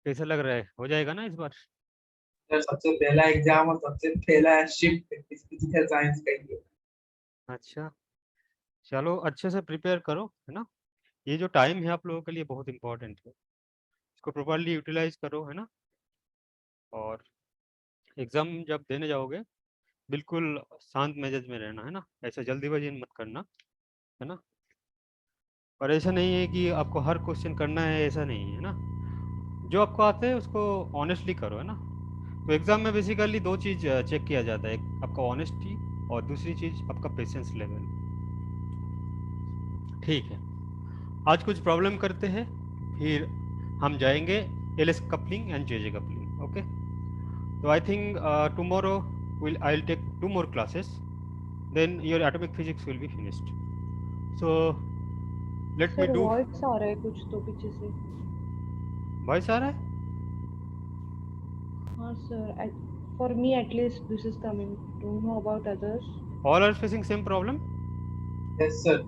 कैसा लग रहा है, हो जाएगा ना इस बार? सर सबसे पहला एग्जाम और सबसे पहला शिफ्ट फिजिकल साइंस का ही है। अच्छा, चलो अच्छे से प्रिपेयर करो, है ना। ये जो टाइम है आप लोगों के लिए बहुत इंपॉर्टेंट है, इसको प्रॉपरली यूटिलाइज करो, है ना। और एग्जाम जब देने जाओगे बिल्कुल शांत मिजाज में रहना, है ना, ऐसा जल्दीबाजी मत करना, है ना। और ऐसा नहीं है कि आपको हर क्वेश्चन करना है, ऐसा नहीं है ना। जो आपको आता है उसको ऑनेस्टली करो, है ना। तो एग्जाम में बेसिकली दो चीज चेक किया जाता है, एक आपका ऑनेस्टी और दूसरी चीज आपका पेशेंस लेवल। ठीक है, आज कुछ प्रॉब्लम करते हैं, फिर हम जाएंगे LS coupling and JJ coupling. Okay, तो I think tomorrow I will take 2 more classes, then your atomic physics will be finished. So let me sir do. Voice आ रहा है कुछ तो पीछे से। वॉइस आ रहा है? हाँ sir, for me at least this is coming, don't know about others. All are facing same problem? Yes sir.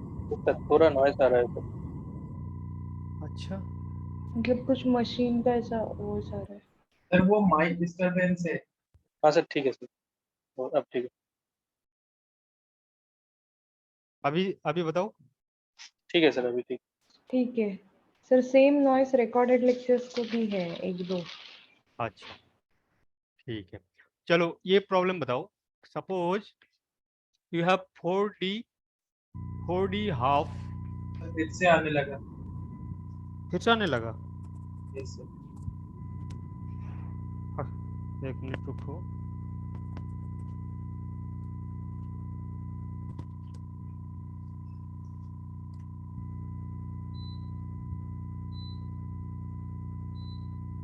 Sir थोड़ा नॉइस आ रहा है सर। अच्छा, मतलब कुछ मशीन का ऐसा वॉइस आ रहा है। सर वो माइक डिस्टरबेंस है। हाँ सर ठीक है सर, और अब ठीक है। अभी बताओ। ठीक है सर, अभी ठीक। ठीक है sir, same noise recorded lectures को भी है एक दो। अच्छा ठीक है, चलो ये प्रॉब्लम बताओ। Suppose you have 4D half. फिर से आने लगा। फिर से आने लगा? Yes sir. एक मिनट रुको।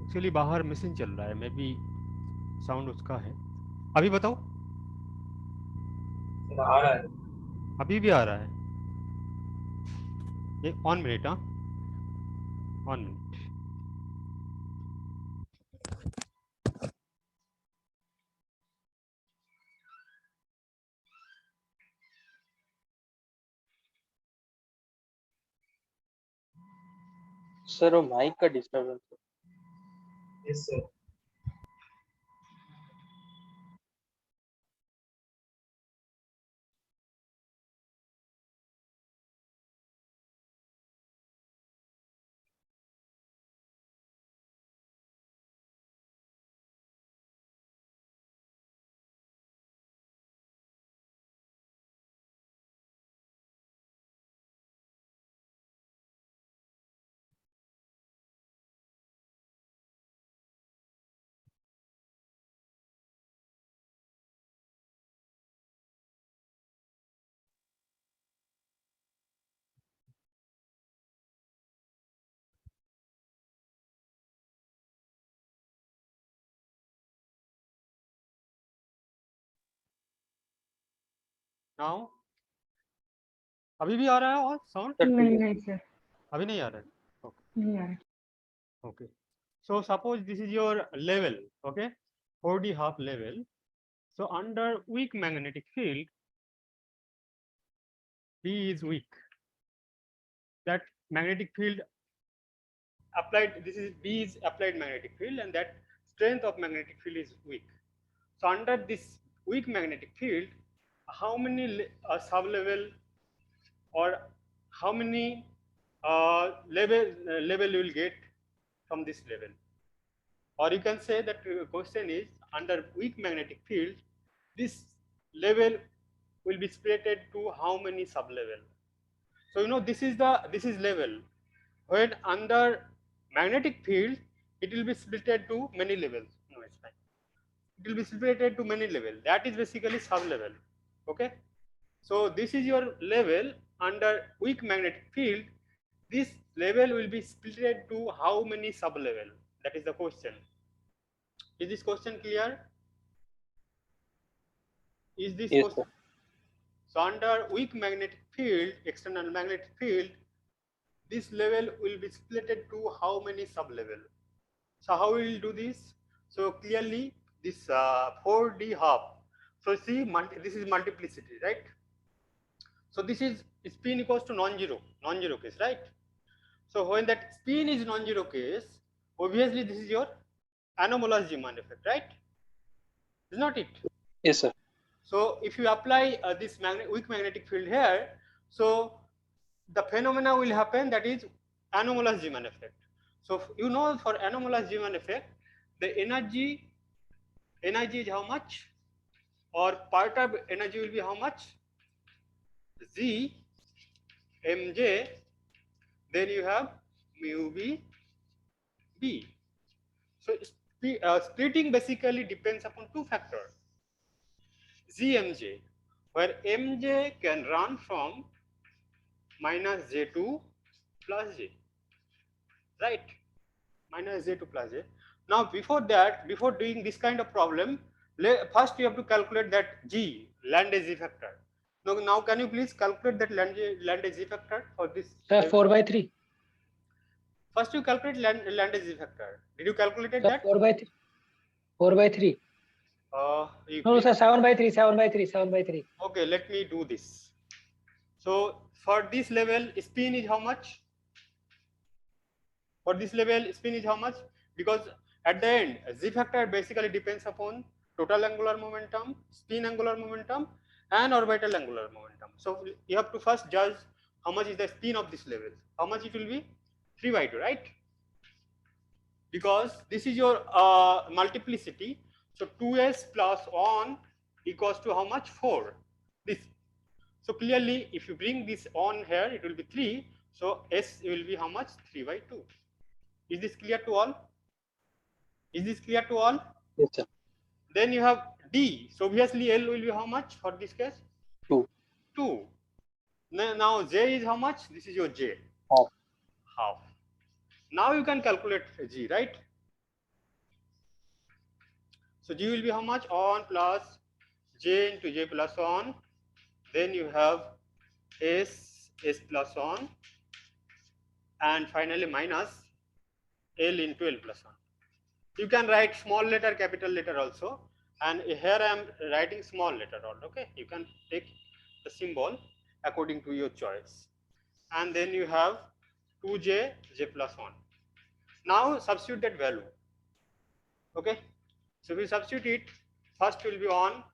एक्चुअली बाहर मशीन चल रहा है, मे बी साउंड उसका है। अभी बताओ। सर आ रहा है। अभी भी आ रहा है? एक 1 मिनट, हाँ 1 मिनट। सर वो माइक का डिस्टर्बेंस है। Yes sir. नाउ अभी भी आ रहा है और साउंड? सर ठीक नहीं है। नहीं सर, अभी नहीं आ रहा है? ओके नहीं आ रहा। Okay, so suppose this is your level, okay, 4D half level. So under weak magnetic field, B is weak. That magnetic field applied, this is B is applied magnetic field, and that strength of magnetic field is weak. So under this weak magnetic field, how many sub-level or how many level you will get from this level? Or you can say that question is, under weak magnetic field, this level will be splitted to how many sub-level? So you know this is level. When under magnetic field, it will be splitted to many levels. No, it's fine. It will be splitted to many levels. That is basically sub-level. Okay. So this is your level under weak magnetic field. This level will be splitted to how many sub-level? That is the question. Is this question clear? Is this yes question? Sir. So under weak magnetic field, external magnetic field, this level will be splitted to how many sub-level? So how we will do this? So clearly this 4D half. So see, this is multiplicity, right? So this is spin equals to non-zero case, right? So when that spin is non-zero case, obviously this is your anomalous Zeeman effect, right? Is not it? Yes, sir. So if you apply this weak magnetic field here, so the phenomena will happen, that is anomalous Zeeman effect. So you know, for anomalous Zeeman effect, the energy is how much, or perturbed energy will be how much? Z mj, then you have mu b. So splitting basically depends upon two factors. Zmj, where mj can run from minus j to plus j, right? Minus j to plus j. Now before that, before doing this kind of problem, first you have to calculate that g, Landis Z factor. Now can you please calculate that Landis Z factor for this? Sir, 4/3. First you calculate Landis Z factor. Did you calculate Sir, that? 4/3. 4/3. No, sir, 7/3. 7/3. 7/3. Okay, let me do this. So for this level, spin is how much? For this level, spin is how much? Because at the end, Z factor basically depends upon total angular momentum, spin angular momentum, and orbital angular momentum. So you have to first judge how much is the spin of this level. How much it will be? 3/2, right? Because this is your multiplicity. So 2s plus 1 equals to how much? 4. This. So clearly, if you bring this on here, it will be 3. So s will be how much? 3/2. Is this clear to all? Is this clear to all? Yes, sir. Then you have D. So obviously L will be how much for this case? 2. 2. Now J is how much? This is your J. Half. Half. Now you can calculate G, right? So G will be how much? On plus J into J plus 1. Then you have S plus 1. And finally minus L into L plus 1. You can write small letter, capital letter also. And here I am writing small letter all. Okay, you can take the symbol according to your choice. And then you have 2j, j plus 1. Now substitute that value. Okay, so we substitute it. First will be on,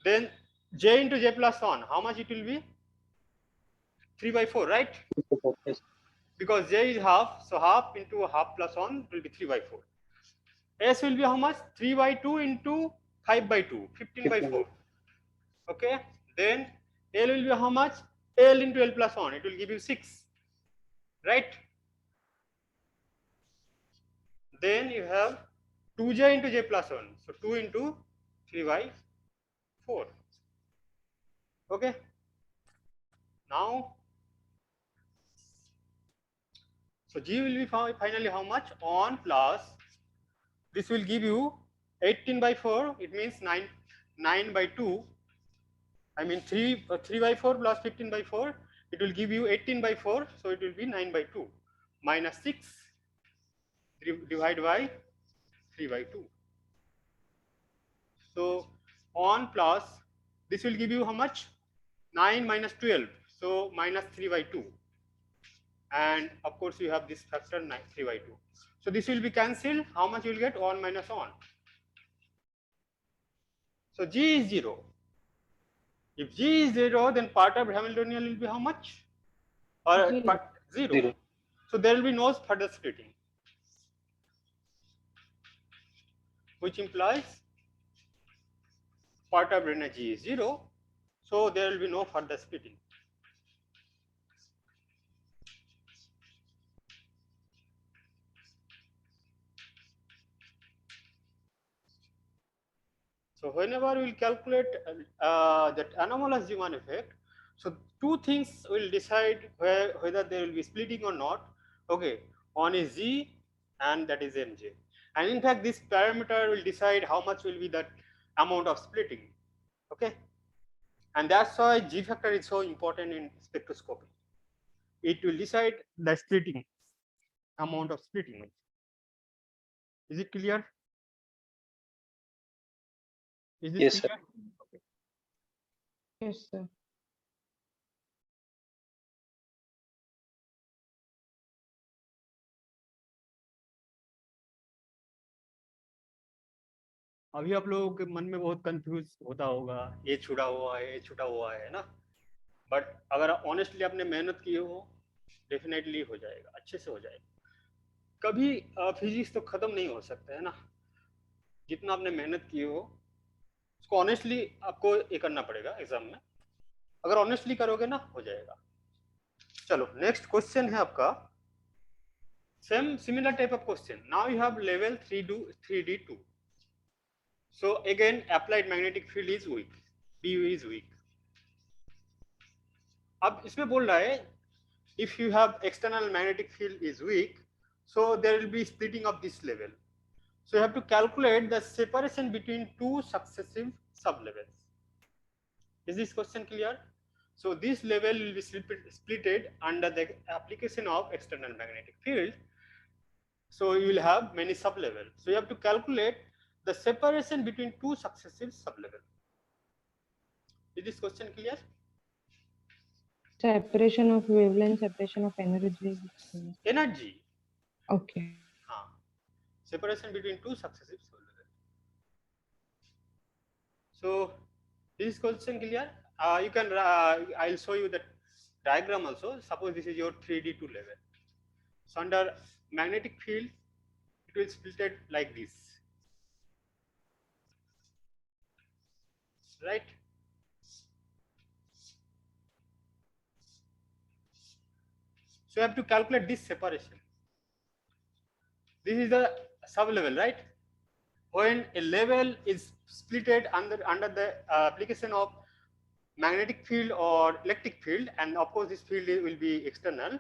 then j into j plus 1. How much it will be? 3/4, right? Yes. Because j is half, so half into half plus 1 will be 3/4. S will be how much? 3/2 into 5/2, 15/4. Okay, then L will be how much? L into L plus 1, it will give you 6, right? Then you have 2j into j plus 1, so 2 into 3/4. Okay, now so G will be finally how much? On plus, this will give you 18/4, it means 9/2. I mean 3/4 plus 15/4, it will give you 18/4, so it will be 9/2 minus 6 divided by 3/2. So on plus, this will give you how much? 9 minus 12, so minus 3/2. And of course you have this factor 3/2. So this will be cancelled. How much you will get? 1 minus 1. So G is 0. If G is 0, then part of Hamiltonian will be how much? Or 0. So there will be no further splitting, which implies part of energy is 0. So there will be no further splitting. So whenever we will calculate that anomalous Zeeman effect, so two things will decide whether there will be splitting or not. Okay, one is Z and that is Mj. And in fact, this parameter will decide how much will be that amount of splitting. Okay, and that's why G factor is so important in spectroscopy. It will decide the splitting, amount of splitting. Is it clear? Is this Yes, clear? sir. Yes, sir. अभी आप लोगों के मन में बहुत confuse होता होगा, ये छुड़ा हुआ है, ये छुटा हुआ है ना, बट अगर ऑनेस्टली आपने मेहनत की हो डेफिनेटली हो जाएगा, अच्छे से हो जाएगा। कभी फिजिक्स तो खत्म नहीं हो सकता है ना, जितना आपने मेहनत की हो उसको ऑनेस्टली आपको ये करना पड़ेगा एग्जाम में, अगर ऑनेस्टली करोगे ना हो जाएगा। चलो नेक्स्ट क्वेश्चन है आपका, same similar type of question. Now you have level 3D2. So again applied magnetic field is weak, Bu is weak. अब इसमें बोल रहा है if you have external magnetic field is weak, so there will be splitting of this level. So you have to calculate the separation between two successive sublevels. Is this question clear? So this level will be splitted under the application of external magnetic field. So you will have many sublevels. So you have to calculate the separation between two successive sublevels. Is this question clear? Separation of wavelength, separation of energy. Energy. Okay. Separation between two successive sublevels. So this is question clear? You can I'll show you the diagram also. Suppose this is your 3D2 level. So under magnetic field it will split like this, right? So you have to calculate this separation. This is the sub-level, right? When a level is splitted under the application of magnetic field or electric field, and of course this field will be external,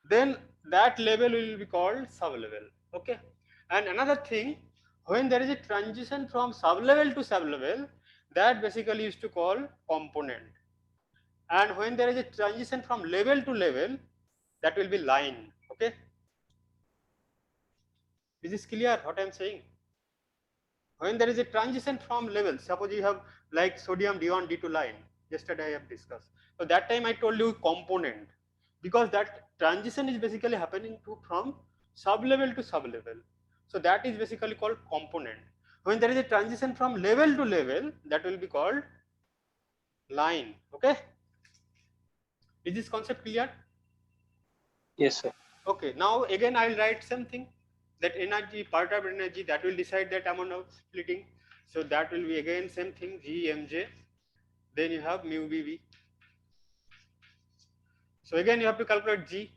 then that level will be called sub-level. Okay. And another thing, when there is a transition from sub-level to sub-level, that basically is to call component. And when there is a transition from level to level, that will be line. Okay. Is this clear what I am saying? When there is a transition from levels, suppose you have like sodium D1, D2 line, yesterday I have discussed. So that time I told you component, because that transition is basically happening from sub-level to sub-level. So that is basically called component. When there is a transition from level to level, that will be called line. Okay. Is this concept clear? Yes, sir. Okay, now again I will write something, that energy, part of energy, that will decide that amount of splitting. So that will be again same thing, G mj, then you have mu bv. So again you have to calculate G.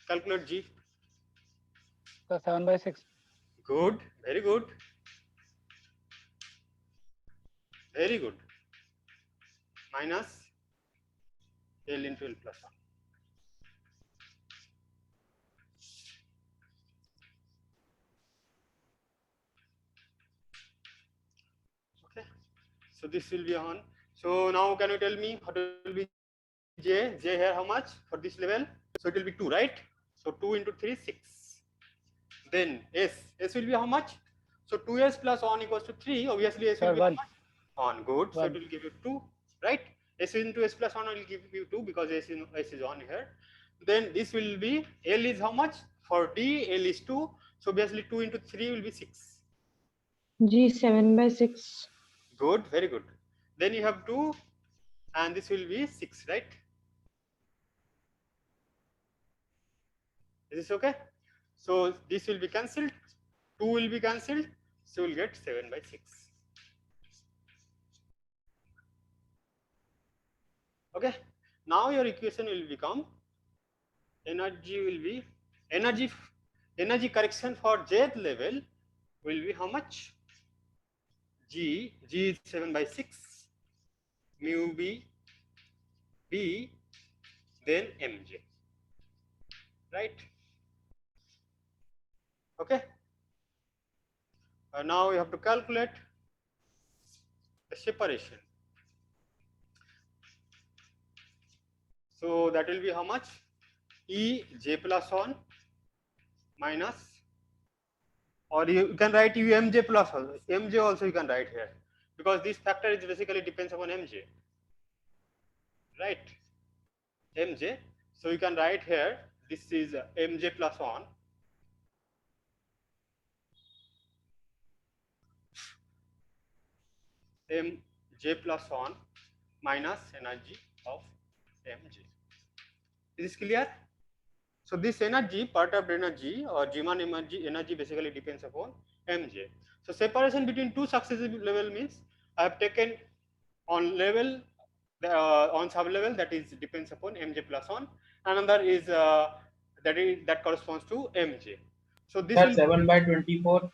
Calculate G. So 7/6. Good, very good. Very good. Minus L into L plus 1. Okay. So this will be on. So now can you tell me what will be J? J here how much for this level? So it will be 2, right? So 2 into 3, 6. Then S. S will be how much? So 2S plus 1 equals to 3. Obviously S will be 1. how much? 1. Good. So 1. it will give you 2, right? S into S plus 1 will give you 2 because S is 1 here. Then this will be, L is how much? For D, L is 2. So obviously 2 into 3 will be 6. G 7/6. Good. Very good. Then you have 2 and this will be 6, right? Is this okay? So this will be cancelled, 2 will be cancelled, so you will get 7/6. Okay. Now your equation will become, energy correction for jth level will be how much? G is 7/6, mu b, b, then mj, right? Okay. Now you have to calculate the separation. So that will be how much? E j plus 1 minus, or you can write umj plus 1. Mj also you can write here, because this factor is basically depends upon mj, right? Mj. So you can write here, this is mj plus 1 mj plus 1 minus energy of mj. Is this clear? So this energy, perturbed energy or Zeeman energy basically depends upon mj. So separation between two successive level means I have taken on level on sub level, that is depends upon mj plus 1. Another is that corresponds to mj. So this Sir, will 7/24.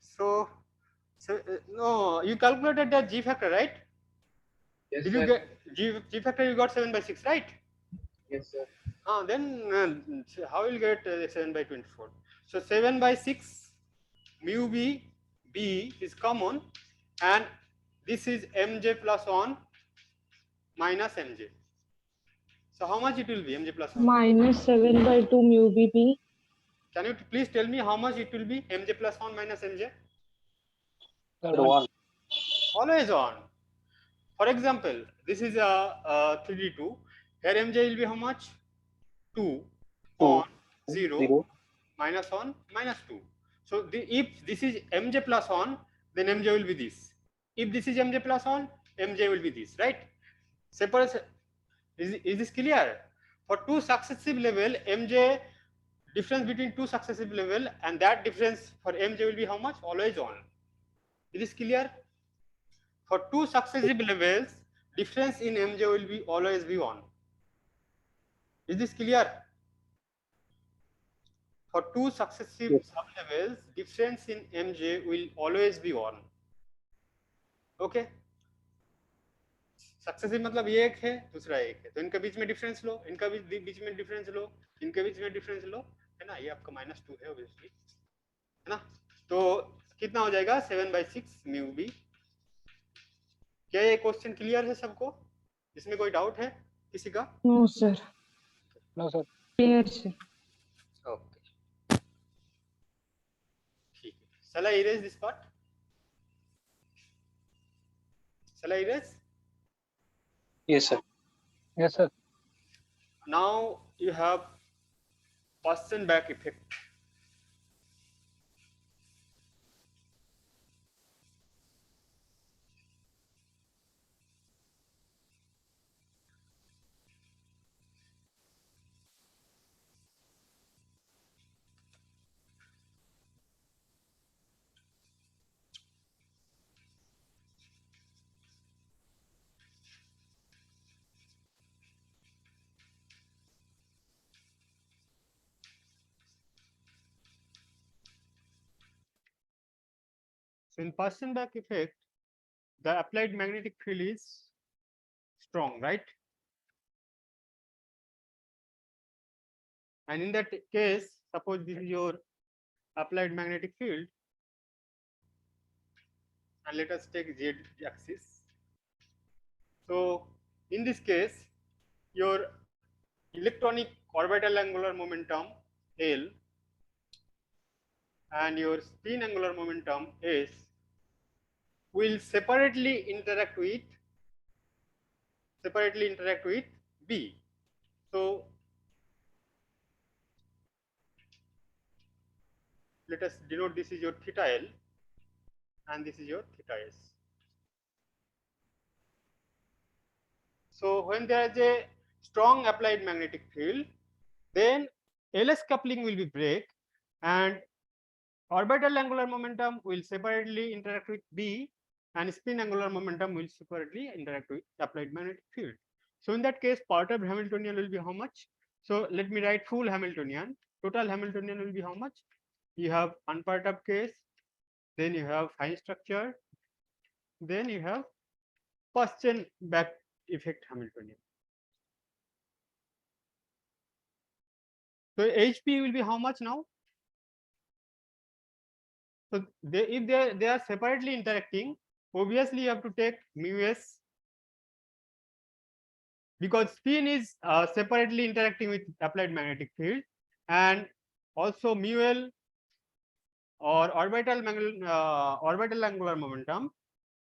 so no, you calculated the g factor, right? Yes, Did sir. you get g factor? You got 7/6, right? Yes, sir. Then how will you get 7/24? So 7/6 mu b is common, and this is mj plus 1 minus mj. So how much it will be, mj plus 1? Minus 7/2 mu b. Can you please tell me how much it will be, mj plus 1 minus mj? Sir, Sir, 1. 1. Always on. For example, this is a 3d2. Here mj will be how much? 2 on 0 0. minus 1 minus 2. So if this is mj plus 1, then mj will be this. If this is mj plus 1, mj will be this, right? Separation, is this clear? For two successive level, mj difference between two successive level, and that difference for mj will be how much? Always 1. Is this clear? For two successive levels, difference in mj will be always be 1. Is this clear? For two successive Yes. sublevels, difference in mj will always be 1. Okay? Successive मतलब ये एक है, दूसरा एक है, तो इनके बीच में डिफरेंस लो, इनका बीच में डिफरेंस लो, इनके बीच में डिफरेंस लो, है ना? ये आपका -2 है ऑब्वियसली, है ना? तो कितना हो जाएगा? 7/6 म्यू बी। क्या ये क्वेश्चन क्लियर है सबको? इसमें कोई डाउट है किसी का? No, sir. No, sir. Clear, sir. Okay, ठीक है। Shall I erase this part? Shall I erase? Yes, sir. Yes, sir. Now you have Paschen back effect. So in Paschen back effect, the applied magnetic field is strong, right? And in that case, suppose this is your applied magnetic field, and let us take z axis. So in this case, your electronic orbital angular momentum L and your spin angular momentum S will separately interact with B. So let us denote, this is your theta L and this is your theta S. So when there is a strong applied magnetic field, then LS coupling will be break and orbital angular momentum will separately interact with B, and spin angular momentum will separately interact with applied magnetic field. So in that case, perturbed Hamiltonian will be how much? So let me write full Hamiltonian. Total Hamiltonian will be how much? You have unperturbed case, then you have fine structure, then you have Paschen back effect Hamiltonian. So HP will be how much now? So if they are separately interacting, obviously you have to take mu s, because spin is separately interacting with applied magnetic field, and also mu l or orbital angular momentum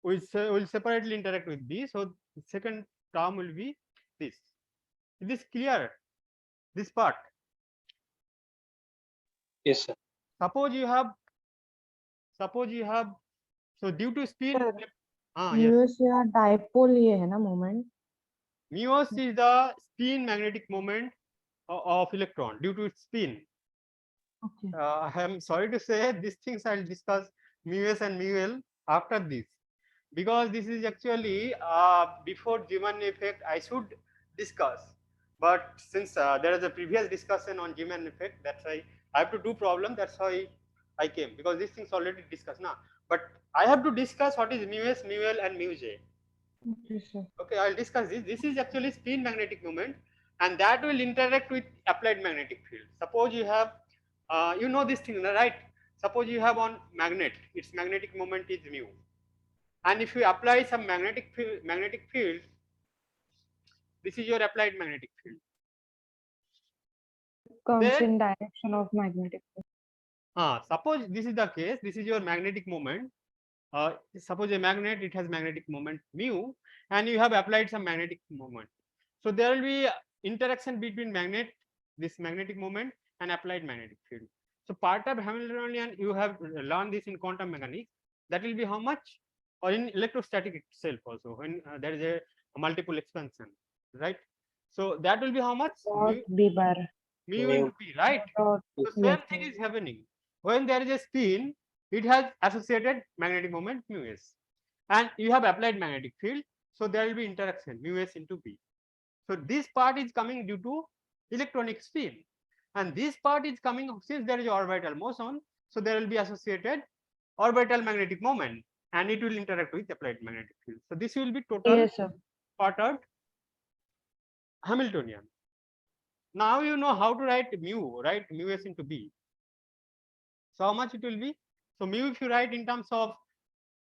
will separately interact with B. So the second term will be this. Is this clear? This part. Yes, sir. Suppose you have so due to spin, Sir. yes. Mu s या dipole ये है ना moment. Muos is the spin magnetic moment of electron due to its spin. Okay. I am sorry to say these things I'll discuss mus and muel after this, because this is actually before Zeeman effect I should discuss, but since there is a previous discussion on Zeeman effect, that's why I have to do problem, that's why I came, because these things already discussed now, but I have to discuss what is mus, muel and mu-j. Okay, sir. Okay, I'll discuss this. This is actually spin magnetic moment, and that will interact with applied magnetic field. Suppose you have, you know this thing, right? Suppose you have on magnet, its magnetic moment is mu, and if you apply some magnetic field, this is your applied magnetic field. Comes Then, in direction of magnetic field. suppose this is the case. This is your magnetic moment. Suppose a magnet, it has magnetic moment mu, and you have applied some magnetic moment. So there will be interaction between this magnetic moment and applied magnetic field. So part of Hamiltonian, you have learned this in quantum mechanics. That will be how much, or in electrostatic itself also, when there is a multiple expansion, right? So that will be how much? Dot B bar. Mu into P, right? Dot. So same Yes. thing is happening. When there is a spin, it has associated magnetic moment mu-s, and you have applied magnetic field, so there will be interaction mu-s into P. So this part is coming due to electronic spin, and this part is coming since there is orbital motion, so there will be associated orbital magnetic moment, and it will interact with applied magnetic field. So this will be total Yes, sir. ordered Hamiltonian. Now you know how to write mu, right? Mu-s into B. So how much it will be? So mu, if you write in terms of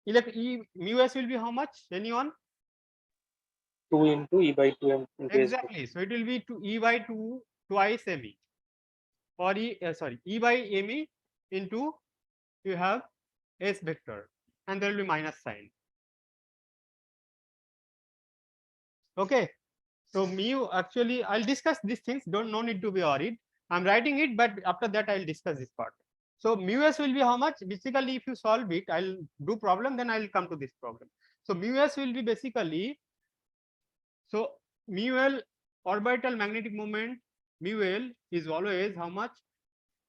mu-s will be how much? Anyone? 2 into E by 2m into S. Exactly. So it will be E by 2 twice me, or E by me into, you have S vector, and there will be minus sign. Okay. So mu, actually I'll discuss these things. No need to be worried. I'm writing it, but after that I'll discuss this part. So mu-s will be how much? Basically, if you solve it, I'll do problem, then I'll come to this problem. So mu-s will be basically, so mu-l orbital magnetic moment, mu-l is always how much?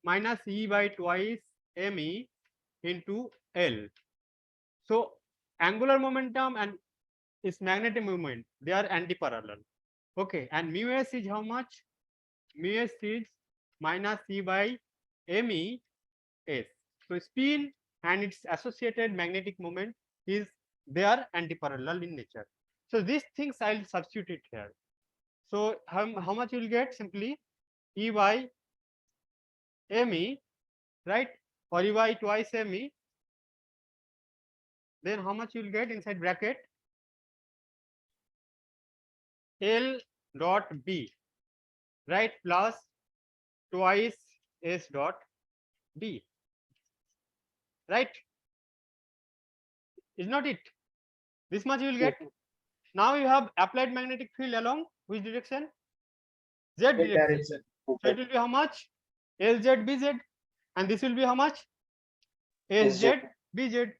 Minus E by twice me into L. So angular momentum and its magnetic moment, they are antiparallel. Okay, and mu-s is how much? Mu-s is minus E by me S. So spin and its associated magnetic moment is, they are antiparallel in nature. So these things I'll substitute here. So how much you will get? Simply E by me, right? Or E by twice me. Then how much you will get inside bracket? L dot B, right? Plus twice S dot B, right? Is not it? This much you will get. Now you have applied magnetic field along which direction? Z That direction. direction. So it will be how much? LZ BZ, and this will be how much? SZ BZ.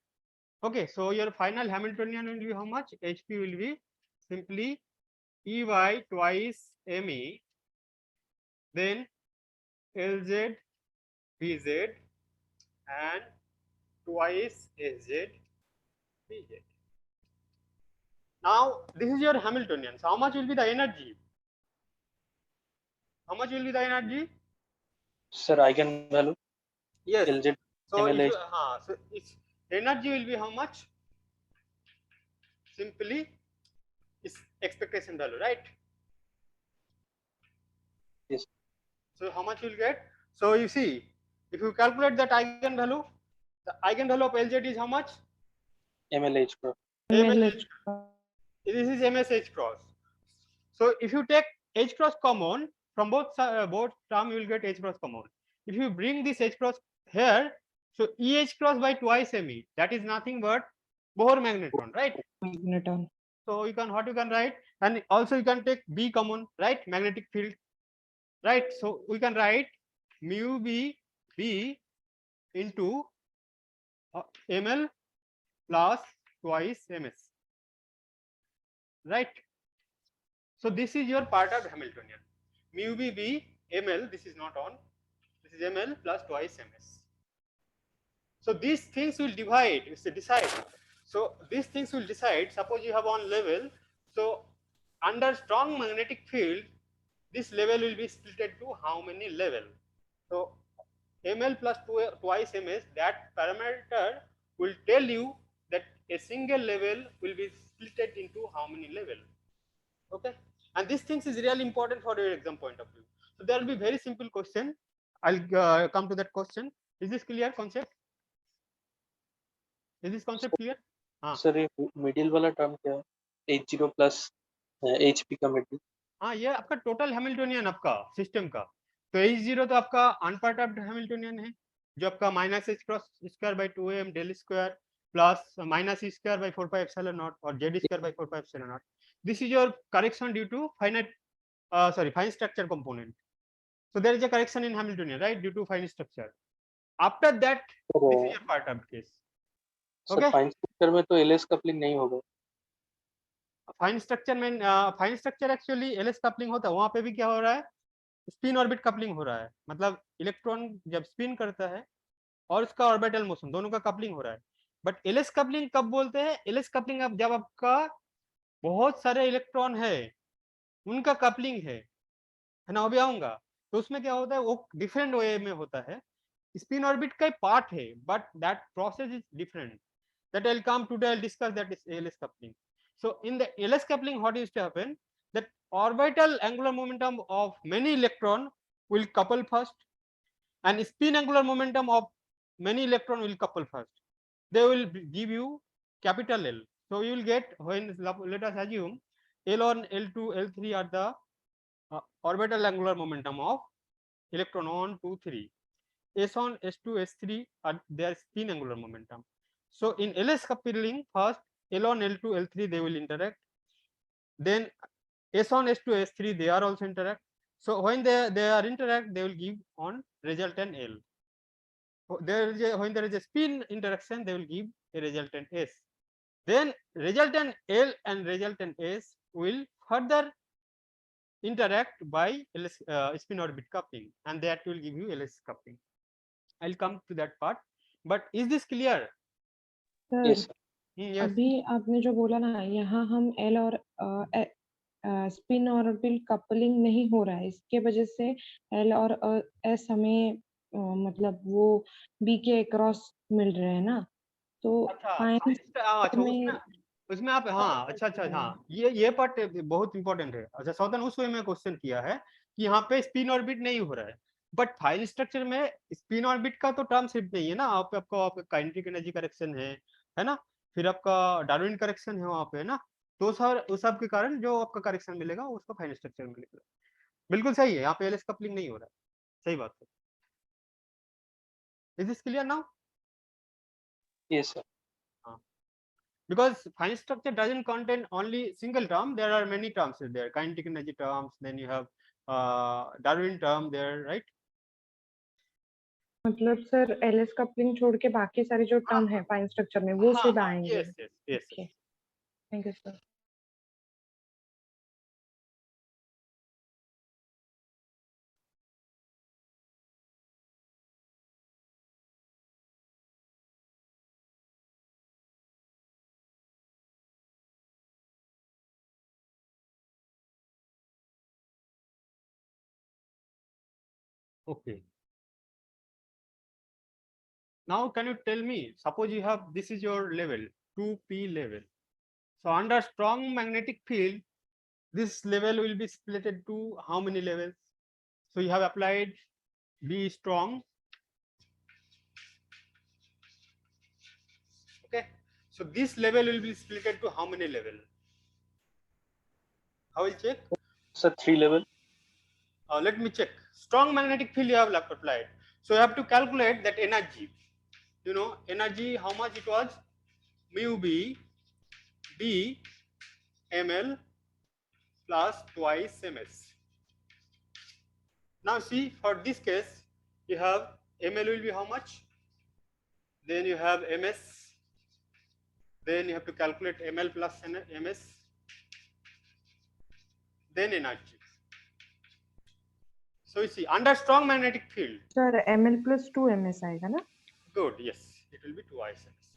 Okay, so your final Hamiltonian will be how much? HP will be simply E by twice ME, then LZ BZ, and twice SZ BZ. Now this is your Hamiltonian. So how much will be the energy? How much will be the energy? Sir, eigenvalue Yes. LZ So if MLH. you, so its energy will be how much? Simply its expectation value, right? Yes. So how much you will get? So you see, if you calculate that eigenvalue, the eigenvalue of LZ is how much? MLH pro. MLH. This is MSH cross. So if you take H cross common from both term, you will get H cross common. If you bring this H cross here, so EH cross by twice ME, that is nothing but Bohr magnetron, right? Magneton. So you can, what you can write, and also you can take B common, right? Magnetic field, right? So we can write mu B into ML plus twice MS. right? So this is your part of Hamiltonian. Mu b b ml, this is not on, this is ml plus twice ms. So these things will decide. So these things will decide. Suppose you have one level. So under strong magnetic field, this level will be split to how many level? So ml plus twice ms, that parameter will tell you that a single level will be split into how many level. Okay, and these things is really important for your exam point of view. So there will be very simple question. I'll come to that question. Is this clear concept? Is this concept clear? हाँ sir ये middle वाला term क्या है H0 plus HP का middle हाँ, ये आपका total Hamiltonian आपका सिस्टम का। तो H0 तो आपका अनपर्टर्ब्ड हैमिल्टोनियन है, जो आपका minus h cross square by 2m del square plus minus e square by 4 pi epsilon naught और z square by 4 pi epsilon naught. This is your correction due to fine structure component. So there is a correction in Hamiltonian, right, due to fine structure. After that, this is your perturbed case. Sir fine structure में तो LS coupling नहीं होगा fine structure में fine structure actually LS coupling होता है, वहां पे भी क्या हो रहा है, स्पिन ऑर्बिट कपलिंग हो रहा है, मतलब इलेक्ट्रॉन जब स्पिन करता है और उसका ऑर्बिटल मोशन दोनों का कपलिंग हो रहा है. बट एलएस कपलिंग कब बोलते हैं? एलएस कपलिंग अब जब आपका बहुत सारे इलेक्ट्रॉन है उनका कपलिंग है ना, अभी आऊंगा. तो उसमें क्या होता है, वो डिफरेंट वे में होता है, स्पिन ऑर्बिट का पार्ट है but that process is different. That I'll come today, I'll discuss that is ALS coupling. So in the ALS coupling, what used to happen, that orbital angular momentum of many electron will couple first and spin angular momentum of many electron will couple first. They will give you capital L. So you will get, when let us assume L1, L2, L3 are the orbital angular momentum of electron 1, 2, 3. S1, S2, S3 are their spin angular momentum. So in LS coupling, first L1, L2, L3 they will interact. Then S1, S2, S3 they are also interact. So when they are interact, they will give on resultant L. When there is a spin interaction, they will give a resultant S. Then resultant L and resultant S will further interact by LS, spin orbit coupling, and that will give you LS coupling. I'll come to that part. But is this clear? Sir yes Yes. अभी आपने जो बोला ना, यहाँ हम L और spin orbital coupling नहीं हो रहा है, इसके वजह से एल और एस हमें मतलब वो बी के अक्रॉस मिल रहे हैं ना, तो अच्छा उसमें आप हाँ अच्छा हाँ, ये पार्ट बहुत इंपॉर्टेंट है. अच्छा सौदन उस वे में क्वेश्चन किया है कि यहाँ पे स्पिन ऑर्बिट नहीं हो रहा है, बट फाइन स्ट्रक्चर में स्पिन ऑर्बिट का तो टर्म शिफ्ट नहीं है ना. आपका काइनेटिक एनर्जी करेक्शन है ना, फिर आपका डार्विन करेक्शन है वहाँ पे, है ना. तो सर उस सब के कारण जो आपका करेक्शन मिलेगा उसका फाइन स्ट्रक्चर मिलेगा. बिल्कुल सही है, यहाँ पे एलएस कपलिंग नहीं हो रहा है. सही बात है. Is this clear now? Yes sir Because fine structure doesn't contain only single term, there are many terms there, kinetic energy terms, then you have Darwin term there, right? मतलब sir LS coupling छोड़ के बाकी सारे जो term है fine structure में वो सिर्फ आएंगे. yes. Thank you sir. Okay, now can you tell me, suppose you have, this is your level 2p level, so under strong magnetic field this level will be split into how many levels? So you have applied B strong. Okay, so this level will be split to how many level? How will check? Sir 3 level Let me check. Strong magnetic field you have applied, so you have to calculate that energy. You know energy, how much it was? Mu b d ml plus twice ms. Now see, for this case you have ml will be how much, then you have ms, then you have to calculate ml plus ms, then energy. So you see, under strong magnetic field. Sir ml plus 2 ms आएगा ना? Good, yes, it will be twice ms.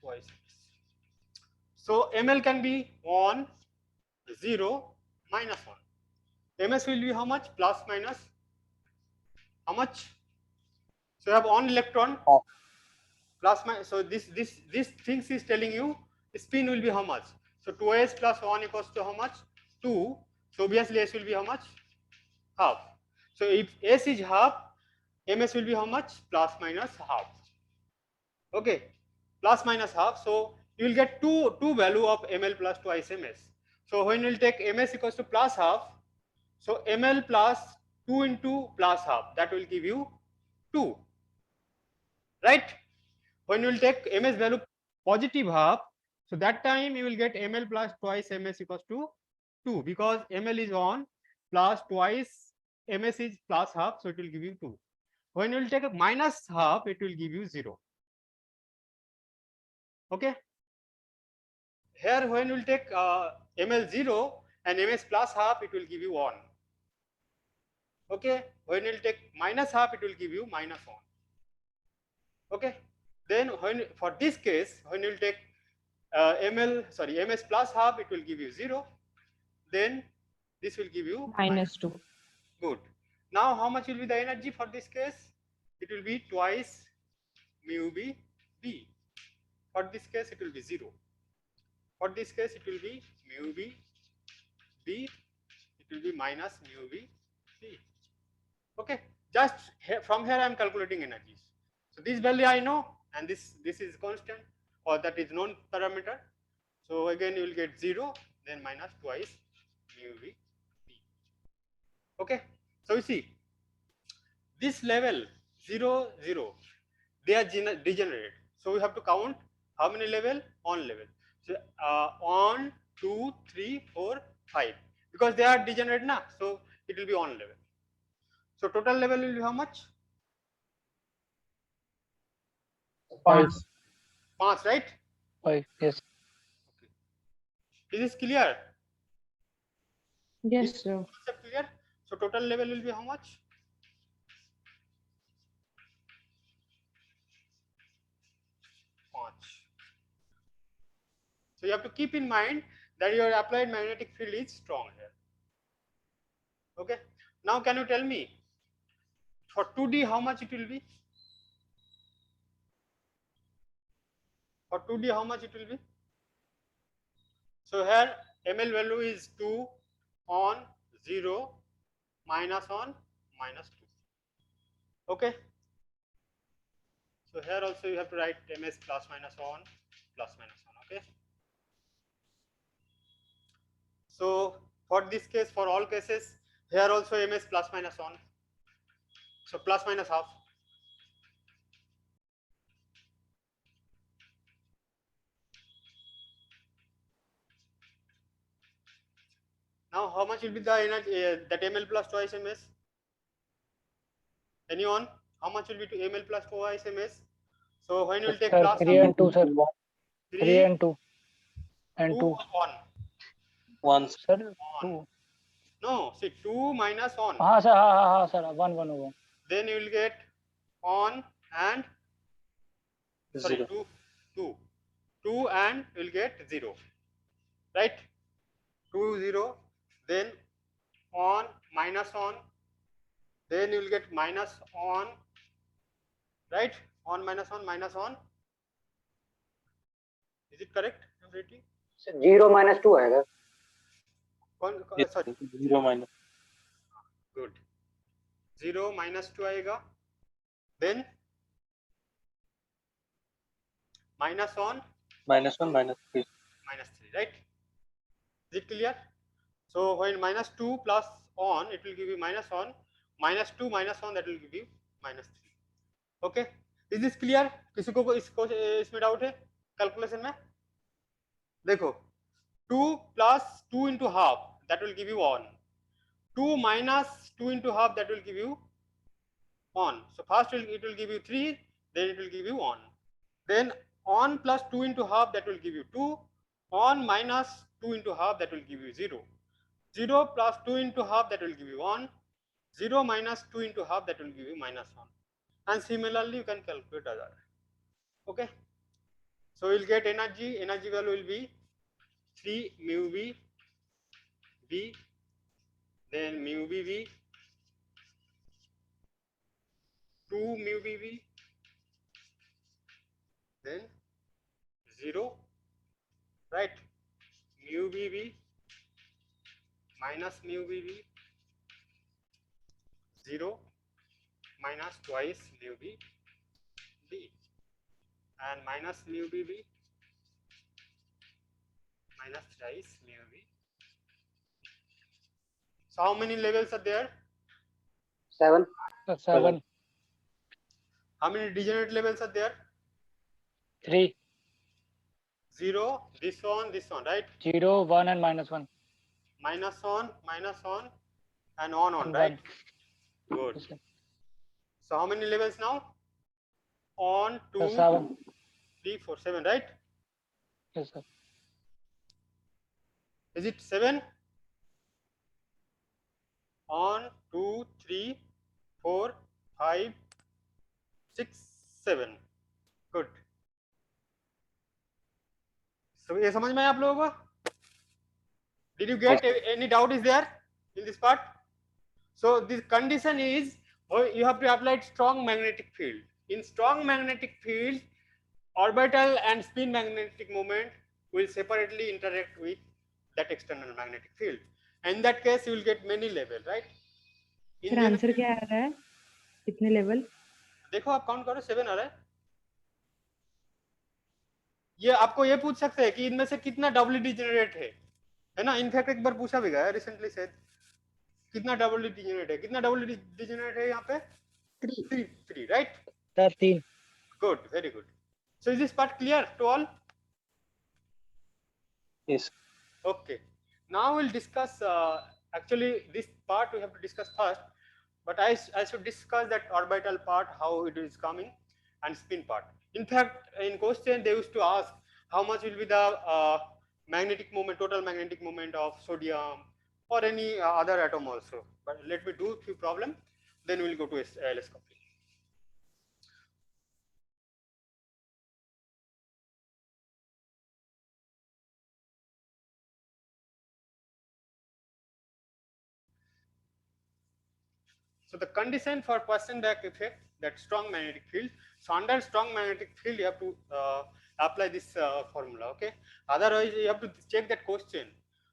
Twice ms. So ml can be 1, 0, minus 1. ms will be how much? Plus minus how much? So you have 1 electron. Oh. Plus minus. So this things is telling you spin will be how much? So 2s plus 1 equals to how much? 2. So obviously s will be how much? Half. So if s is half, ms will be how much? Plus minus half. Okay, plus minus half. So you will get two value of ml plus twice ms. So when you will take ms equals to plus half, so ml plus 2 into plus half, that will give you 2, right? When you will take ms value positive half, so that time you will get ml plus twice ms equals to 2, because ml is 1 plus twice ms is plus half, so it will give you 2. When you will take a minus half, it will give you 0. Okay. Here when you will take ml 0 and ms plus half, it will give you 1. Okay. When you will take minus half, it will give you minus 1. Okay. Then when for this case, when you will take ms plus half, it will give you 0. Then this will give you minus 2. Good. Now how much will be the energy for this case? It will be twice mu b b. For this case, it will be 0. For this case, it will be mu b b. It will be minus mu b b. Okay. Just from here, I am calculating energies. So this value I know, and this is constant, or that is known parameter. So again, you will get 0, then minus twice mu b b. Okay. So you see, this level 0, 0, they are degenerate. So we have to count how many level? On level. So 1, 2, 3, 4, 5. Because they are degenerate now, so it will be on level. So total level will be how much? 5. 5, right? 5. Yes. Is this clear? Yes, Is sir. concept clear? So total level will be how much? 5. So you have to keep in mind that your applied magnetic field is strong here. Okay. Now can you tell me for 2D how much it will be? For 2D how much it will be? So here ml value is 2 on 0 minus on minus 2. Okay. So here also you have to write ms plus minus on plus minus 1. Okay. So for this case, for all cases, here also ms plus minus 1. So plus minus half. Now how much will be the energy that ml plus twice ms? Anyone? How much will be to ml plus twice ms? So when you will take Sir, plus 3 and 2, sir. 3 3 and 2. And 2 2. or 1? 1. Sir, 2. No, see 2 minus 1. हाँ sir. 1, 1, 1. Then you will get on and sorry 0. 2 and you will get 0, right? 2 0, then on minus on, then you will get minus on, right? On minus on minus on. Is it correct? I'm reading. 0 minus 2 आएगा. Sorry. 0 minus. Good. 0 minus 2 आएगा. Then minus on minus 1 minus 3. minus 3, right? Is it clear? So when minus 2 plus on, it will give you minus 1, minus 2 minus 1, that will give you minus 3. Okay. Is this clear? किसी को इसमें doubt है calculation में? देखो 2 plus 2 into half, that will give you 1. 2 minus 2 into half, that will give you 1. So first it will give you 3, then it will give you 1. Then on plus 2 into half, that will give you 2. On minus 2 into half, that will give you 0. 0 plus 2 into half, that will give you 1. 0 minus 2 into half, that will give you minus 1. And similarly, you can calculate other. Okay. So we'll get energy value will be 3 mu v v, then mu v v, 2 mu v v, then 0, right? Mu v v minus mu v v, 0 minus twice mu v v, and minus mu v v minus thrice mu v. So how many levels are there? 7. 7. How many degenerate levels are there? 3. 0, this one, right? 0, 1 and minus 1. Minus on, and on, And right? 1. Good. Yes, sir. So how many levels now? On, 2, So 7. 3, 4, 7, right? Yes, sir. Is it 7? On, 2, 3, 4, 5, 6, 7. Good. So ये समझ में आया आप लोगों को? Did you get any doubt is there in this part? So this condition is you have to apply strong magnetic field. In strong magnetic field, orbital and spin magnetic moment will separately interact with that external magnetic field. In that case, you will get many level, right? In sir answer क्या आ रहा है? कितने level? देखो आप count करो 7 आ रहा है. ये आपको ये पूछ सकते हैं कि इनमें से कितना डबली डिजेनरेट है ना? इनफैक्ट एक बार पूछा भी गया रिसेंटली शायद, कितना डबली डिजेनरेट है, कितना डबली डिजेनरेट है यहाँ पे? 3, right? 13. Good, very good. So is this part clear to all? Yes. Okay. Now we'll discuss. Actually, this part we have to discuss first, but I should discuss that orbital part, how it is coming, and spin part. In fact, in question they used to ask how much will be the magnetic moment, total magnetic moment of sodium or any other atom also. But let me do a few problems, then we'll go to LS coupling. So the condition for Paschen-Back effect, that strong magnetic field. So under strong magnetic field, you have to apply this formula. Okay. Otherwise, you have to check that question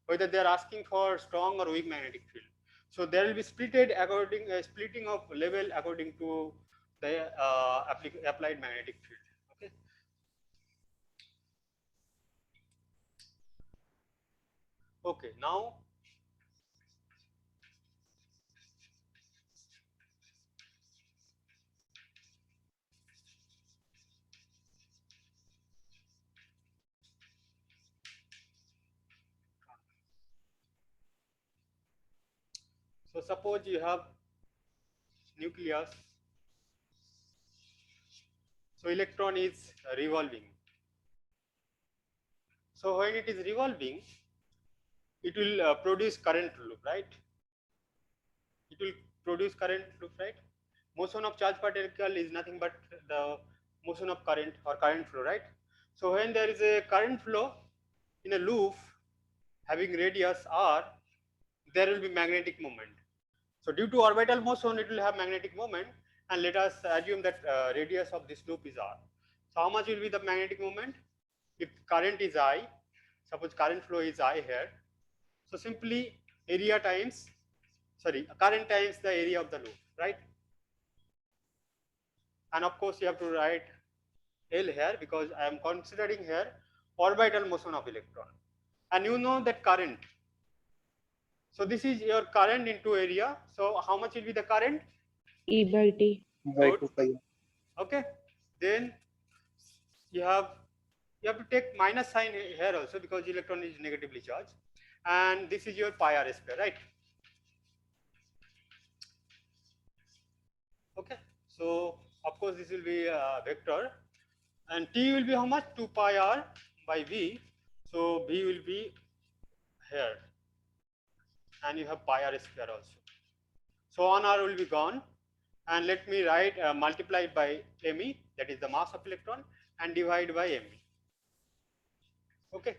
whether they are asking for strong or weak magnetic field. So there will be splitted according splitting of level according to the applied magnetic field. Okay. Okay. Now. So suppose you have nucleus. So electron is revolving. So when it is revolving, it will produce current loop, right? It will produce current loop, right? Motion of charge particle is nothing but the motion of current or current flow, right? So when there is a current flow in a loop having radius r, there will be magnetic moment. So due to orbital motion, it will have magnetic moment, and let us assume that radius of this loop is r. So how much will be the magnetic moment? If current is I, suppose current flow is I here, so simply area times, current times the area of the loop, right? And of course you have to write L here because I am considering here orbital motion of electron, and you know that current. So this is your current into area. So how much will be the current? E by T. By 2 pi. Okay. Then you have to take minus sign here also because electron is negatively charged, and this is your pi r square, right? Okay. So of course this will be a vector, and T will be how much? 2 pi r by V. So V will be here, and you have pi r square also. So 1r will be gone, and let me write multiply it by me, that is the mass of electron, and divide by me. Okay,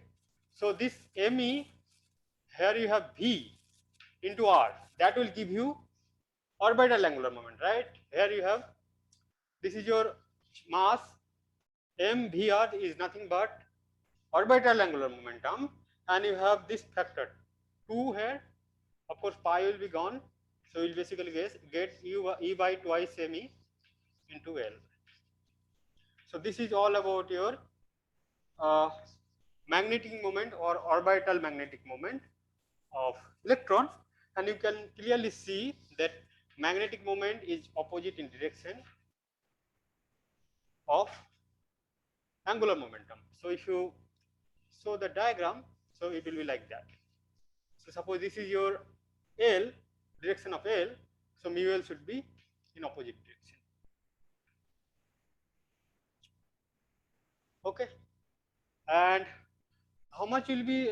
so this me, here you have v into r, that will give you orbital angular moment, right? Here you have, this is your mass, mvr is nothing but orbital angular momentum, and you have this factor 2 here. Of course, pi will be gone, so you will basically get e by twice me into L. So this is all about your magnetic moment or orbital magnetic moment of electron, and you can clearly see that magnetic moment is opposite in direction of angular momentum. So if you show the diagram, so it will be like that. So suppose this is your L, direction of L, so mu L should be in opposite direction. Okay, and how much will be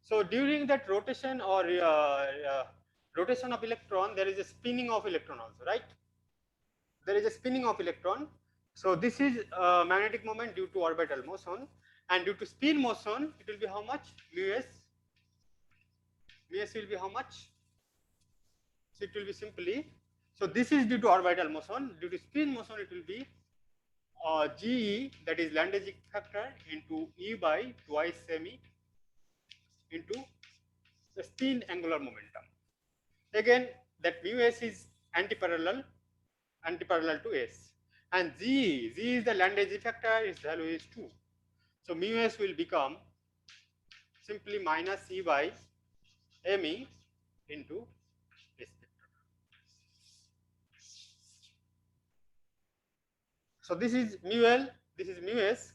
so during that rotation or rotation of electron, there is a spinning of electron also, right? There is a spinning of electron. So this is magnetic moment due to orbital motion, and due to spin motion, it will be how much? Mu s. Mu s will be how much? So it will be simply, so this is due to orbital motion. Due to spin motion, it will be GE, that is Landau factor, into E by twice me into the spin angular momentum. Again, that mu s is antiparallel to s, and g is the Landau factor, its value is 2. So mu s will become simply minus E by me into s vector. So this is mu L, this is mu s.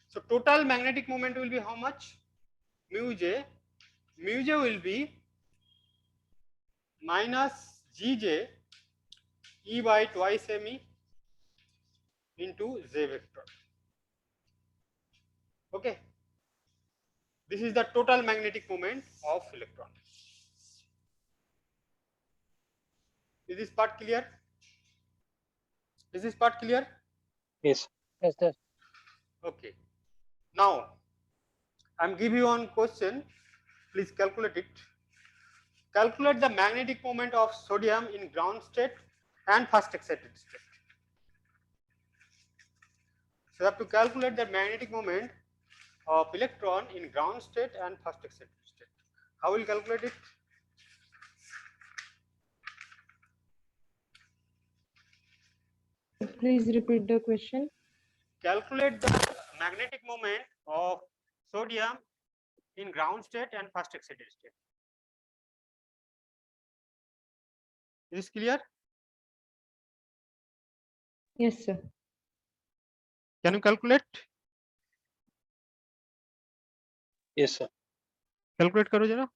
So total magnetic moment will be how much? Mu j. Mu j will be minus gj E by twice me into j vector. Okay. This is the total magnetic moment of electron. Is this part clear? Is this part clear? Yes. Yes, sir. Okay. Now, I am giving you one question. Please calculate it. Calculate the magnetic moment of sodium in ground state and first excited state. So you have to calculate the magnetic moment of electron in ground state and first excited state. How will you calculate it? Please repeat the question. Calculate the magnetic moment of sodium in ground state and first excited state. Is this clear? Yes, sir. Can you calculate? Yes, sir. Calculate करो जरा.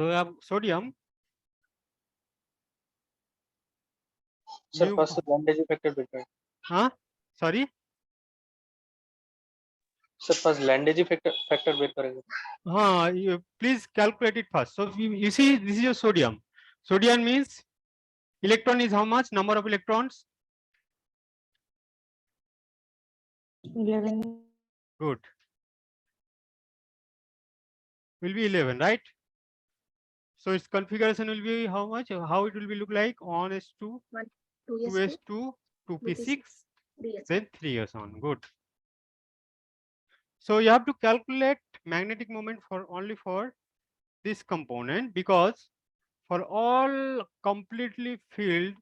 So अब sodium. Sir, mu- first Landau factor beta. Huh? Sorry. Sir, first Landau factor beta करेंगे. You please calculate it first. So you see, this is your sodium. Sodium means electron is how much? Number of electrons? 11. Good. Will be 11, right? So its configuration will be how much? How it will be look like? 1s2, 2s2, 2p6, then 3s1. Good. So you have to calculate magnetic moment for only for this component, because for all completely filled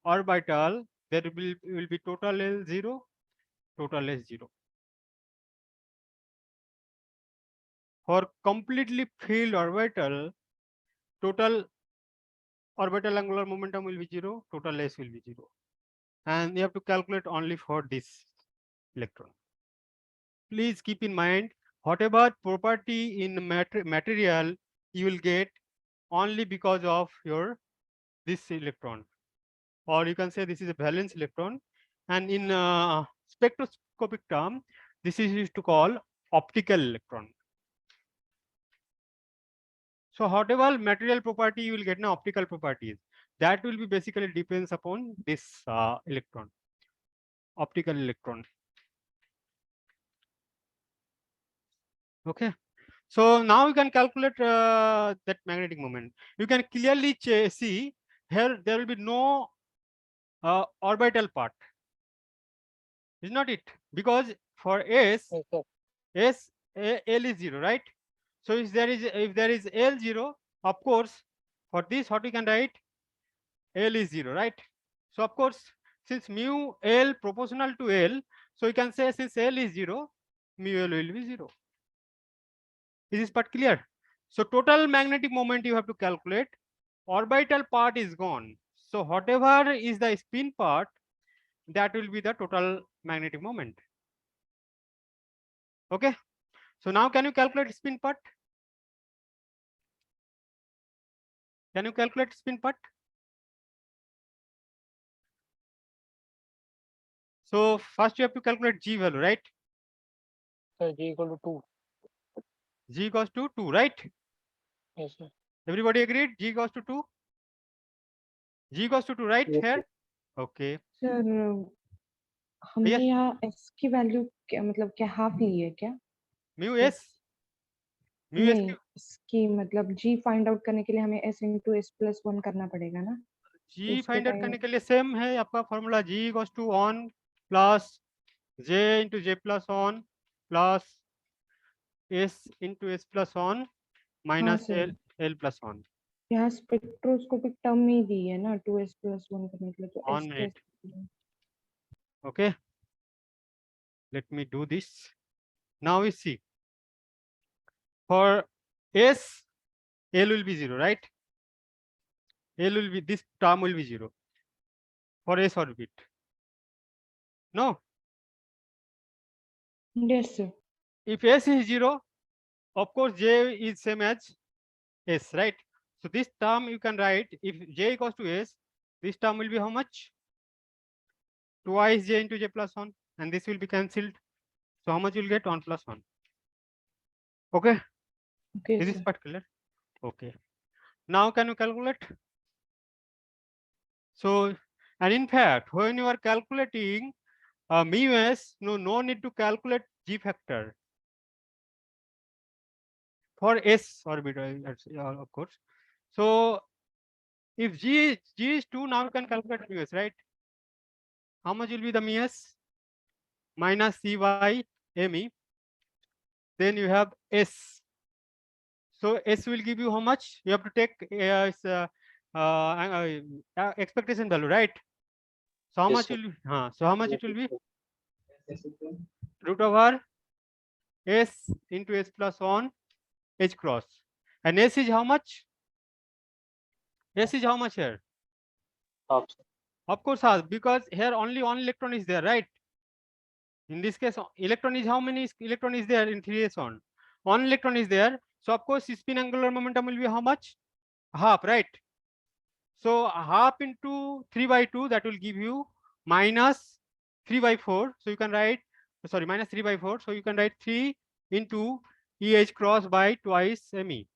orbital there will be total L0, total S0. For completely filled orbital, total orbital angular momentum will be 0, total S will be 0. And you have to calculate only for this electron. Please keep in mind, whatever property in material you will get only because of your this electron, or you can say this is a valence electron, and in spectroscopic term this is used to call optical electron. So whatever material property you will get now, optical properties, that will be basically depends upon this electron, optical electron. Okay. So now you can calculate that magnetic moment. You can clearly see here there will be no orbital part. Is not it? Because for S, Yes, sir. L is 0, right? So if there is L 0, of course, for this what we can write, L is 0, right? So of course, since mu L proportional to L, so you can say since L is 0, mu L will be 0. Is this part clear? So total magnetic moment you have to calculate. Orbital part is gone. So whatever is the spin part, that will be the total magnetic moment. Okay. So now can you calculate spin part? Can you calculate spin part? So first you have to calculate G value, right? So G equal to 2. G equals to 2, right? Yes, sir. Everybody agreed? G equals to 2? G equals to 2, right? Yes, Here? Okay. Sir हमने Yes. यहाँ s की value क्या मतलब क्या half ली है क्या? Mu S? Mu S नहीं, इसकी मतलब g फाइंड आउट करने के लिए हमें s into s plus 1 करना पड़ेगा ना? G उसके फाइंड आउट टाइम करने के लिए सेम है आपका formula, G equals to 1 plus J into J plus 1 plus S into S plus 1 हाँ माइनस सर, L प्लस 1. यहाँ स्पेक्ट्रोस्कोपिक टर्म में ही दी है ना 2s plus 1 करने के लिए, तो 1 s minute. कैसे? Okay. Let me do this. Now we see. For S, L will be 0, right? L will be, this term will be 0 for S orbit. No. Yes sir. If S is 0, of course J is same as S, right? So this term you can write, if J equals to S, this term will be how much? Twice J into J plus 1, and this will be cancelled. So how much you will get? 1 plus 1. Okay. Okay Is this sir. part clear? Okay. Now can you calculate? So, and in fact, when you are calculating mu S, no need to calculate G factor for S orbital, of course. So if G is 2, now you can calculate mu S, right? How much will be the mu S? Minus C by ME. Then you have S. So S will give you how much? You have to take expectation value, right? So how Yes, much sir. will be? So how much it will be? Yes, sir. Root over S into S plus 1 H cross. And S is how much? S is how much here? Half, sir. Of course, half, because here only one electron is there, right? In this case, electron is how many electron is there in 3s1? One electron is there. So of course, spin angular momentum will be how much? Half, right? So half into 3 by 2, that will give you minus 3 by 4. So you can write, sorry, minus 3 by 4. So you can write 3 into EH cross by twice ME.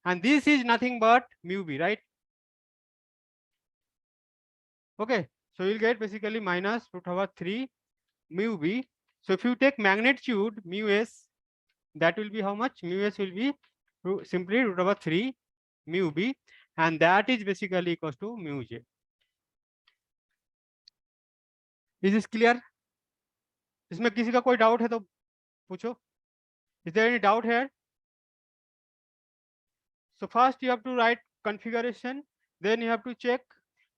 And this is nothing but mu B, right? Okay. So you'll get basically minus root over 3 mu B. So if you take magnitude mu S, that will be how much? Mu S will be simply root over 3 mu B, and that is basically equals to mu J. Is this clear? इसमें किसी का कोई doubt है तो पूछो. Is there any doubt here? So first you have to write configuration, then you have to check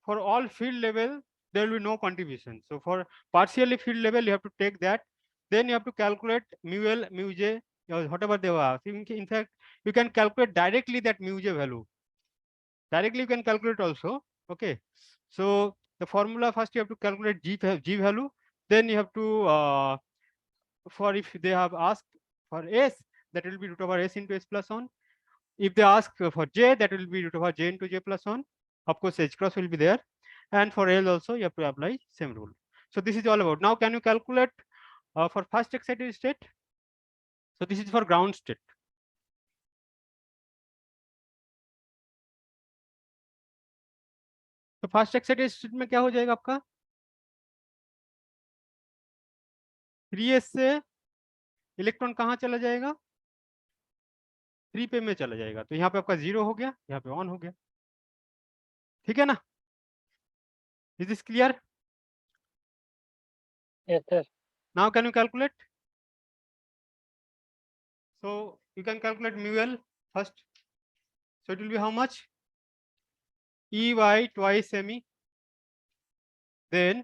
for all field level there will be no contribution. So for partially field level you have to take that, then you have to calculate mu L, mu J, or whatever they are. In fact, you can calculate directly that mu J value. Directly you can calculate also. Okay. So the formula, first you have to calculate g value, then you have to for if they have asked for s, that will be root over s into s plus 1. If they ask for j, that will be root over j into j plus 1. Of course h cross will be there, and for l also you have to apply same rule. So this is all about. Now can you calculate for first excited state? So this is for ground state. तो first excited state में क्या हो जाएगा आपका 3s से electron कहाँ चला जाएगा 3 पे में चला जाएगा, तो यहाँ पे आपका 0 हो गया, यहाँ पे 1 हो गया, ठीक है ना? Is this clear? Yes, sir. Now can you calculate? So you can calculate mu L first. So it will be how much? EY twice ME, then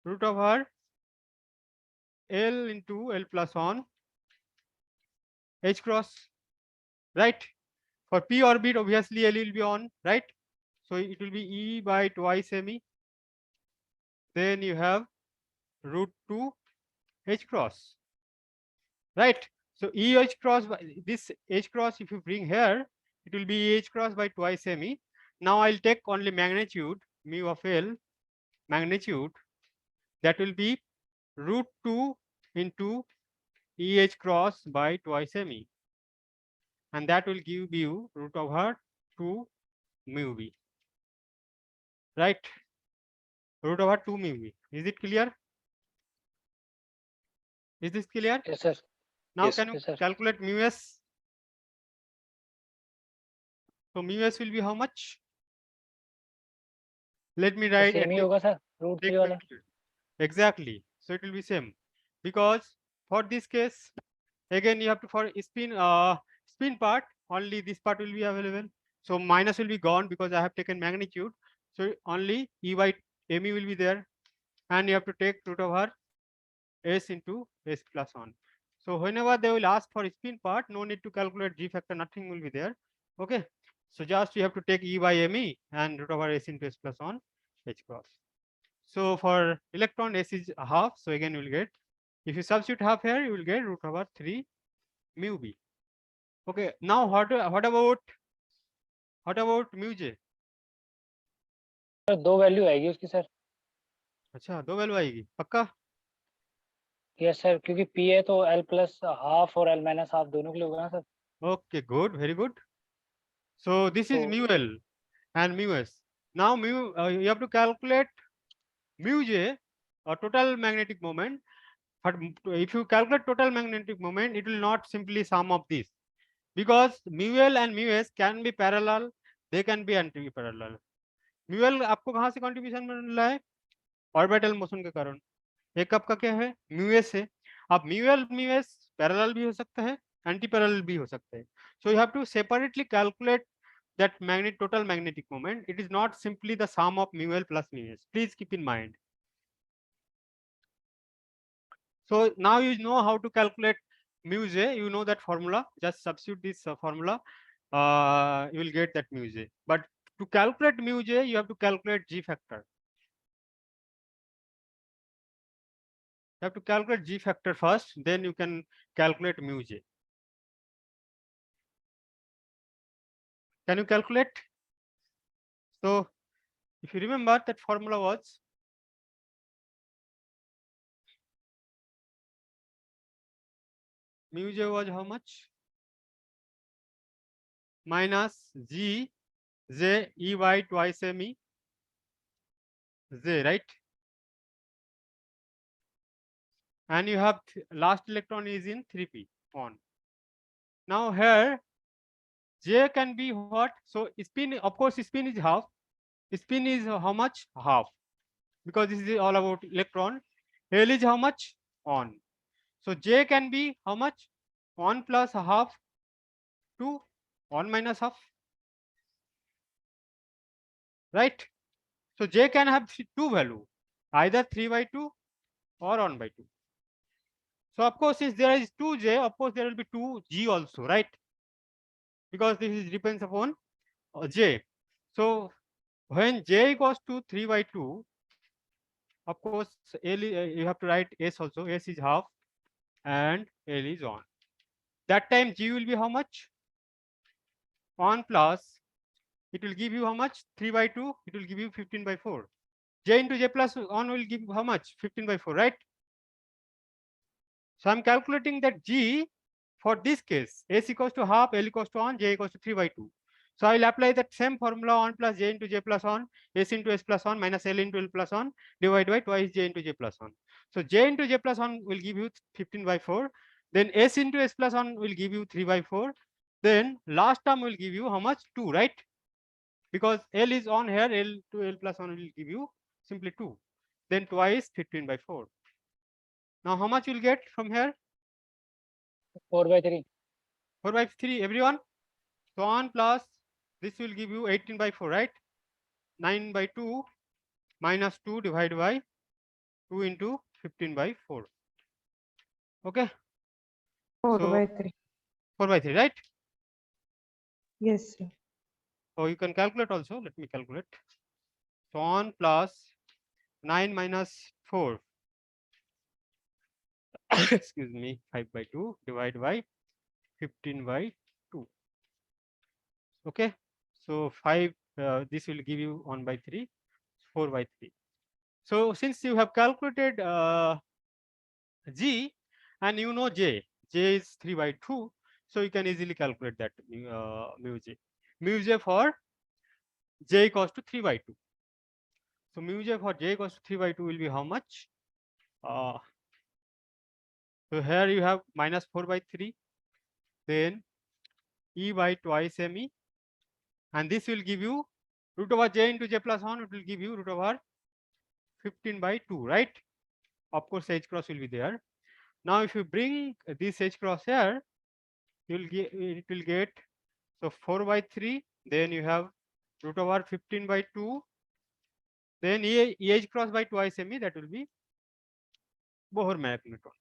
root over L into L plus 1 H cross, right? For p orbit, obviously L will be on, right? So it will be E by twice ME. Then you have root 2 H cross, right? So E H cross, this H cross, if you bring here, it will be H cross by twice ME. Now I'll take only magnitude, mu of L, magnitude, that will be root 2 into EH cross by twice ME. And that will give you root over 2 mu V, right? Root over 2 mu V. Is it clear? Is this clear? Yes, sir. Now Yes, can you yes, sir. calculate mu S? So mu S will be how much? Let me तो write same ही होगा sir root take 3 वाला magnitude. Exactly. So it will be same, because for this case again you have to, for spin part only this part will be available. So minus will be gone because I have taken magnitude. So only E by ME will be there, and you have to take root over S into S plus 1. So whenever they will ask for spin part, no need to calculate G factor, nothing will be there. Okay. So just you have to take E by ME and root over S into S plus 1 H cross. So for electron S is half, so again you will get, if you substitute half here, you will get root over 3 mu B. Okay, now what about mu J? Sir 2 value आएगी उसकी sir अच्छा 2 value आएगी पक्का? Yes sir क्योंकि P है तो L plus half और L minus half दोनों के लिए होगा ना sir Okay, good, very good. So this is So- mu L and mu S. Now you have to calculate mu J, total magnetic moment. But if you calculate total magnetic moment, it will not simply sum of this, because mu L and mu S can be parallel, they can be anti-parallel. mu L आपको कहाँ से contribution मिल रहा है? Orbital motion के कारण. एक आपका क्या है म्यू एस है. अब mu L mu S parallel भी हो सकता है, एंटी पैरेलल भी हो सकता है. So you have to separately calculate that total magnetic moment. It is not simply the sum of mu L plus mu S. Please keep in mind. So now you know how to calculate mu J. You know that formula. Just substitute this formula. You will get that mu J. But to calculate mu J, you have to calculate G factor. You have to calculate G factor first, then you can calculate mu J. Can you calculate? So if you remember, that formula was mu J was how much? Minus G J E by twice ME J, right? And you have last electron is in 3p on. Now here J can be what? So spin, of course, spin is half. Spin is how much? Half. Because this is all about electron. L is how much? On. So J can be how much? 1 plus half to 1 minus half. Right? So J can have two value, either 3 by 2 or 1 by 2. So of course, if there is 2J, of course there will be 2G also, right? Because this is depends upon J. So when J equals to 3 by 2, of course, you have to write S also. S is half and L is on. That time G will be how much? 1 plus, it will give you how much? 3 by 2, it will give you 15 by 4. J into J plus 1 will give how much? 15 by 4, right? So I'm calculating that G for this case, S equals to half, L equals to 1, J equals to 3 by 2. So I will apply that same formula, 1 plus J into J plus 1, S into S plus 1 minus L into L plus 1 divided by twice J into J plus 1. So J into J plus 1 will give you 15 by 4. Then S into S plus 1 will give you 3 by 4. Then last term will give you how much? 2, right? Because L is on here, L to L plus 1 will give you simply 2. Then twice 15 by 4. Now how much you will get from here? 4 by 3. 4 by 3, everyone? So 1 plus, this will give you 18 by 4, right? 9 by 2 minus 2 divided by 2 into 15 by 4. Okay? 4 So by 3. 4 by 3, right? Yes, sir. So you can calculate also. Let me calculate. So 1 plus 9 minus 4. Excuse me, 5 by 2 divided by 15 by 2. Okay? So 5, this will give you 1 by 3, 4 by 3. So since you have calculated G and you know J is 3 by 2, so you can easily calculate that mu J. Mu J for J equals to 3 by 2. So mu J for J equals to 3 by 2 will be how much? So here you have minus 4 by 3, then E by twice ME, and this will give you root over J into J plus 1, it will give you root over 15 by 2, right? Of course, H cross will be there. Now, if you bring this H cross here, it will get, so 4 by 3, then you have root over 15 by 2, then EH cross by twice ME, that will be Bohr magnetron.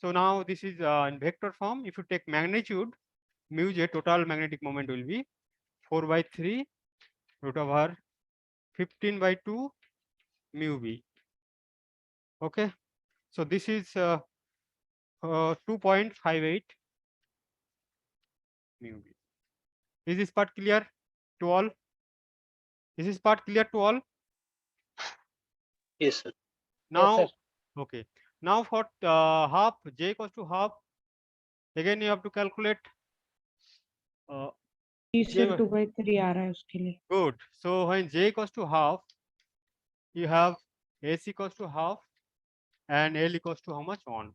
So now this is in vector form. If you take magnitude, mu J, total magnetic moment will be 4 by 3 root over 15 by 2 mu B. Okay. So this is 2.58 mu B. Is this part clear to all? Is this part clear to all? Yes, sir. Now, Yes, sir. okay. Now for half, J equals to half. Again, you have to calculate. जी J, sir 2 by 3 आ रहा है उसके लिए. good. So when J equals to half, you have S equals to half and L equals to how much? 1.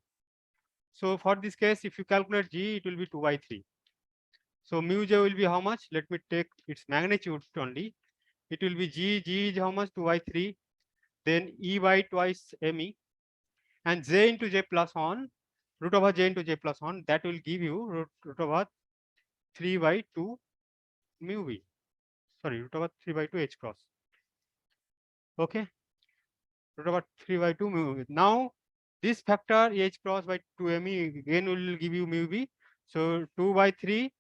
So for this case, if you calculate G, it will be 2 by 3. So mu J will be how much? Let me take its magnitude only. It will be G is how much? 2 by 3. Then E by twice ME, and J into J plus 1, root over J into J plus 1, that will give you root over 3 by 2 mu V. Sorry, root over 3 by 2 H cross. Okay. Root over 3 by 2 mu V. Now, this factor H cross by 2 ME again will give you mu V. So 2 by 3,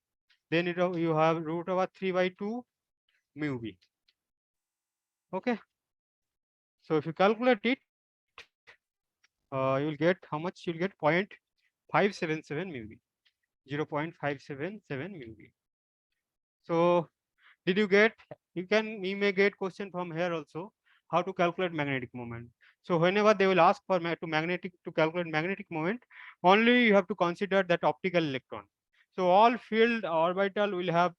then you have root over 3 by 2 mu V. Okay. So if you calculate it, you will get how much? You will get 0.577 mu V. 0.577 mu V. So did you get? You may get question from here also, how to calculate magnetic moment. So whenever they will ask for to calculate magnetic moment, only you have to consider that optical electron. So all field orbital will have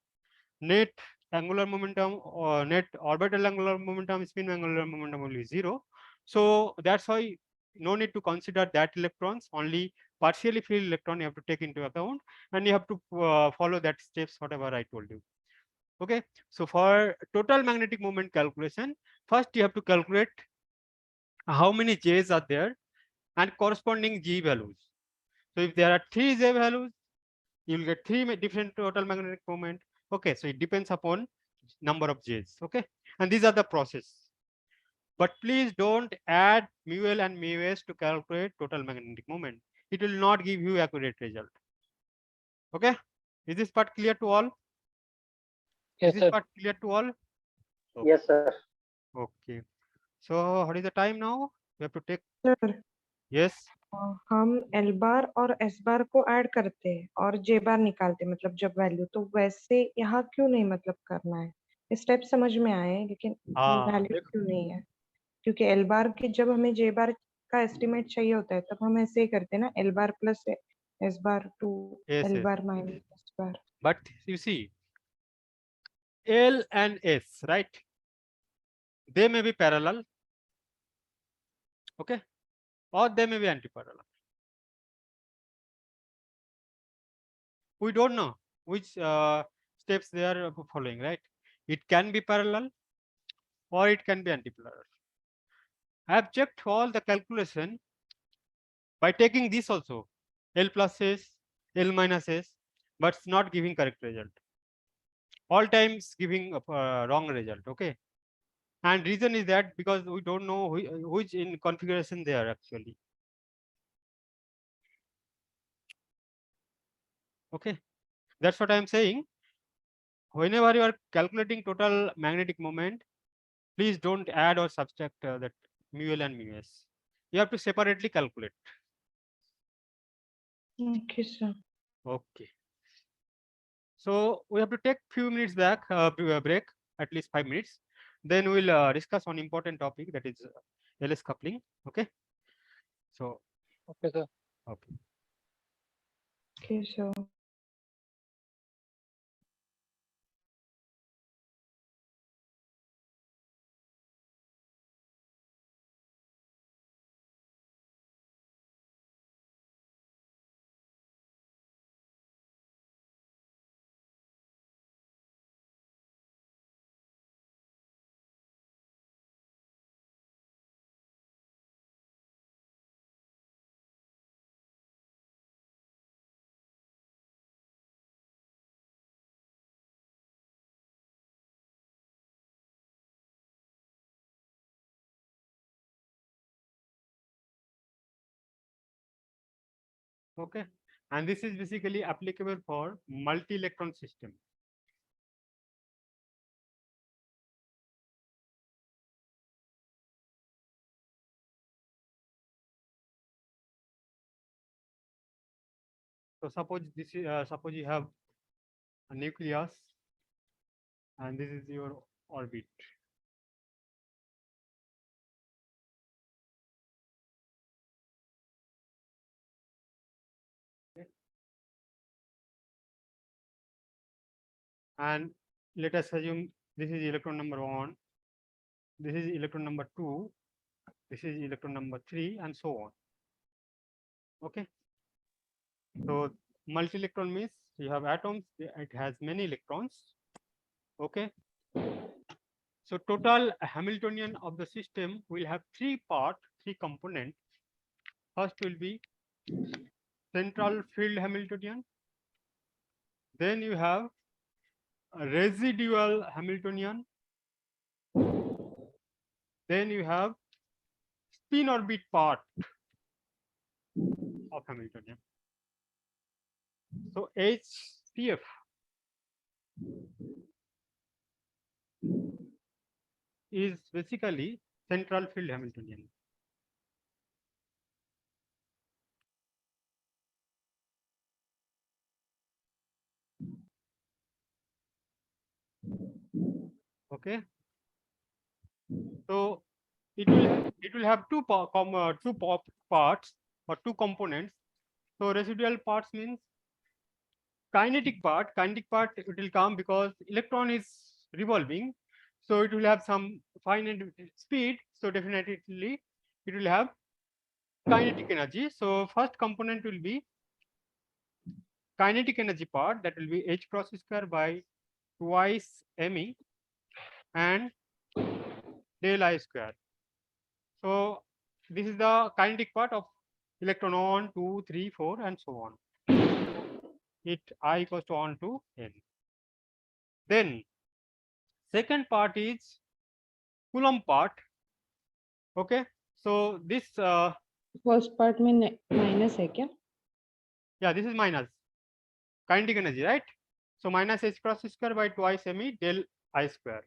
net angular momentum or net orbital angular momentum, spin angular momentum will be 0. So that's why no need to consider that electrons, only partially filled electron you have to take into account, and you have to follow that steps whatever I told you. Okay. So for total magnetic moment calculation, first you have to calculate how many J's are there and corresponding G values. So if there are 3 J values, you will get 3 different total magnetic moment. Okay. So it depends upon number of J's. Okay. And these are the process. But please don't add mu L and mu S to calculate total magnetic moment. It will not give you accurate result. Okay. Is this part clear to all? Yes, Is this sir. part clear to all? Yes, sir. Okay. So what is the time now? We have to take. Sir Yes. हम L बार और S bar को add करते हैं और जे बार निकालते हैं मतलब जब वैल्यू, तो वैसे यहाँ क्यों नहीं मतलब करना है? स्टेप समझ में आए लेकिन वो हाँ वैल्यू देखो, क्यों नहीं है? क्योंकि एल बार की जब हमें जे बार का एस्टिमेट चाहिए होता है तब हम ऐसे ही करते हैं ना, L bar plus S bar two yes, L yes. Bar minus S bar. But you see, L and S, right? They may be parallel, okay, or they may be anti-parallel. We don't know which steps they are following, right? It can be parallel or it can be anti-parallel. I have checked all the calculation by taking this also, L plus S, L minus S, but it's not giving correct result. All times giving wrong result, okay? And reason is that because we don't know which in configuration they are actually. Okay, that's what I am saying. Whenever you are calculating total magnetic moment, please don't add or subtract that mu L and mu S. You have to separately calculate. Okay, sir. Okay. So we have to take few minutes back break, at least 5 minutes. Then we'll discuss one important topic, that is LS coupling. Okay. So Okay, sir. okay. Okay, sir. Okay. And this is basically applicable for multi-electron system. So suppose this is suppose you have a nucleus and this is your orbit. Okay. And let us assume this is electron number 1, this is electron number 2, this is electron number 3, and so on. Okay. So multi-electron means you have atoms, it has many electrons. Okay. So total Hamiltonian of the system will have three components. First will be central field Hamiltonian. Then you have a residual Hamiltonian. Then you have spin orbit part of Hamiltonian. So HCF is basically central field Hamiltonian. Okay. So it will have two parts or two components. So residual parts means kinetic part. Kinetic part it will come because electron is revolving, so it will have some finite speed. So definitely it will have kinetic energy. So first component will be kinetic energy part, that will be h cross square by twice me and del I square. So this is the kinetic part of electron 1, 2, 3, 4, and so on. It I equals to 1 to n. Then second part is Coulomb part. Okay. So this first part में minus है क्या? yeah, this is minus kinetic energy, right? So minus h cross square by twice me del I square.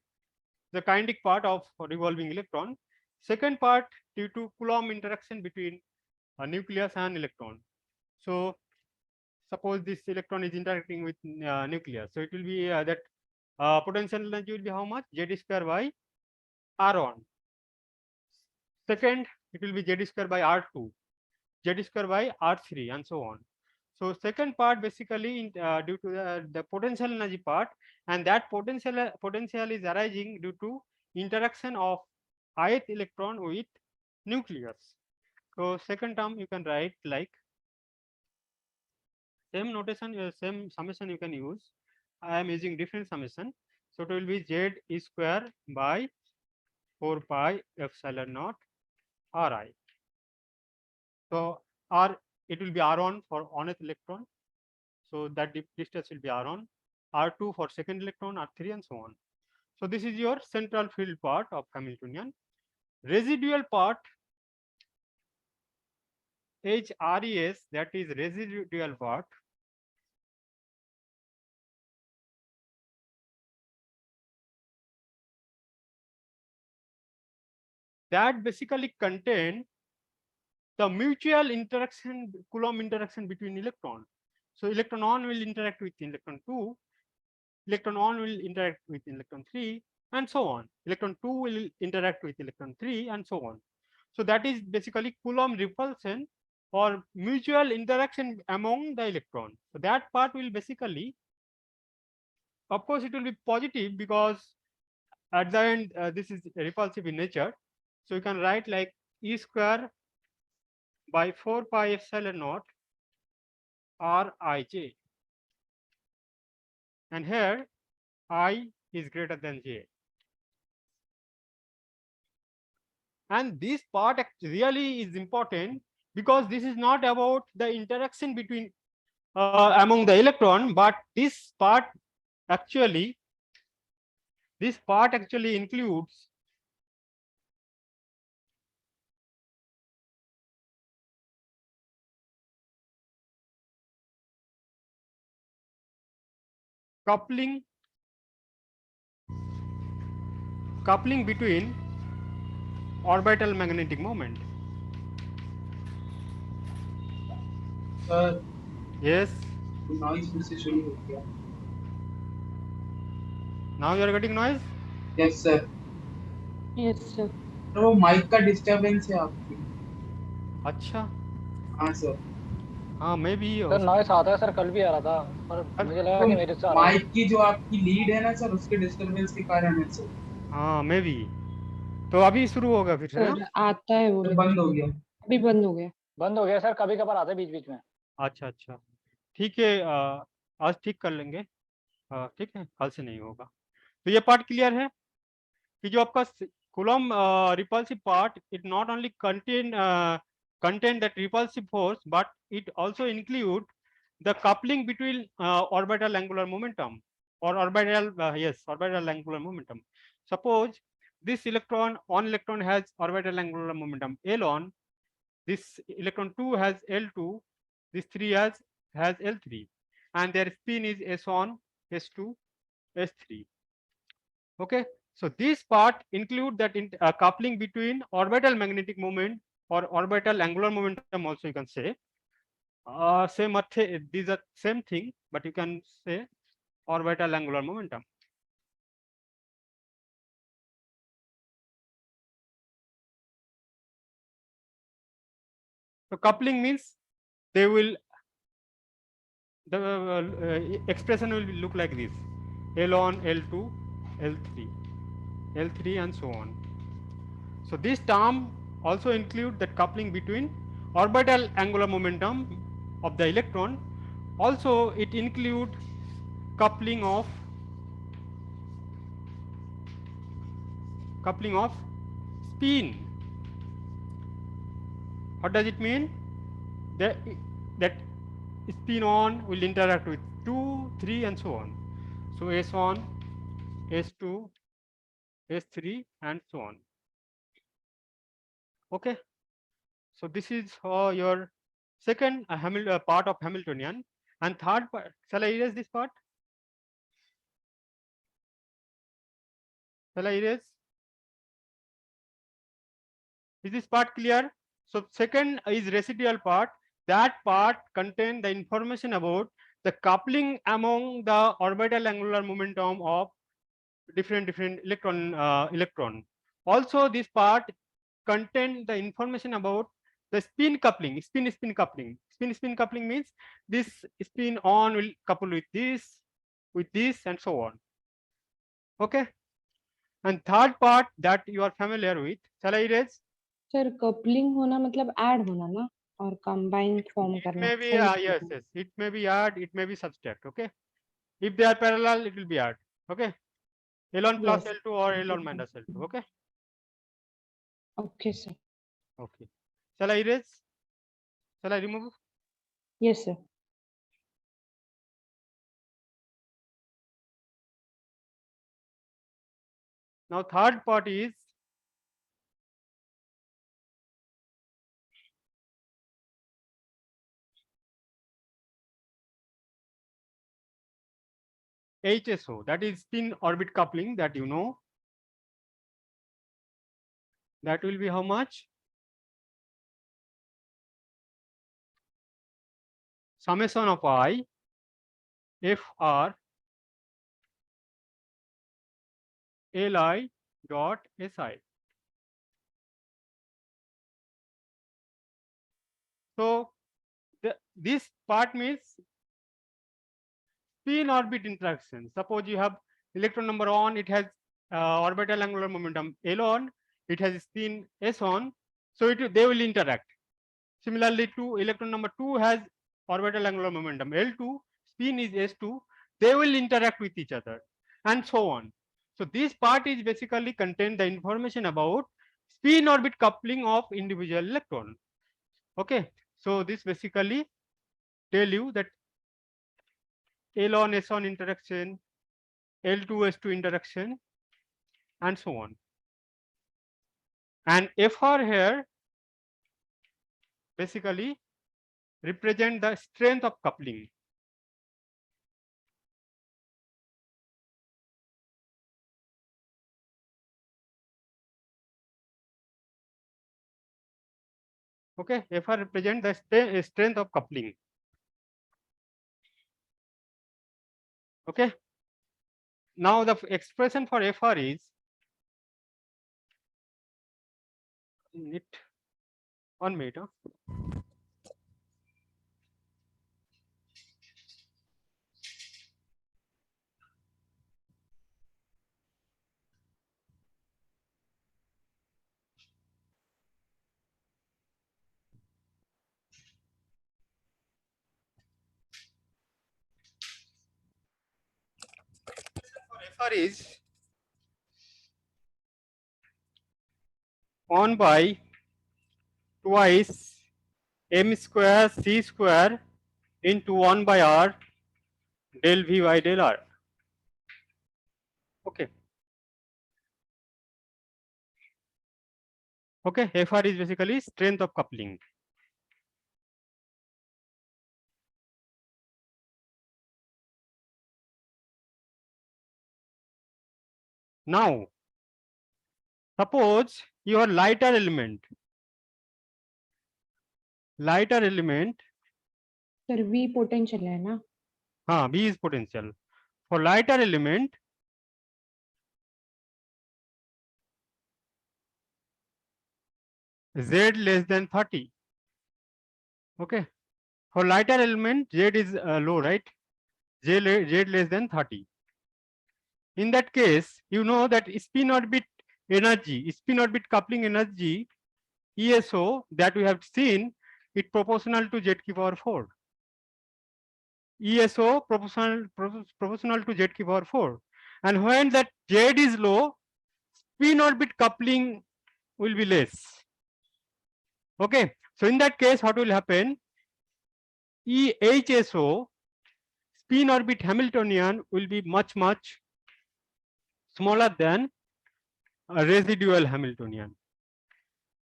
The kinetic part of revolving electron. Second part, due to Coulomb interaction between a nucleus and electron. So suppose this electron is interacting with nucleus, so it will be that potential energy will be how much? Z square by R1. Second, it will be Z square by R2, Z square by R3, and so on. So second part basically due to the potential energy part, and that potential is arising due to interaction of ith electron with nucleus. So second term you can write like same notation, same summation you can use. I am using different summation. So it will be Z e square by 4 pi epsilon naught Ri. So R, it will be R1 for nth electron. So that distance will be R1, R2 for second electron, R3, and so on. So this is your central field part of Hamiltonian. Residual part, HRES, that is residual part. That basically contain the mutual interaction, Coulomb interaction between electron. So electron 1 will interact with electron 2, electron 1 will interact with electron 3, and so on. Electron 2 will interact with electron 3, and so on. So that is basically Coulomb repulsion or mutual interaction among the electrons. So that part will basically, of course, it will be positive because at the end this is repulsive in nature. So you can write like E square by 4 pi epsilon naught Rij, and here I is greater than j. And this part really is important because this is not about the interaction between among the electron, but this part actually includes coupling between orbital magnetic moment. Sir Yes, noise फिर से शुरू हो गया. now you are getting noise. Yes sir. Yes, sir. तो वो mic का disturbance है आपकी. अच्छा, हाँ सर. हाँ मैं भी सर नॉइस आता है सर, कल भी आ रहा था पर मुझे लगा कि मेरे से आ रहा है. माइक की जो आपकी लीड है ना सर, उसके डिस्टरबेंस के कारण है सर. हाँ मैं भी. तो अभी शुरू होगा फिर से ना? सर आता है वो, सर बंद हो गया. अभी बंद हो गया. बंद हो गया सर, कभी कभार आता है बीच बीच में. अच्छा अच्छा, ठीक है, आज ठीक कर लेंगे. ठीक है, कल से नहीं होगा. तो ये पार्ट क्लियर है कि जो आपका Coulomb repulsive part, it not only contain that repulsive force, but it also include the coupling between orbital angular momentum or orbital orbital angular momentum. Suppose this one electron has orbital angular momentum L1, this electron 2 has L2, this 3 has L3, and their spin is S1, S2, S3. Okay, so this part include that coupling between orbital magnetic moment or orbital angular momentum also you can say. These are same thing, but you can say orbital angular momentum. So coupling means they will, the expression will look like this: L1, L2, L3, L3, and so on. So this term also include that coupling between orbital angular momentum of the electron. Also it include coupling of spin. What does it mean? That spin on will interact with 2, 3, and so on. So S1, S2, S3, and so on. Okay, so this is your second part of Hamiltonian. And third part, shall I erase this part? Shall I erase? Is this part clear? So second is residual part. That part contains the information about the coupling among the orbital angular momentum of different electron. Also, this part contain the information about the spin coupling. Spin coupling. Spin coupling means this spin on will couple with this, and so on. Okay. And third part that you are familiar with. Shall I erase? Sir coupling होना मतलब add होना ना और combine form करना. Maybe सही yes. It may be add, it may be subtract. Okay. If they are parallel, it will be add. Okay. L1 plus Yes. L2 or L1 minus L2. Okay. Okay, sir. Okay. Shall I erase? Shall I remove? Yes, sir. Now third part is HSO, that is spin orbit coupling, that you know. That will be how much? Summation of I FR Li dot Si. So this part means spin orbit interaction. Suppose you have electron number 1, it has orbital angular momentum L on, it has spin S on, so they will interact. Similarly, electron number 2 has orbital angular momentum L2, spin is S2, they will interact with each other, and so on. So this part is basically contain the information about spin orbit coupling of individual electron. Okay, so this basically tell you that L on S on interaction, L2 S2 interaction, and so on. And FR here basically represent the strength of coupling. Okay, FR represent the strength of coupling. Okay. Now the expression for FR is it 1 minute. FR is 1 by twice m square c square into 1 by r del v by del r. Okay. Okay, FR is basically strength of coupling. Now, suppose your lighter element. Sir V potential है ना. हाँ, V is potential. For lighter element, Z less than 30. Okay. For lighter element, Z is low, right? Z less than 30. In that case, you know that spin orbit energy, spin orbit coupling energy, ESO, that we have seen, it proportional to Z⁴. ESO proportional to Z⁴. And when that Z is low, spin orbit coupling will be less. Okay. So in that case, what will happen? EHSO, spin orbit Hamiltonian, will be much smaller than a residual Hamiltonian.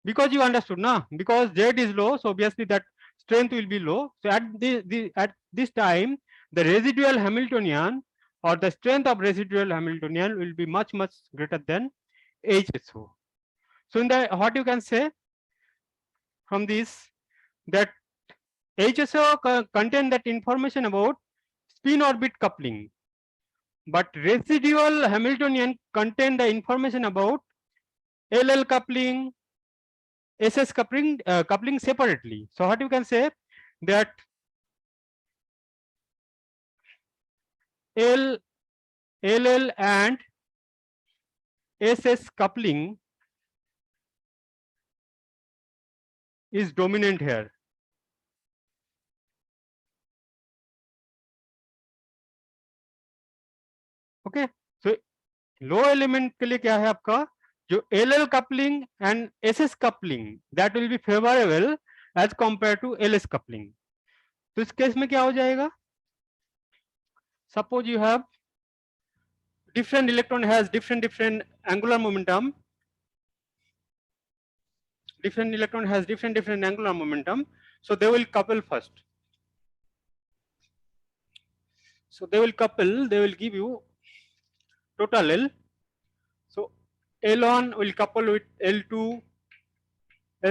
Because you understood, na? Because Z is low, so obviously that strength will be low. So at this time, the residual Hamiltonian or the strength of residual Hamiltonian will be much greater than HSO. So in the what you can say from this, that HSO contain that information about spin orbit coupling, but residual Hamiltonian contain the information about LL coupling, SS coupling separately. So what you can say, that LL and SS coupling is dominant here. Okay, so low element के लिए क्या है आपका, जो LL coupling and SS coupling that will be favourable as compare to LS coupling. तो इस केस में क्या हो जाएगा, suppose you have different electron has different angular momentum, different electron has different angular momentum, so they will couple first. So they will couple, they will give you total L. So L1 will couple with L2,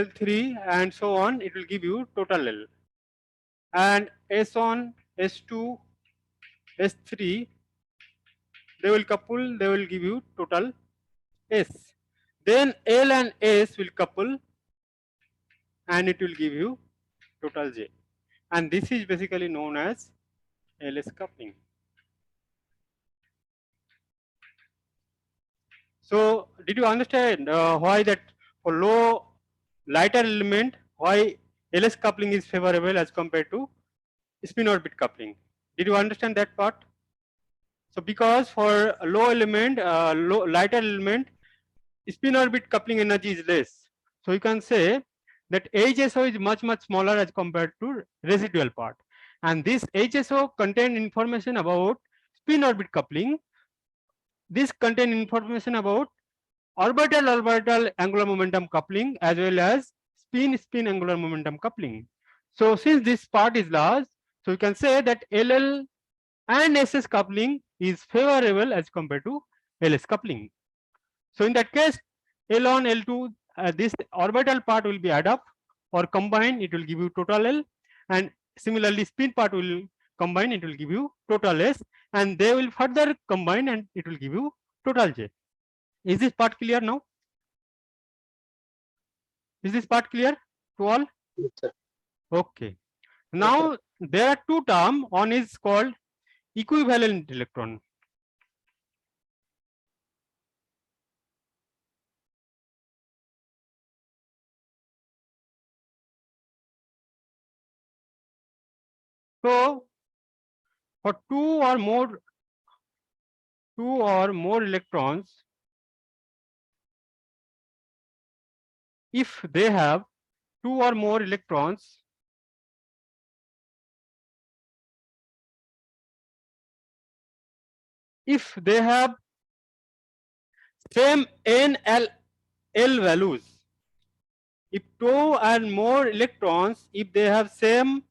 L3 and so on, it will give you total L. And S1, S2, S3, they will couple, they will give you total S. Then L and S will couple and it will give you total J. And this is basically known as LS coupling. So did you understand why that for low lighter element, why LS coupling is favorable as compared to spin orbit coupling? Did you understand that part? So because for a low element, lighter element, spin orbit coupling energy is less. So you can say that HSO is much smaller as compared to residual part. And this HSO contain information about spin orbit coupling. This contain information about orbital angular momentum coupling as well as spin angular momentum coupling. So since this part is large, so you can say that LL and SS coupling is favorable as compared to LS coupling. So in that case, L1, L2, this orbital part will be add up or combine, it will give you total L, and similarly spin part will combine, it will give you total S, and they will further combine and it will give you total J. Is this part clear now? Is this part clear to all? Yes, sir. Okay. Now there are two terms. One is called equivalent electron. So for two or more electrons, if they have two or more electrons, if they have same N L values, if two and more electrons, if they have same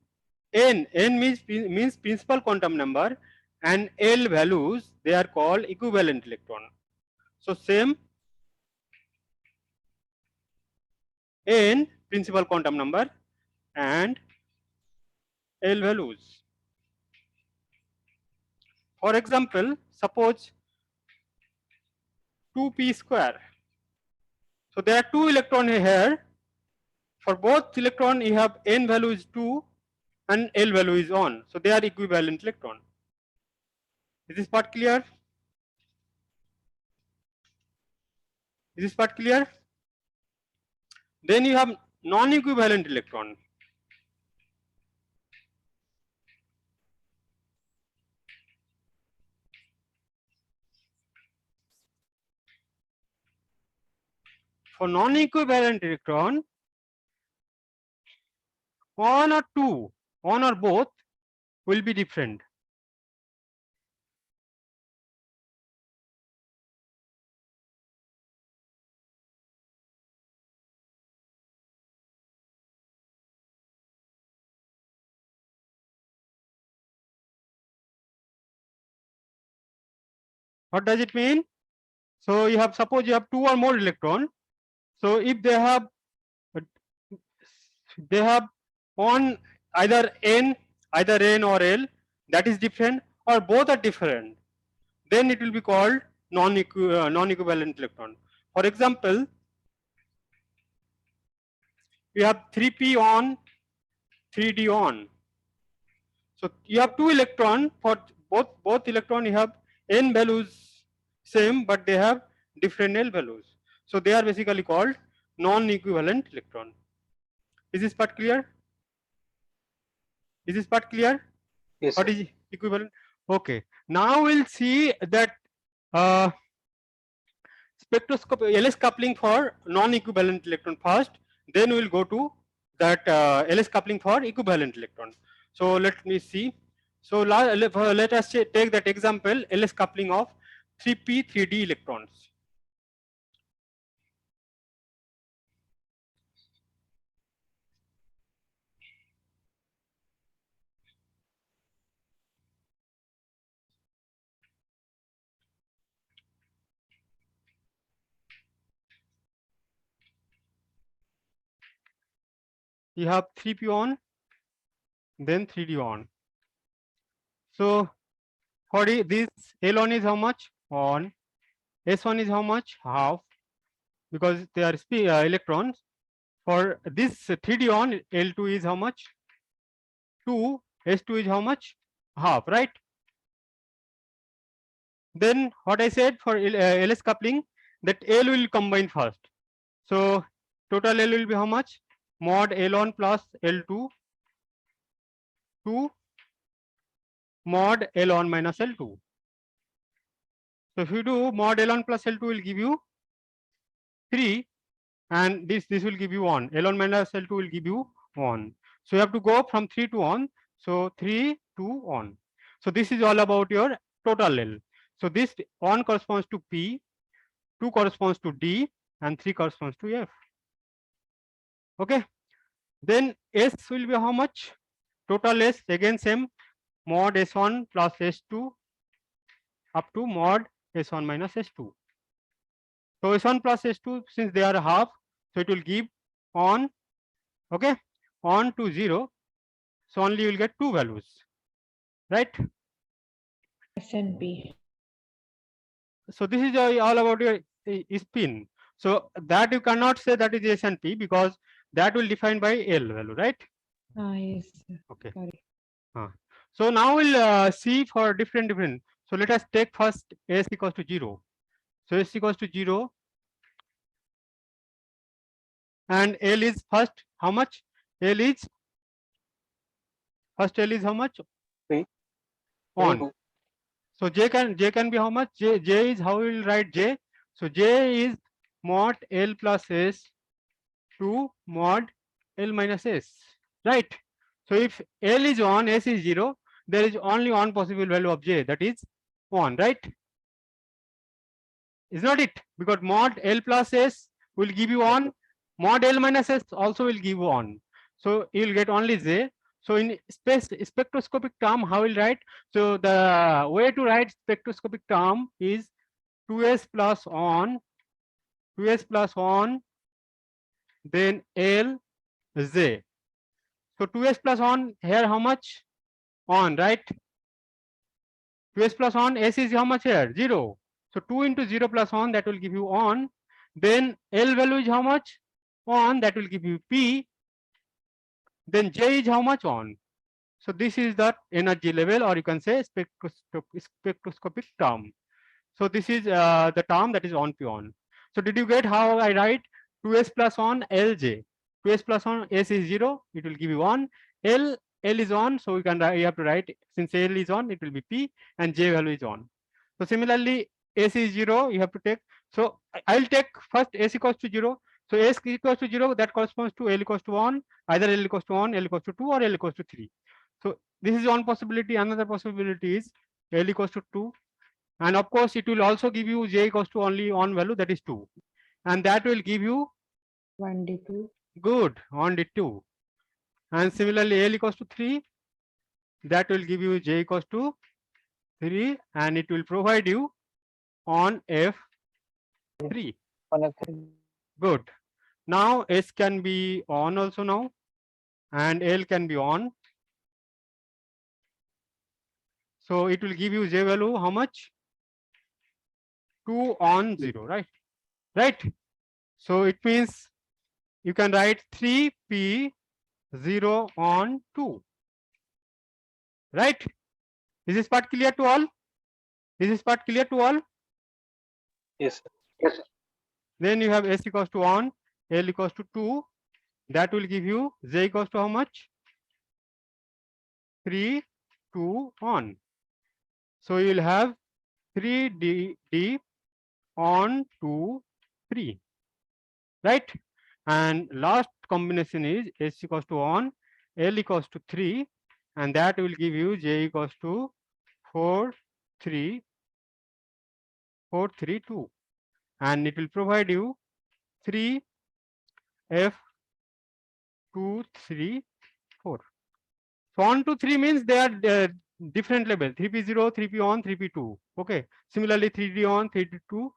N means principal quantum number, and L values, they are called equivalent electron. So same N principal quantum number and L values. For example, suppose 2p square. So there are two electrons here. For both electron, you have N value is 2 and L value is 1. So they are equivalent electron. Is this part clear? Is this part clear? Then you have non-equivalent electron. For non-equivalent electron, one or both will be different. What does it mean? So you have, suppose you have 2 or more electron. So if they have on either n or l, that is different, or both are different, then it will be called non-equivalent electron. For example, we have 3p on, 3d on. So you have 2 electron, for both electron you have n values same, but they have different l values. So they are basically called non-equivalent electron. Is this part clear? Is this part clear? Yes, What sir. is equivalent? Okay. Now we'll see that spectroscopy LS coupling for non-equivalent electron first. Then we'll go to that LS coupling for equivalent electron. So let me see. So let us take that example, LS coupling of 3p 3d electrons. You have 3p on, then 3d on. So for this L1 is how much? On. S1 is how much? Half, because they are electrons. For this 3d on, L2 is how much? 2. S2 is how much? Half, right? Then what I said for LS coupling, that L will combine first. So total L will be how much? Mod L1 plus L2 to mod L1 minus L2. So if you do mod L1 plus L2 will give you 3, and this will give you 1. L1 minus L2 will give you 1. So you have to go from 3 to 1. So 3 to 1. So this is all about your total L. So this 1 corresponds to P, 2 corresponds to D, and 3 corresponds to F. Okay. Then S will be how much? Total S, again same, mod S1 plus S2 up to mod S1 minus S2. So S1 plus S2, since they are half, so it will give on, okay, on to 0. So only you will get 2 values, right? S and P. So this is all about your spin. So that you cannot say that is S and P, because that will define by L value, right? Yes, sir. Okay. Sorry. So now we'll see for different. So let us take first S equals to 0. So S equals to 0, and L is first how much? L is first L is how much? 3. 1. 2. So J can be how much? J is, how we will write J? So J is mod L plus S to mod L minus S, right? So if L is 1, S is 0, there is only one possible value of J, that is 1, right? Is not it? Because mod L plus S will give you 1, mod L minus S also will give 1. So you will get only J. So in spectroscopic term, how will write? So the way to write spectroscopic term is 2s plus 1, 2s plus 1, then L J. So 2s plus 1 here how much? 1, right? 2s plus 1, S is how much here? 0. So 2 into 0 plus 1, that will give you 1. Then L value is how much? 1, that will give you P. Then J is how much? 1. So this is the energy level, or you can say spectroscopic term. So this is the term that is on P on. So did you get how I write 2s plus 1 Lj? 2s plus 1, S is 0, it will give you 1. L is on, so you have to write, since L is on, it will be P, and J value is on. So similarly, S is 0, you have to take. So I'll take first S equals to 0. So S equals to 0, that corresponds to L equals to 1, either L equals to 1, L equals to 2, or L equals to 3. So this is one possibility. Another possibility is L equals to 2. And of course, it will also give you J equals to only one value, that is 2. And that will give you 1D2. good on the 2. And similarly, L equals to 3. That will give you J equals to 3, and it will provide you on F3. on F3. Good. Now S can be on also now, and L can be on. So it will give you J value how much? 2 on 0, right? Right. So it means you can write 3P 0 on 2. Right? Is this part clear to all? Is this part clear to all? Yes, sir. Yes, sir. Then you have S equals to 1, L equals to 2. That will give you J equals to how much? 3, 2 on. So you will have 3D on 2, 3. Right? And last combination is S equals to 1, L equals to 3, and that will give you J equals to 4, 3, 4, 3, 2. And it will provide you 3 F 2, 3, 4. So 1, 2, 3 means they are different level. 3P0, 3P on, 3P2. Okay. Similarly, 3D on, 3D2,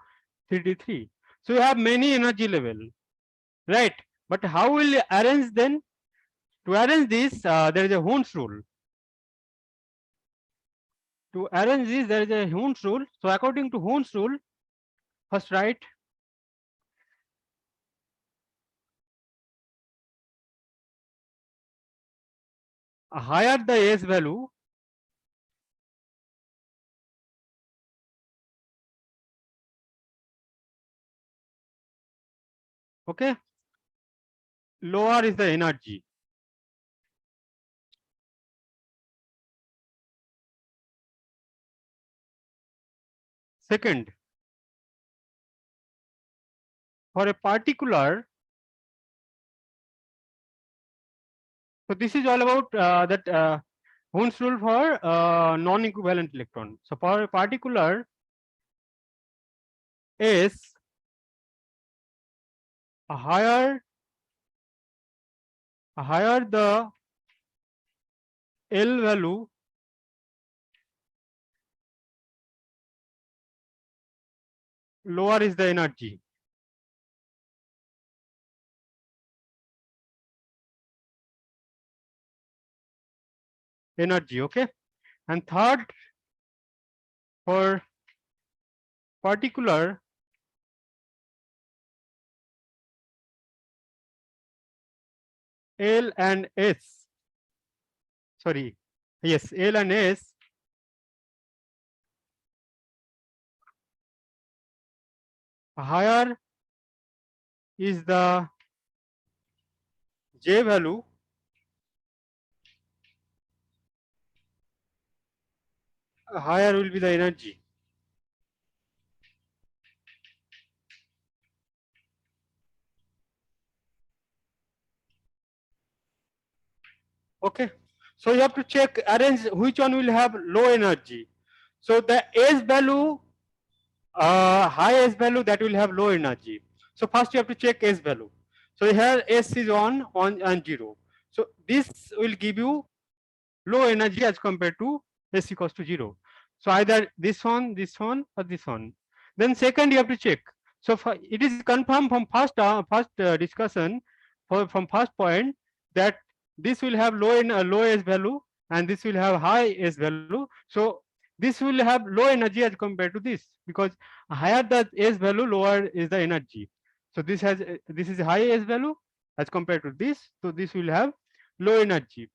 3D3. So you have many energy level, right? But how will you arrange then? To arrange this, there is a Hund's rule. To arrange this, there is a Hund's rule. So according to Hund's rule, first write higher the S value, okay, lower is the energy. Second, for a particular, so this is all about that Hund's rule for non-equivalent electron. So for a particular S, higher the L value, lower is the energy. Okay. And third, for particular L and S, sorry, yes, L and S, higher is the J value, higher will be the energy. Okay. So you have to check, arrange which one will have low energy. So the S value, high S value, that will have low energy. So first you have to check S value. So here S is on and 0. So this will give you low energy as compared to S equals to 0. So either this one, or this one. Then second you have to check. So it is confirmed from first discussion, from first point, that this will have low S value and this will have high S value. So this will have low energy as compared to this, because higher the S value, lower is the energy. So this is high S value as compared to this. So this will have low energy.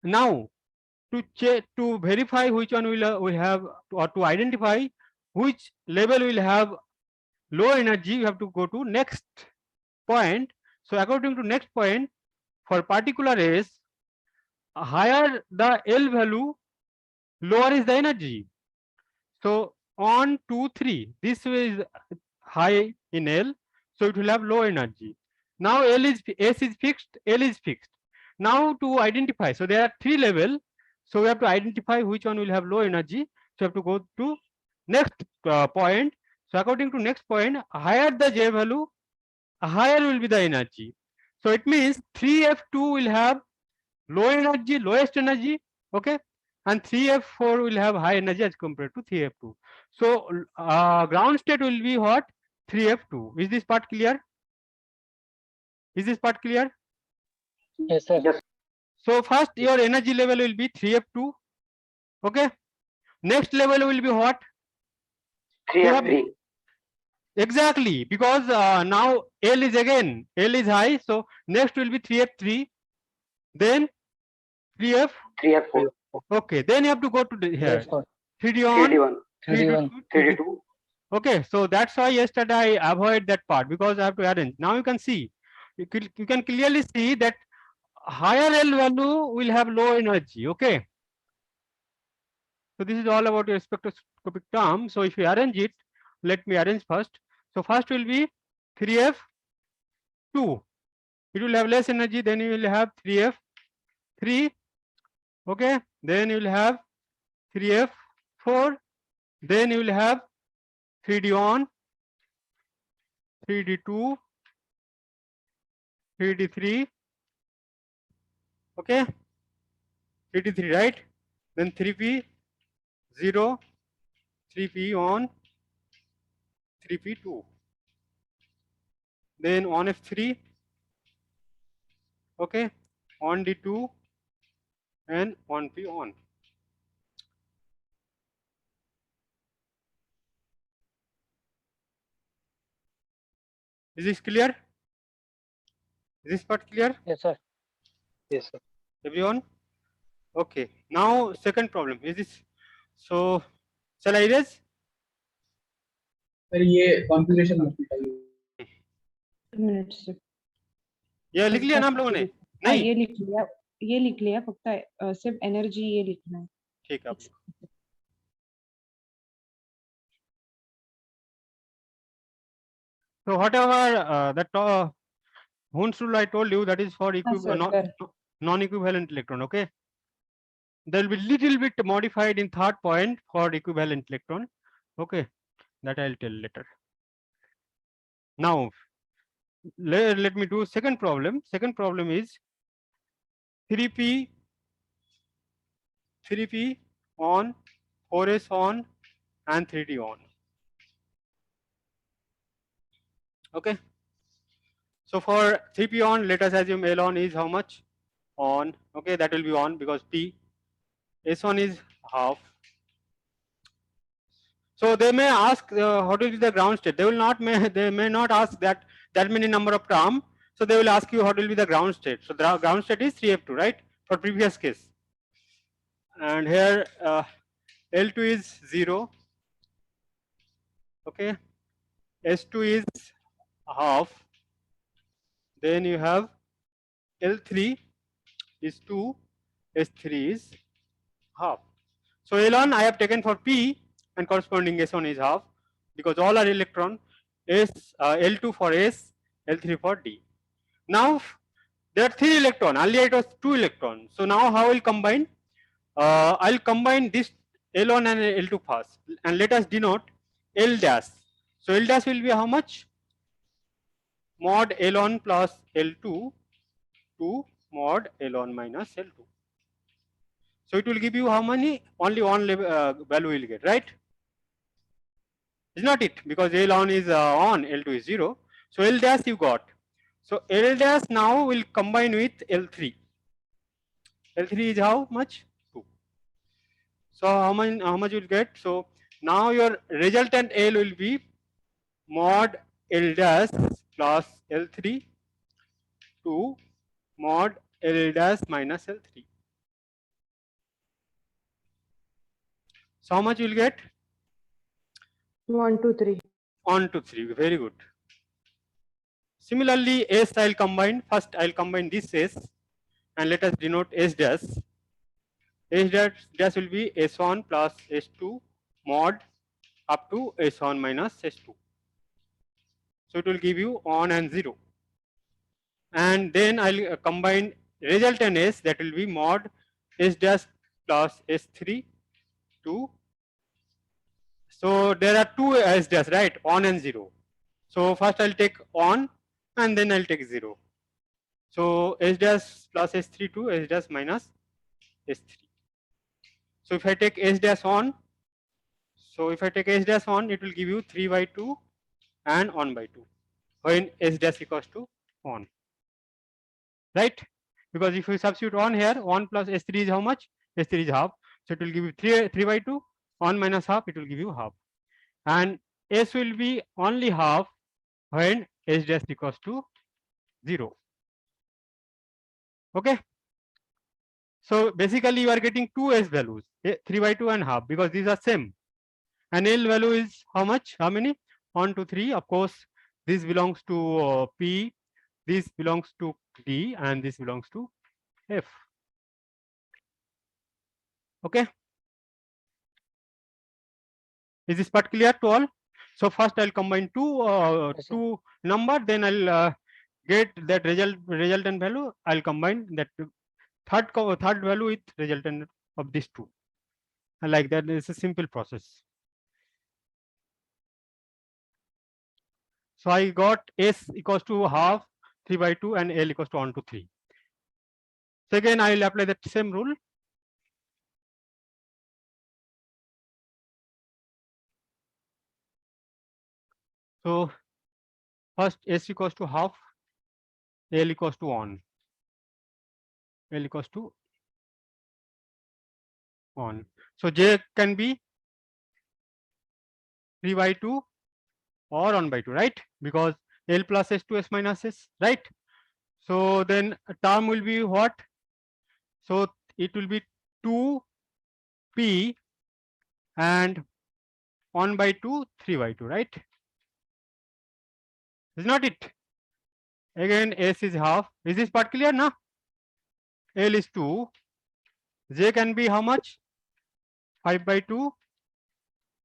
Now to check, to verify which one will have, or to identify which level will have low energy, you have to go to next point. So according to next point, for particular S, higher the L value, lower is the energy. So on 2, 3, this is high in L, so it will have low energy. Now S is fixed, L is fixed. Now to identify, so there are 3 levels. So we have to identify which one will have low energy. So we have to go to next point. So according to next point, higher the J value, higher will be the energy. So it means 3F2 will have low energy, lowest energy. Okay. and 3F4 will have high energy as compared to 3F2. So ground state will be what? 3F2. Is this part clear? Is this part clear? Yes, sir. Yes. So first your energy level will be 3F2. Okay. Next level will be what? 3F3. Exactly, because now L is high, so next will be 3F3, then 3F. 3F4. Okay, then you have to go to the here. 3D on, 3D1. 3D1. 3D2. Okay, so that's why yesterday I avoid that part because I have to arrange. Now you can see, you can clearly see that higher L value will have low energy. Okay. So this is all about your spectroscopic term. So if you arrange it, let me arrange first. So first will be 3F2. It will have less energy, then you will have 3F3. Okay, then you will have 3F4. Then you will have 3D on, 3D2, 3D3. Okay, 3D3, right? Then 3P0, 3P on, 3P2. Then on F3. Okay, on D2 and on P on. Is this clear? Is this part clear? Yes, sir. Yes, sir. Everyone? Okay. Now second problem. Is this so? Shall I erase? Sir ये configuration मत बताइए. Minutes ये लिख लिया ना आप लोगों ने? हाँ, नहीं, ये लिख लिया फक्त सिर्फ एनर्जी ये लिखना है. ठीक है. So whatever that Hund's rule I told you, that is for non-equivalent electron. Okay. There will be little bit modified in third point for equivalent electron. Okay, that I'll tell later. Now let me do second problem. Second problem is 3P on, 4S on and 3D on. Okay. So for 3P on, let us assume L on is how much? On. Okay, that will be on because P. S1 is half. So they may ask what will be the ground state. They may not ask that many number of term. So they will ask you what will be the ground state. So the ground state is 3F2, right? For previous case. And here L2 is 0. Okay. S2 is half. Then you have L3 is 2. S3 is half. So L1 I have taken for P and corresponding S1 is half because all are electron. L2 for S, L3 for D. Now there are 3 electrons. Earlier it was 2 electrons. So now how I will combine? I'll combine this L1 and L2 first, and let us denote L dash. So L dash will be how much? Mod L1 plus L2 to mod L1 minus L2. So it will give you how many? Only one value will get, right? Is not it? Because L1 is on, L2 is 0. So L dash you got. So L dash now will combine with L3. L3 is how much? 2. So how much you will get? So now your resultant L will be mod L dash plus L3 to mod L dash minus L3. So how much you will get? 1, 2, 3. 1, 2, 3. Very good. Similarly, S I'll combine. First I'll combine this S and let us denote S dash. S dash will be S1 plus S2 mod up to S1 minus S2. So it will give you 1 and 0. And then I'll combine resultant S, that will be mod S dash plus S3 to. So there are 2 S dash, right? 1 and 0. So first I'll take 1 and then I'll take 0. So S dash plus S3 to S dash minus S3. So if I take S dash on, so if I take S dash on, it will give you 3 by 2 and 1 by 2 when S dash equals to 1, right? Because if you substitute 1 here, 1 plus S3 is how much? S3 is half. So it will give you 3 by 2, 1 minus half, it will give you half. And S will be only half when S dash equals to 0. Okay. So basically you are getting two S values, 3 by 2 and half, because these are same. And L value is how much? How many? 1, 2, 3. Of course, this belongs to P, this belongs to D, and this belongs to F. Okay. Is this part clear to all? So first I'll combine two number, then I'll get that resultant value. I'll combine that third value with resultant of these two. And like that, it's a simple process. So I got S equals to half 3 by 2 and L equals to 1 to 3. So again, I will apply that same rule. So first S equals to half, L equals to 1, L equals to 1. So J can be 3 by 2 or 1 by 2, right? Because L plus S to S minus S, right? So then a term will be what? So it will be 2P and 1 by 2, 3 by 2, right? Is not it? Again, S is half. Is this part clear now? L is 2. J can be how much? 5 by 2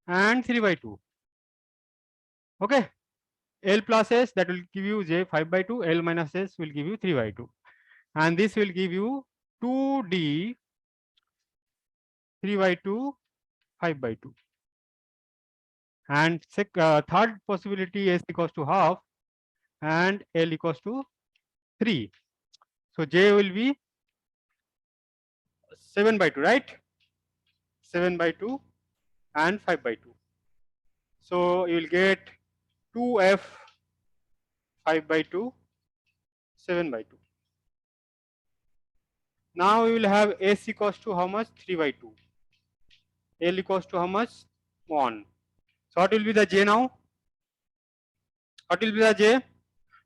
and 3 by 2. Okay. L plus S, that will give you J 5 by 2. L minus S will give you 3 by 2. And this will give you 2D 3 by 2, 5 by 2. And third possibility, S equals to half and L equals to 3. So J will be 7 by 2, right? 7 by 2 and 5 by 2. So you will get 2F 5 by 2, 7 by 2. Now we will have S equals to how much? 3 by 2. L equals to how much? 1. So what will be the J now? What will be the J?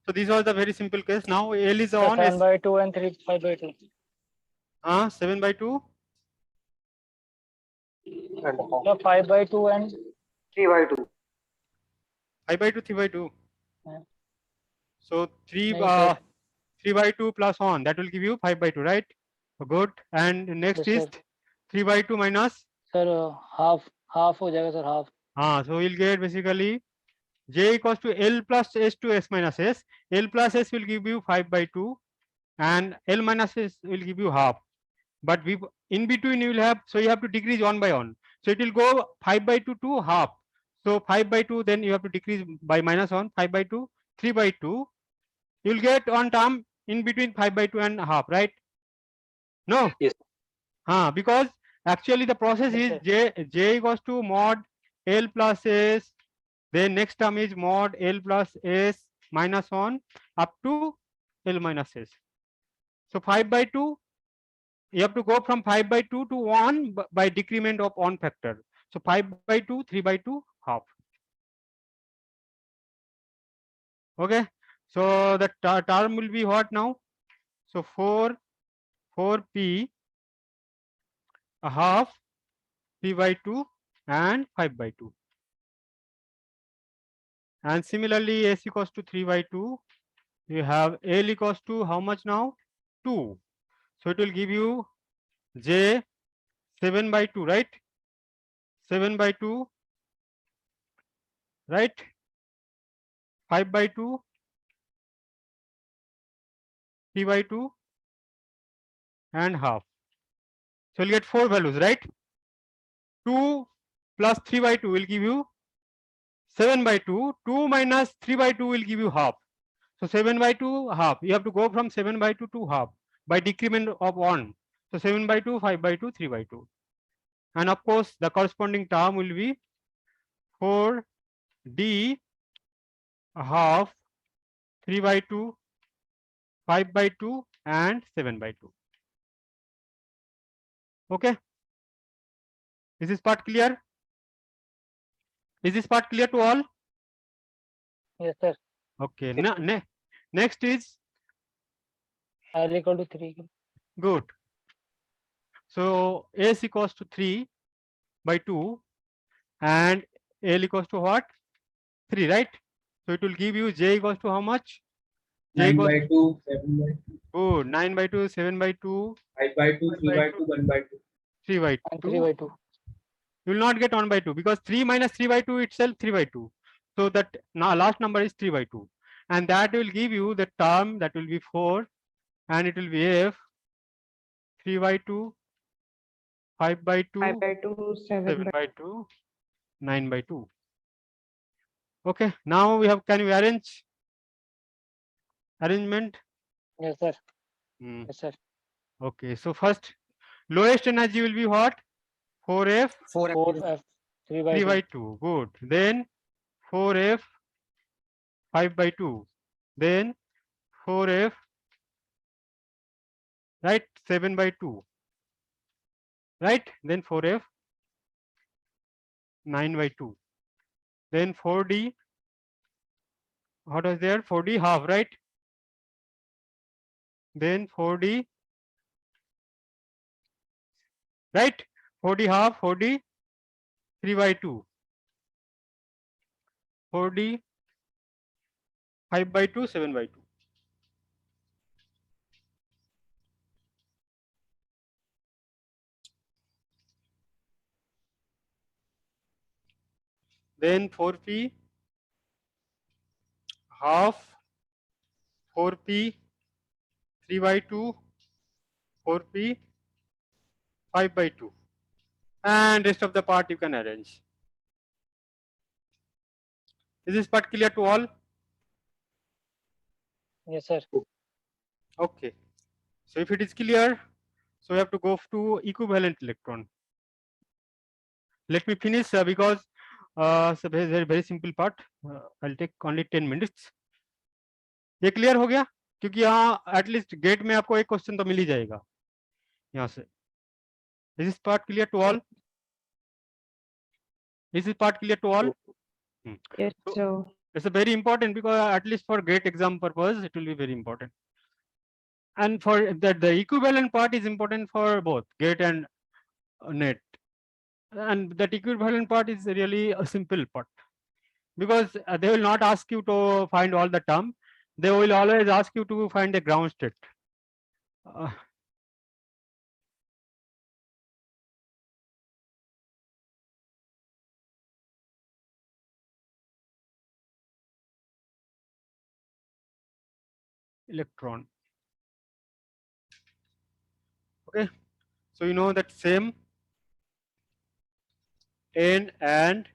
So this was the very simple case. Now L is on. 7 by 2 and 5 by 2. 7 by 2. So 5 by 2 and 3 by 2. 5 by 2, 3 by 2. Yeah. So 3 Nice, 3 by 2 plus 1, that will give you 5 by 2, right? Good. And next Yes, is sir. 3 by 2 minus. sir half हो जाएगा sir, half. So we'll get basically J equals to L plus S to S minus S. L plus S will give you 5 by 2 and L minus S will give you half. But in between you will have, so you have to decrease 1 by 1. So it will go 5 by 2 to half. So 5 by 2, then you have to decrease by minus 1, 5 by 2, 3 by 2. You will get one term in between 5 by 2 and half, right? No? Yes. Because actually the process is J equals to mod L plus S, then next term is mod L plus S minus 1 up to L minus S. So 5 by 2, you have to go from 5 by 2 to 1 by decrement of 1 factor. So 5 by 2, 3 by 2, half. Okay. So the term will be what now? So 4P a half 3 by 2 and 5 by 2. And similarly, S equals to 3 by 2. You have L equals to how much now? 2. So it will give you J 7 by 2, right? 7 by 2, right? 5 by 2, 3 by 2 and half. So you'll get 4 values, right? 2 plus 3 by 2 will give you 7 by 2. 2 minus 3 by 2 will give you half. So 7 by 2 half. You have to go from 7 by 2 to half by decrement of 1. So 7 by 2, 5 by 2, 3 by 2. and of course the corresponding term will be 4d half 3/2, 5/2 and 7/2. Okay, is this part clear? Is this part clear to all? Yes, sir. Okay, next is L equal to 3. good. So A is equals to 3/2 and L equals to what? 3, right? So it will give you J equals to how much? J 9 equals by 2, 7 by 2, to 9/2, 7/2, 5 by 2, 3 by 2, 1 by 2. 3/2. And 3/2. You will not get 1/2 because 3 minus 3/2 itself 3/2. So that now last number is 3/2, and that will give you the term that will be 4, and it will be F 3/2, 5/2, 5/2, 7/2. 7/2, 9/2. Okay, now we have, can you arrange arrangement? Yes, sir. Hmm. Yes, sir. Okay, so first lowest energy will be what? 4F 4F 3/2. 3/2. Good. Then 4F 5/2. Then 4F, right, 7/2. Right. Then 4F 9/2. Then 4D. What was there? 4D half, right? Then 4D, right? 4D half, 4D 3/2. 4D 5/2, 7/2. Then 4P half, 4P 3/2, 4P 5/2, and rest of the part you can arrange. Is this part clear to all? Yes, sir. Okay. So if it is clear, so we have to go to equivalent electron. Let me finish because it's a very simple part. I'll take only 10 minutes. ये clear हो गया? क्योंकि यहाँ at least get में आपको एक question तो मिल ही जाएगा यहाँ से. Is this part clear to all? Is this part clear to all? Yes, so It's a very important because at least for GATE exam purpose, it will be very important. And for that, the equivalent part is important for both GATE and NET. And that equivalent part is really a simple part because they will not ask you to find all the term. They will always ask you to find the ground state. Electron. Okay, so you know that same n and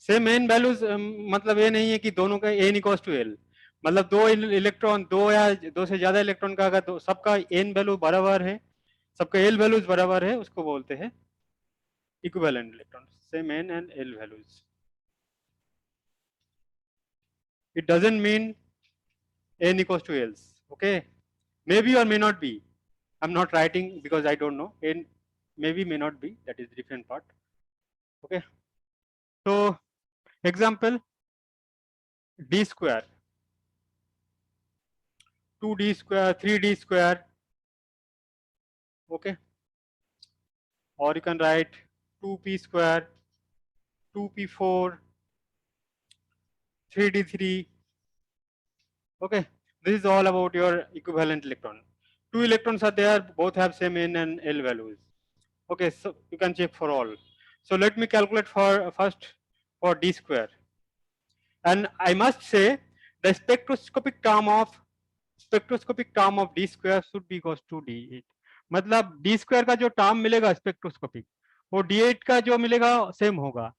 same n values मतलब ये नहीं है कि दोनों का n equals to l, मतलब दो electron, दो या दो से ज्यादा इलेक्ट्रॉन का अगर सबका n वैल्यू बराबर है, सबका l वैल्यूज बराबर है, उसको बोलते हैं equivalent electron. Same n and l values. It doesn't mean n equals to else. Okay, maybe or may not be. I'm not writing because I don't know. N maybe, may not be. That is different part. Okay. So example, d square, 2d square, 3d square. Okay. Or you can write 2p square, 2p4, 3d3. Okay. This is all about your equivalent electron. Two electrons are there, both have same n and l values. Okay, so you can check for all. So let me calculate for first for d square. And I must say the spectroscopic term of d square should be equals to d8. मतलब d square का जो term मिलेगा spectroscopic, वो d8 का जो मिलेगा same होगा.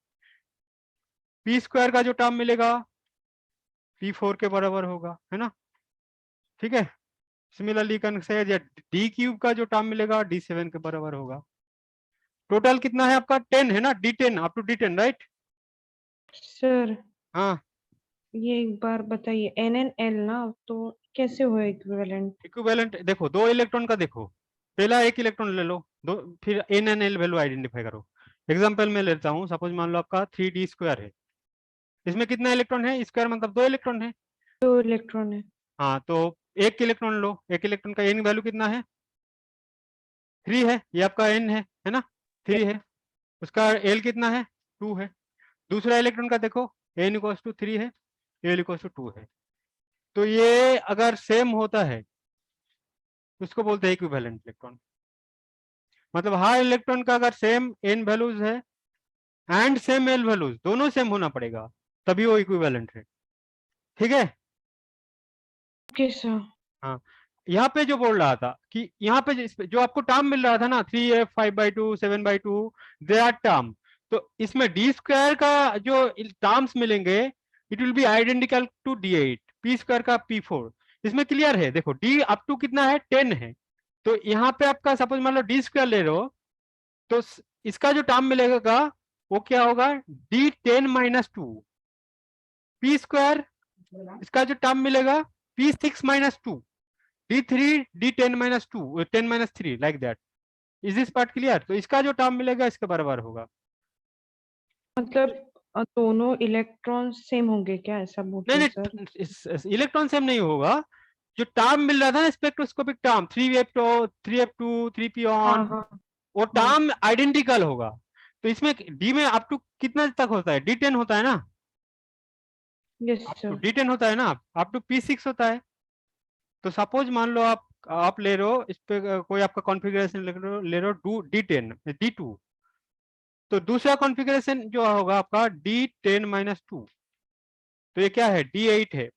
p square का जो टर्म मिलेगा p4 के बराबर होगा, है ना? ठीक है. Similarly can say d cube का जो टर्म मिलेगा d7 के बराबर होगा. टोटल कितना है आपका 10 है ना, D10 up to D10 right. Sir हाँ ये एक बार बताइए, NNL ना, तो कैसे हुआ इक्विवेलेंट? इक्विवेलेंट देखो, 2 इलेक्ट्रॉन का देखो, पहला एक इलेक्ट्रॉन ले लो, दो फिर NNL वैल्यू आइडेंटिफाई करो। एग्जांपल में लेता हूँ, सपोज मान लो आपका 3D² है, इसमें कितना इलेक्ट्रॉन है, स्क्वायर मतलब 2 इलेक्ट्रॉन है। 2 इलेक्ट्रॉन है। हाँ तो एक इलेक्ट्रॉन लो, एक इलेक्ट्रॉन का n वैल्यू कितना है, 3 है, ये आपका n है ना, 3 है। उसका l कितना है, 2 है। दूसरा इलेक्ट्रॉन का देखो, n इक्वल्स टू 3 है, l इक्वल्स टू 2 है। तो ये अगर सेम होता है उसको बोलते हैं इक्विवेलेंट इलेक्ट्रॉन। मतलब हर इलेक्ट्रॉन का अगर सेम n वैल्यूज है एंड सेम l वैल्यूज, दोनों सेम होना पड़ेगा, तभी वो इक्विवेलेंट है। ठीक है। Okay sir. हाँ, यहाँ पे जो बोल रहा था कि यहाँ पे जो आपको टर्म मिल रहा था ना 3f 5/2 7/2 दे आर टर्म, तो इसमें D² का जो टर्म्स मिलेंगे it will be identical to D8, P² का P4। इसमें क्लियर है, देखो D अप टू कितना है 10 है, तो यहाँ पे आपका सपोज मान लो D² ले रहे हो, तो इसका जो टर्म मिलेगा वो क्या होगा, D10-2 P², इसका जो टर्म मिलेगा P6-2 D3 D10-2 10-3 like that. Is this part clear? तो इसका जो टर्म मिलेगा इसके बराबर होगा। मतलब दोनों इलेक्ट्रॉन सेम होंगे क्या, ऐसा बोल नहीं रहे सर? नहीं, इलेक्ट्रॉन सेम नहीं होगा, जो टर्म मिल रहा था ना स्पेक्ट्रोस्कोपिक टर्म 3f2 3p हाँ ऑन, हाँ वो हाँ। टर्म आइडेंटिकल होगा। तो इसमें डी में अप टू कितना तक होता है, D10 होता है ना, yes up to sir. D10 होता है ना, अप टू P6 होता है। तो सपोज मान लो आप ले रहे हो इस पे कोई आपका कॉन्फ़िगरेशन ले रहे हो D10 D2, तो दूसरा कॉन्फ़िगरेशन जो होगा आपका D10-2, तो ये क्या है, D8 है।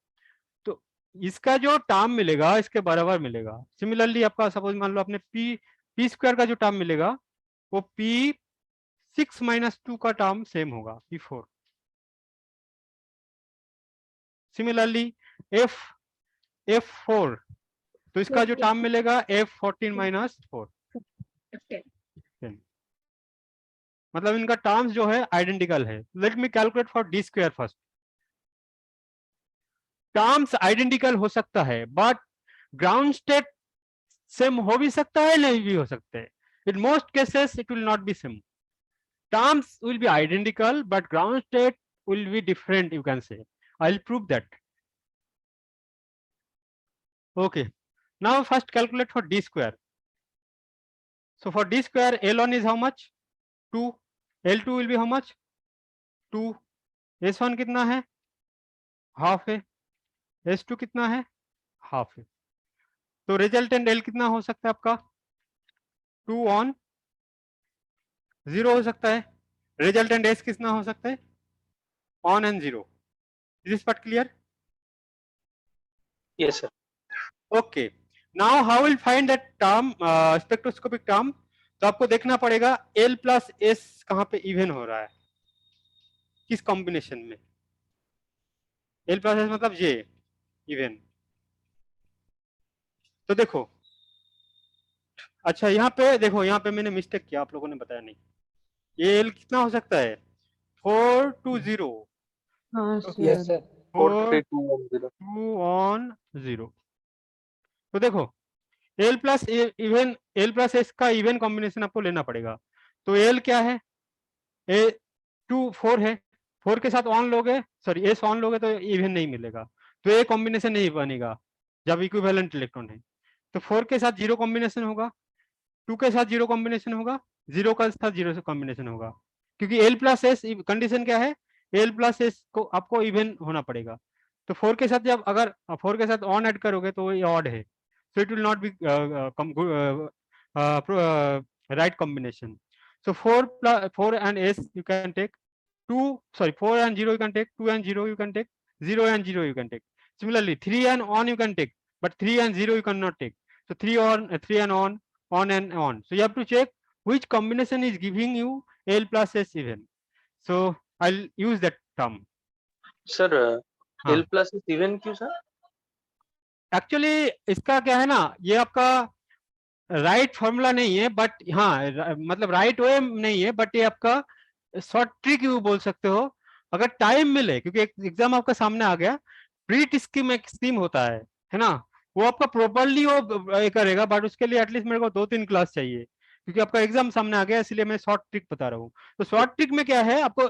तो इसका जो टर्म मिलेगा इसके बराबर मिलेगा। सिमिलरली आपका सपोज मान लो आपने P² का जो टर्म मिलेगा वो P6-2 का टर्म सेम होगा, P4। सिमिलरली F4, तो इसका जो टर्म मिलेगा F14-4। मतलब इनका टर्म्स जो है आइडेंटिकल है। Let me calculate for D² first. Terms identical हो सकता है बट ग्राउंड स्टेट सेम हो भी सकता है, नहीं भी हो सकते हैं। In most cases it will not be same. Terms will be identical but ground state will be different, you can say. I'll prove that. Okay, now first calculate for D². So for D², L1 is how much, 2, L2 will be how much, 2, S1 कितना है, half है, S2 कितना है, half है। तो resultant L कितना हो सकता है आपका, 2 ऑन 0 हो सकता है। रिजल्टेंट S कितना हो सकता है, on and 0। Is this part clear? Yes sir. Okay, now how will find that term, spectroscopic term. तो आपको देखना पड़ेगा L प्लस S कहाँ पे इवन हो रहा है, किस कॉम्बिनेशन में। L प्लस S मतलब J इवन। तो देखो, अच्छा यहाँ पे देखो, यहाँ पे मैंने मिस्टेक किया, आप लोगों ने बताया नहीं। ये L कितना हो सकता है, 4 to 0, हाँ यस सर। सर, 4 4 3 2 1 0। 2 on 0। तो देखो L plus even, L plus S का इवन कॉम्बिनेशन आपको लेना पड़ेगा। तो L क्या है, ए 2 4 है, 4 के साथ ऑन लोगे, सॉरी एस ऑन लोगे तो इवन नहीं मिलेगा, तो ये कॉम्बिनेशन नहीं बनेगा जब इक्विवेलेंट इलेक्ट्रॉन है। तो 4 के साथ 0 कॉम्बिनेशन होगा, 2 के साथ 0 कॉम्बिनेशन होगा, 0 का साथ 0 से कॉम्बिनेशन होगा, क्योंकि L प्लस एस कंडीशन क्या है, L प्लस एस को आपको इवन होना पड़ेगा। तो 4 के साथ जब अगर 4 के साथ ऑन ऐड करोगे तो ये ऑड है, so it will not be right combination. So 4 and S you can take, 4 and 0 you can take, 2 and 0 you can take, 0 and 0 you can take. Similarly 3 and on you can take, but 3 and 0 you cannot take. So 3 and on and on. So you have to check which combination is giving you L plus S even. So I'll use that term. Sir हाँ, L plus even क्यों sir? Actually इसका क्या है ना, ये आपका right formula नहीं है, बट हाँ मतलब राइट वे नहीं है, बट ये आपका शॉर्ट ट्रिक यू बोल सकते हो अगर टाइम मिले, क्योंकि एक एग्जाम आपका सामने आ गया, प्रीट स्कीम एक स्कीम होता है ना, वो आपका प्रॉपरली वो ये करेगा, बट उसके लिए एटलीस्ट मेरे को 2-3 क्लास चाहिए, क्योंकि आपका एग्जाम सामने आ गया, इसलिए मैं शॉर्ट ट्रिक बता रहा हूँ। तो शॉर्ट ट्रिक में क्या है, आपको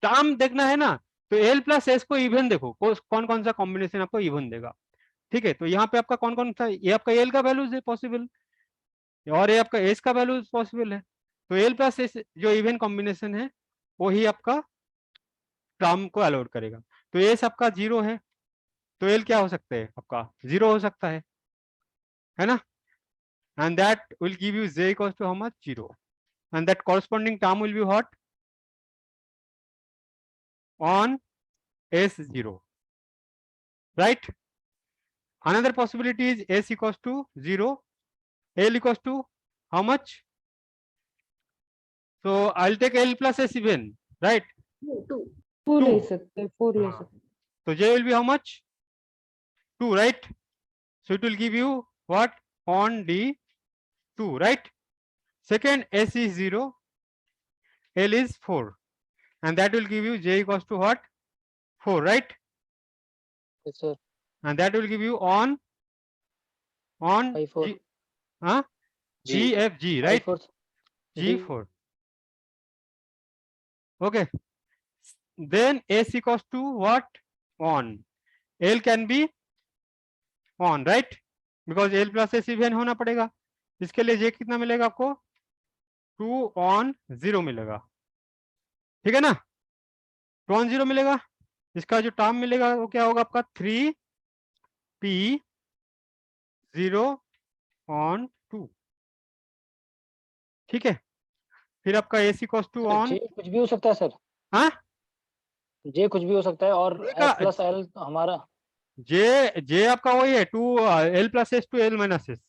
टर्म देखना है ना, तो एल प्लस एस को इवन देखो, कौन कौन सा कॉम्बिनेशन आपको इवन देगा। ठीक है, तो यहाँ पे आपका कौन कौन सा, ये आपका एल का वैल्यूज है पॉसिबल, और ये आपका एस का वैल्यू पॉसिबल है, तो एल प्लस एस जो इवन कॉम्बिनेशन है वही आपका टर्म को अलाउड करेगा। तो एस आपका 0 है, तो एल क्या हो सकता है आपका 0 हो सकता है ना, and that will give you j equals to how much 0, and that corresponding term will be what on s0, right? Another possibility is s equals to 0, l equals to how much, so I'll take l plus s even, right? 2 ले 2, सकते हैं, 4 ले सकते हैं। so j will be how much 2, right? So it will give you what on d2, right? Second, s is 0, l is 4, and that will give you j equals to what 4, right? Yes, sir. And that will give you on I4. G, huh? G. GFG, right? I4. G4. Okay. Then S equals to what? On. L can be on, right? Because L plus S even होना पड़ेगा। इसके लिए J कितना मिलेगा आपको? 2 on 0 मिलेगा। ठीक है ना? 2 on 0 मिलेगा। इसका जो टर्म मिलेगा वो क्या होगा आपका 3P 0 on 2। ठीक है, फिर आपका AC इक्वल्स टू ऑन, जे कुछ भी हो सकता है सर, हाँ जे कुछ भी हो सकता है, और J का एस प्लस एल हमारा। जे आपका वही है 2 L plus S to L minus S.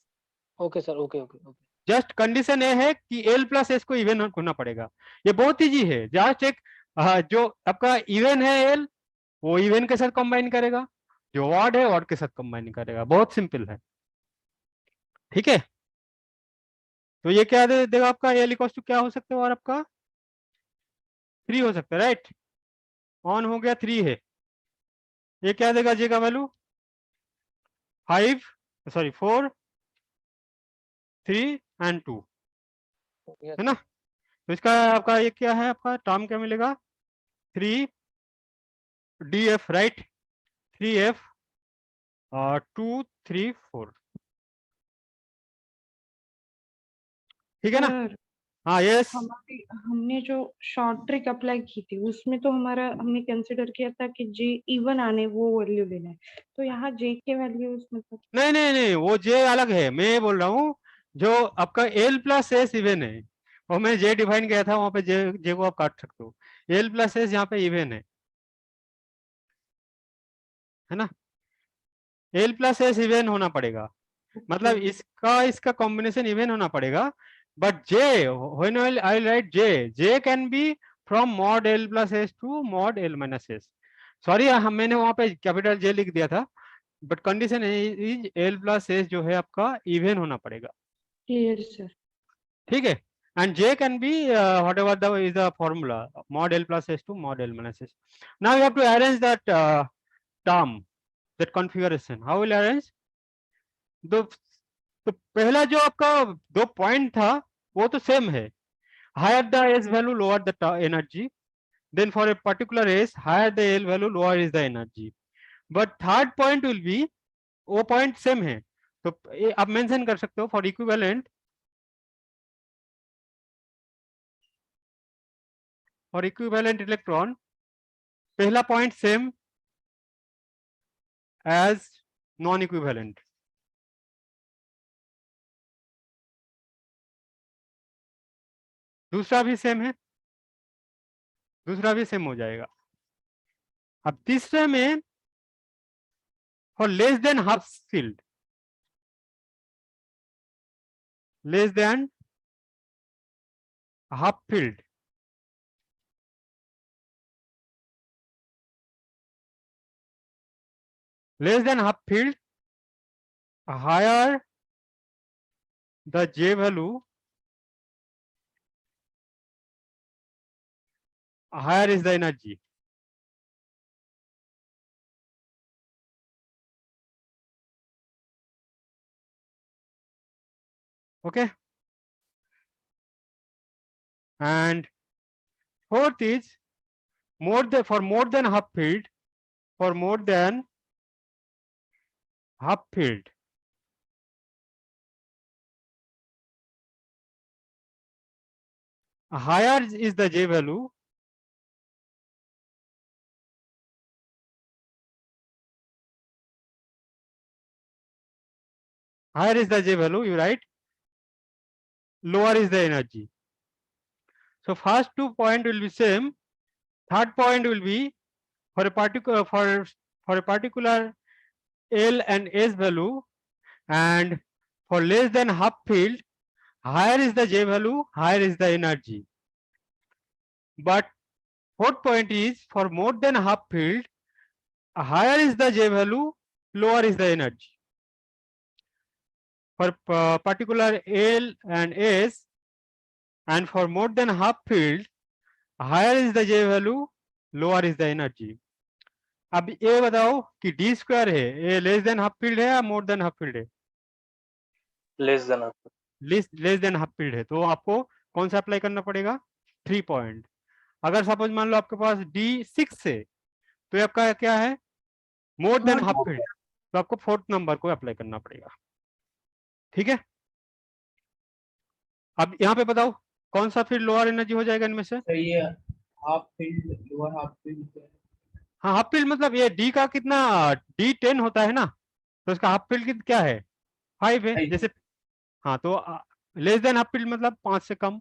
Okay sir, okay okay okay. Just condition ये है कि L प्लस एस को इवन होना पड़ेगा, ये बहुत इजी है। जस्ट एक जो आपका इवन है L, वो इवन के साथ कंबाइन करेगा, जो ऑड है ऑड के साथ कंबाइन करेगा, बहुत सिंपल है। ठीक है, तो ये क्या देगा आपका L इक्वल्स टू क्या हो सकता है, और आपका 3 हो सकता है, राइट? ऑन हो गया 3 है, ये क्या देगा J का वैल्यू 5, सॉरी 4 3 एंड 2, है ना? तो इसका आपका ये क्या है, आपका टर्म क्या मिलेगा 3DF, राइट? 3F 2 3 4, ठीक है ना? सर, हाँ यस, हमने जो शॉर्ट ट्रिक अप्लाई की थी उसमें तो हमारा हमने कंसिडर किया था कि जे इवन आने वो वैल्यू लेना है, तो यहाँ जे के वैल्यूज मतलब नहीं नहीं नहीं, वो J अलग है, मैं ये बोल रहा हूँ जो आपका L प्लस एस इवन है, और मैं J डिफाइन किया था, वहां पे J को आप काट सकते हो, L प्लस एस यहाँ पे इवन है ना? L प्लस एस इवन होना पड़ेगा, मतलब इसका कॉम्बिनेशन इवन होना पड़ेगा, but J when I write J can be from mod L plus S to mod L minus S. Sorry, हम मैंने वहां पे कैपिटल J लिख दिया था, but condition is L plus S जो है आपका इवन होना पड़ेगा। Clear sir. ठीक है, and J can be whatever the is the formula mod L plus S to mod L minus S. Now you have to arrange that term, that configuration. How will arrange? तो पहला जो आपका 2 point था वो तो same है, higher the S value lower the energy, then for a particular S higher the L value lower is the energy, but third point will be वो point same है, तो आप मेंशन कर सकते हो फॉर इक्विवेलेंट, और equivalent electron पहला point same as non equivalent, दूसरा भी सेम है, दूसरा भी सेम हो जाएगा। अब तीसरे में for less than half filled, less than half filled, less than half filled higher the J value higher is the energy. Okay. And fourth is for more than half filled, for more than half filled, higher is the J value, higher is the J value, you write, lower is the energy. So first 2 point will be same, third point will be for a particular for a particular L and S value, and for less than half filled, higher is the J value, higher is the energy. But fourth point is for more than half filled, higher is the J value, lower is the energy. For particular L and S, and for more than half filled, higher is the J value, lower is the energy. अब ये बताओ कि D square है, ये less than half field है या more than half field है? Less than half, less than half field है, तो आपको कौन सा अप्लाई करना पड़ेगा? 3 पॉइंट. अगर सपोज मान लो आपके पास D6 है, तो ये आपका क्या है? मोर देन हाफ फील्ड, तो आपको फोर्थ नंबर को अप्लाई करना पड़ेगा. ठीक है. अब यहाँ पे बताओ कौन सा फिर लोअर एनर्जी हो जाएगा इनमें से? तो ये half field, lower half field. हाँ, हाफ फील्ड मतलब ये डी का कितना, D10 होता है ना, तो इसका हाफ फील्ड क्या है? 5 है. जैसे हाँ, तो लेस देन हाफ फील्ड मतलब 5 से कम.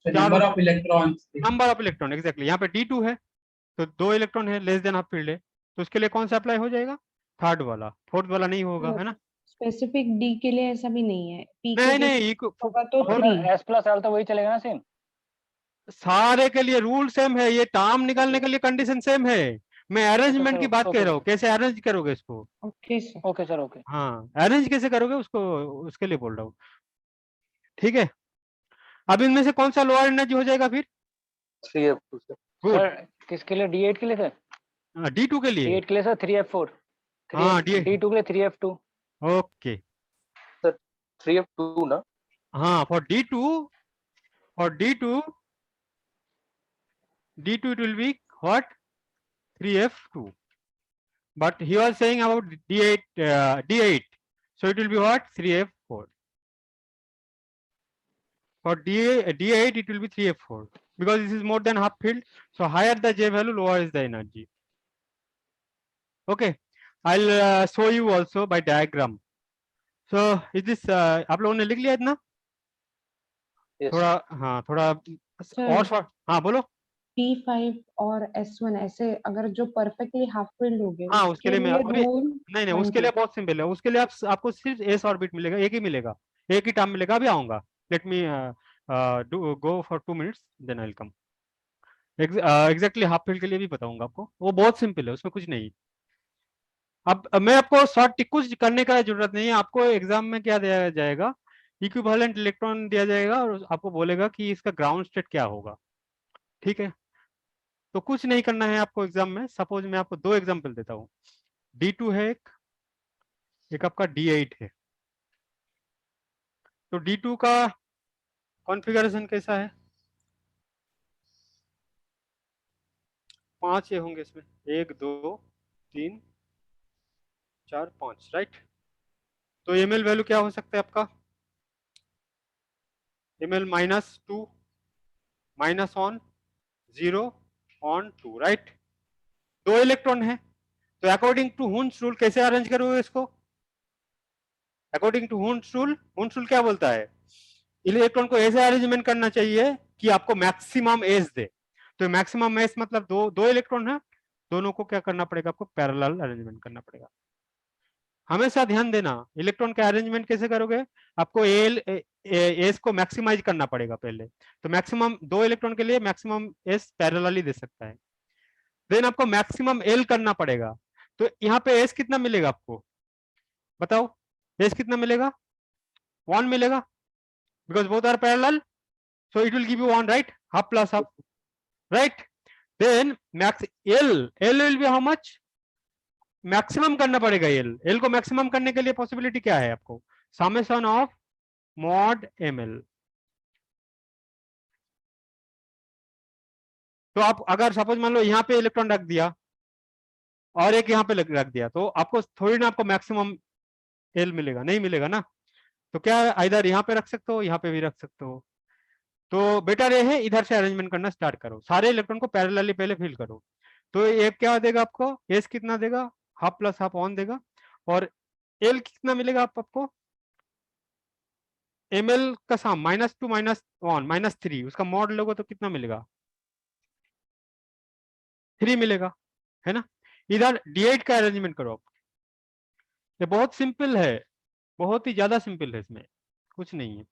Number of electrons, number of electron, exactly. यहाँ पे D2 है, तो 2 इलेक्ट्रॉन है, लेस देन हाफ फील्ड है, तो उसके लिए कौन सा अप्लाई हो जाएगा? थर्ड वाला, फोर्थ वाला नहीं होगा, है ना? स्पेसिफिक डी के लिए ऐसा भी नहीं है. पी के नहीं लिए नहीं, होगा तो 3. एस प्लस एल तो वही चलेगा ना सेम? सारे के लिए रूल सेम है, ये टर्म निकालने के लिए कंडीशन सेम है. मैं अरेंजमेंट की बात कह रहा हूँ, कैसे अरेंज करोगे इसको. Okay sir. Okay sir, okay. हाँ, अरेंज कैसे करोगे उसको, उसके लिए बोल रहा हूँ. ठीक है. अब इनमें से कौन सा लोअर एनर्जी हो जाएगा फिर? 3F2 sir. सर किसके लिए? D8 के लिए सर? D2 के लिए. D8 के लिए सर 3F4. हाँ, D2 के लिए 3F2. ओके. 3F2 ना? हाँ, for D2 it will be what? 3F2. But he was saying about D8, so it will be what? 3F4. For D8 it will be 3F4 because this is more than half filled, so higher the J value, lower is the energy. Okay, I'll show you also by diagram. So is this आप लोगों ने लिख लिया इतना? Yes. थोड़ा और हाँ बोलो. P5 और S1 ऐसे अगर जो परफेक्टली हाफ फील्ड हो गए, हाँ, उसके लिए मैं अभी रूल नहीं, उसके लिए बहुत सिंपल है. उसके लिए आपको सिर्फ एस ऑर्बिट मिलेगा, एक ही मिलेगा, एक ही टर्म मिलेगा. अभी आऊंगा, let me go for 2 minutes, then I will come. Exactly half filled के लिए भी बताऊंगा आपको, वो बहुत सिंपल है, उसमें कुछ नहीं. अब मैं आपको शॉर्ट कुछ करने का जरूरत नहीं है. आपको एग्जाम में क्या दिया जाएगा? इक्विवेलेंट इलेक्ट्रॉन दिया जाएगा और आपको बोलेगा कि इसका ग्राउंड स्टेट क्या होगा. ठीक है, तो कुछ नहीं करना है आपको एग्जाम में. सपोज मैं आपको 2 एग्जांपल देता हूँ. D2 है, एक आपका D8 है. तो D2 का कॉन्फ़िगरेशन कैसा है? 5 ये होंगे इसमें, 1 2 3 4 5, राइट. तो ml वैल्यू क्या हो सकता है आपका? ml -2 -1 0 on 2, right. 2 इलेक्ट्रॉन है, तो अकॉर्डिंग टू हुन्स रूल कैसे अरेंज करोगे इसको? अकॉर्डिंग टू हुन्स रूल क्या बोलता है? इलेक्ट्रॉन को ऐसे अरेंजमेंट करना चाहिए कि आपको मैक्सिमम एस दे. तो मैक्सिमम एस मतलब दो इलेक्ट्रॉन है, दोनों को क्या करना पड़ेगा? आपको पैरेलल अरेंजमेंट करना पड़ेगा. हमेशा ध्यान देना, इलेक्ट्रॉन का अरेंजमेंट कैसे करोगे? आपको एस को मैक्सिमाइज करना पड़ेगा पहले. तो मैक्सिमम 2 इलेक्ट्रॉन के लिए मैक्सिमम एस पैरेलली दे सकता है. देन आपको मैक्सिमम एल करना पड़ेगा. तो यहाँ पे एस कितना मिलेगा आपको? बताओ, एस कितना मिलेगा? 1 मिलेगा. because both are parallel, so it will give you one, right? Half plus half, right? Then max L will be how much? Maximum करना पड़ेगा एल को मैक्सिमम करने के लिए पॉसिबिलिटी क्या है आपको? Summation of mod ml. तो आप अगर सपोज मान लो यहाँ पे इलेक्ट्रॉन रख दिया और एक यहाँ पे रख दिया, तो आपको थोड़ी ना आपको मैक्सिमम एल मिलेगा, नहीं मिलेगा ना। तो क्या इधर यहाँ पे रख सकते हो, यहाँ पे भी रख सकते हो। तो बेटर ये है इधर से अरेंजमेंट करना स्टार्ट करो, सारे इलेक्ट्रॉन को पैरेलली पहले फिल करो। तो ये क्या देगा आपको? एस कितना देगा? हाफ प्लस हाफ ऑन देगा। और एल कितना मिलेगा आपको? एम एल का सम -2 -1 -3, उसका मॉड लोगे तो कितना मिलेगा? 3 मिलेगा, है ना। इधर D8 का अरेंजमेंट करो आप। ये बहुत सिंपल है, बहुत ही ज्यादा सिंपल है, इसमें कुछ नहीं है।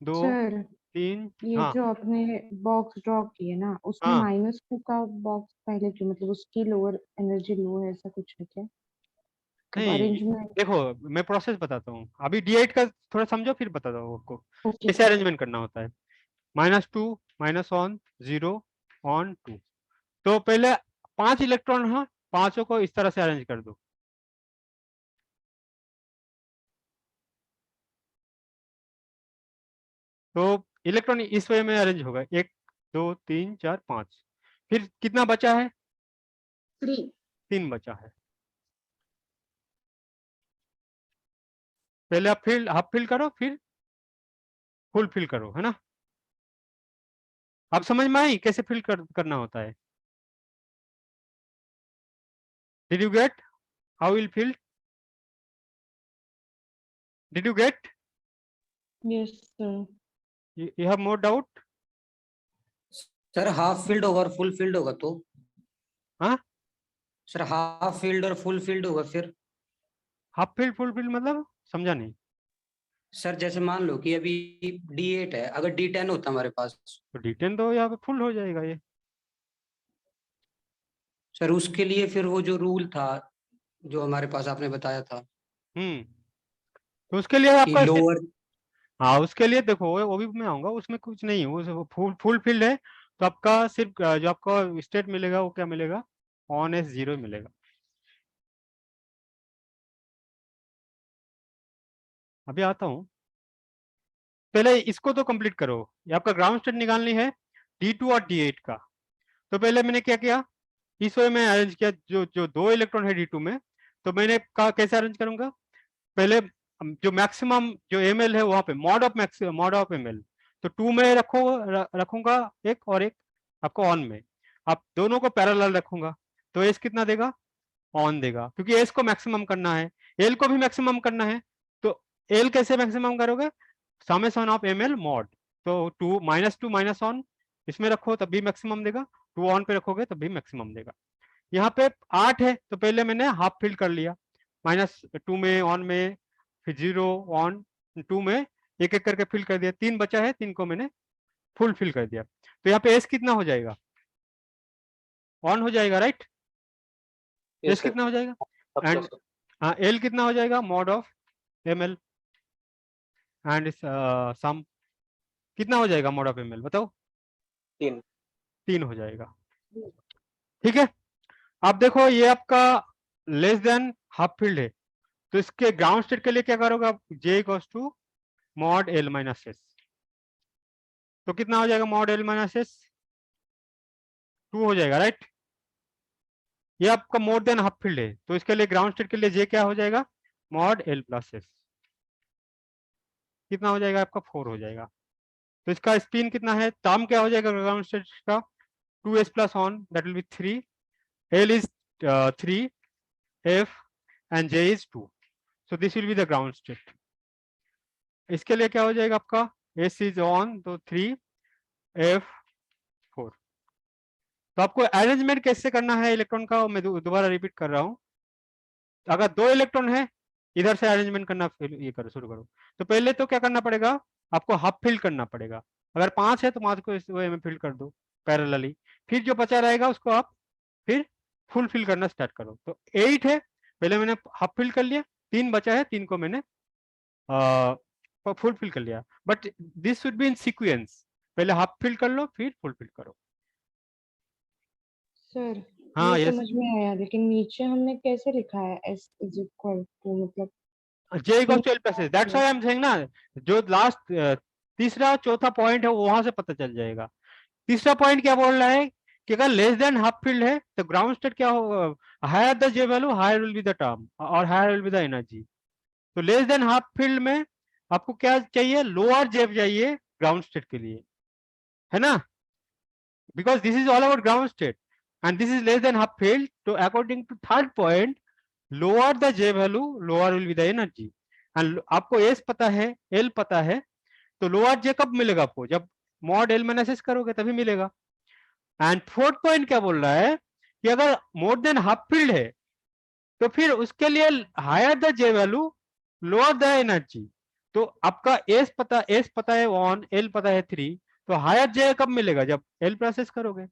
2 सर 3 ये हाँ जो आपने बॉक्स ड्रॉ किए ना, उसमें हाँ -2 का बॉक्स पहले क्यों? मतलब उसकी लोअर एनर्जी लो है, ऐसा कुछ है क्या? नहीं, अरेंजमेंट। देखो मैं प्रोसेस बताता हूँ, अभी D8 का थोड़ा समझो फिर बताता हूँ आपको ओके कैसे अरेंजमेंट करना होता है। -2 -1 0 ऑन 2। तो पहले 5 इलेक्ट्रॉन, हाँ, पांचों को इस तरह से अरेंज कर दो। तो इलेक्ट्रॉन इस वे में अरेंज होगा, 1 2 3 4 5। फिर कितना बचा है? 3 बचा है। पहले आप फिल हाफ फिल करो, फिर फुल फिल करो, है ना। आप समझ में आई कैसे करना होता है? Did you get how will fill? Did you get? Yes sir. You have more doubt? Sir half filled होगा और फुल फील्ड होगा तो? हाँ, सर हाफ फील्ड और फुल फील्ड होगा फिर? हाफ फील्ड फुल फील्ड मतलब समझा नहीं। सर जैसे मान लो कि अभी D8 है, अगर D10 होता हमारे पास, तो D10 तो यहाँ पे फुल हो जाएगा ये। सर उसके लिए फिर वो जो रूल था जो हमारे पास आपने बताया था तो उसके लिए कि आपका लोअर, हाँ, उसके लिए देखो वो भी मैं आऊंगा, उसमें कुछ नहीं है, वो फुल फील्ड है। तो आपका सिर्फ जो आपका स्टेट मिलेगा वो क्या मिलेगा? ऑन एस 0 मिलेगा। अभी आता हूँ, पहले इसको तो कंप्लीट करो। ये आपका ग्राउंड स्टेट निकालनी है D2 और D8 का। तो पहले मैंने क्या किया, इस वे में अरेंज किया, जो जो 2 इलेक्ट्रॉन है D2 में। तो मैंने कहा कैसे अरेंज करूंगा? पहले जो मैक्सिमम जो ml है वहां पे मॉड ऑफ ml, तो 2 में रखूंगा एक, और एक आपको ऑन में। आप दोनों को पैरेलल रखूंगा, तो एस कितना देगा? ऑन देगा, क्योंकि एस को मैक्सिमम करना है, एल को भी मैक्सिमम करना है। तो एल कैसे मैक्सिमम करोगे? Summation of ml mod. तो 2 -1 इसमें रखो तब भी मैक्सिमम देगा, 2 ऑन पे रखोगे तब भी मैक्सिमम देगा। यहाँ पे 8 है, तो पहले मैंने हाफ फिल कर लिया, -2 में ऑन में, फिर 0 ऑन 2 में, एक एक करके फिल कर दिया। 3 बचा है, 3 को मैंने फुल फिल कर दिया। तो यहाँ पे एस कितना हो जाएगा? ऑन हो जाएगा, राइट। S yes sir. कितना हो जाएगा? अब एंड सर एल कितना हो जाएगा? Mod of ml and sum कितना हो जाएगा? मॉड ऑफ ml बताओ। 3। 3 हो जाएगा, ठीक है। अब देखो ये आपका लेस देन हाफ फील्ड है, तो इसके ग्राउंड स्टेट के लिए क्या करोगे आप? J equals to mod L minus S. तो कितना हो जाएगा? मॉड L माइनस एस 2 हो जाएगा, राइट। ये आपका मोर देन हाफ फील्ड है, तो इसके लिए ग्राउंड स्टेट के लिए J क्या हो जाएगा? Mod L plus S. कितना हो जाएगा आपका? 4 हो जाएगा। तो इसका स्पिन कितना है? टर्म क्या हो जाएगा ग्राउंड स्टेट का? 2s plus on, that will B 3, L is 3, F and J is 2। So this will be the ground state. इसके लिए क्या हो जाएगा आपका? S इज ऑन, तो 3, F 4। तो आपको अरेंजमेंट कैसे करना है इलेक्ट्रॉन का, मैं दोबारा रिपीट कर रहा हूं। अगर 2 इलेक्ट्रॉन है, इधर से अरेंजमेंट करना ये करो, शुरू करो। तो पहले तो क्या करना पड़ेगा आपको? हाफ फिल करना पड़ेगा। अगर 5 है तो 5 को इस वे में फिल कर दो पैरेलली। फिर जो बचा रहेगा उसको आप फिर फुल फिल करना स्टार्ट करो। तो 8 है, पहले मैंने हाफ फिल कर लिया, 3 बचा है, 3 को मैंने फुल फिल कर लिया, but this should be in sequence, पहले हाफ फिल कर लो फिर फुल फिल करो। सर हाँ ये यस, समझ में आया, लेकिन नीचे हमने कैसे लिखा है s इज इक्वल टू, मतलब J equal to L plus S, that's why I am saying ना, जो लास्ट तीसरा चौथा पॉइंट है वहां से पता चल जाएगा। तीसरा पॉइंट क्या बोल रहा है कि अगर लेस देन हाफ फील्ड है तो ग्राउंड स्टेट क्या होगा, higher the J value higher will be the term और higher will be the energy. तो लेस देन हाफ फील्ड में आपको क्या चाहिए, लोअर J चाहिए ग्राउंड स्टेट के लिए, है ना, because this is all about ground state and this is less than half filled. So according to third point, lower the J value, lower will be the energy. And आपको S पता है, L पता है, तो lower J कब मिलेगा आपको, जब मॉड L माइनस S करोगे तभी मिलेगा। एंड फोर्थ पॉइंट क्या बोल रहा है कि अगर मोर देन हाफ फील्ड है तो फिर उसके लिए higher the J value lower the energy. तो आपका S पता है 1, L पता है 3, तो हायर J कब मिलेगा, जब L प्लस S करोगे।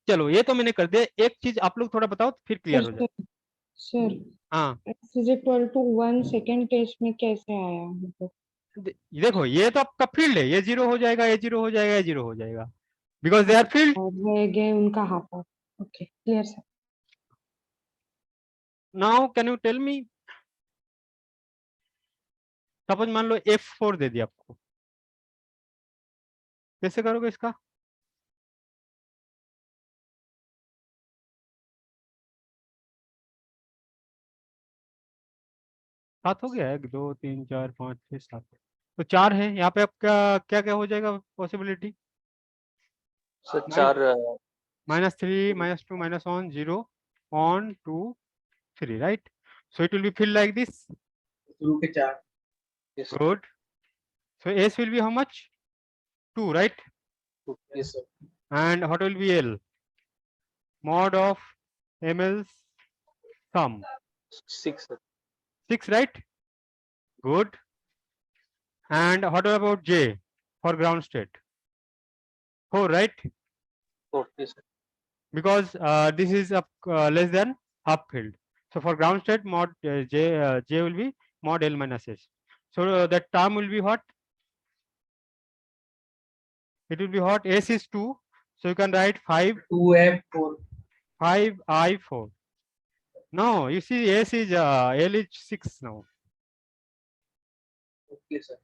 चलो ये तो मैंने कर दिया, एक चीज आप लोग थोड़ा बताओ तो फिर क्लियर हो जाए। सर हाँ s is equal to 1 second case में कैसे आया, मतलब देखो ये तो आपका फील्ड है, ये जीरो हो जाएगा, ये जीरो हो जाएगा, ये जीरो हो जाएगा, बिकॉज दे आर फील्ड। और रह गए उनका half of. Okay clear sir. Now can you tell me, suppose मान लो F4 दे दिया आपको, कैसे करोगे इसका। सात हो गया, 1 2 3 4 5 6 7, तो 4 है यहाँ पे, आपका क्या क्या हो जाएगा possibility, sir 4 -3 -2 -1 0 1 2 3, right? So it will be filled like this. शुरू के 4 yes Good. So S will be how much, 2, right? yes sir And what will be L, mod of ml's sum, 6 sir 6, right? Good. And what about J for ground state, 4, right? 4 yes sir Because this is less than half filled, so for ground state mod J will be mod L minus S. So that term will be what, it will be what, S is 2, so you can write 2F4 5I4. No, you see S is L is 6 now. okay sir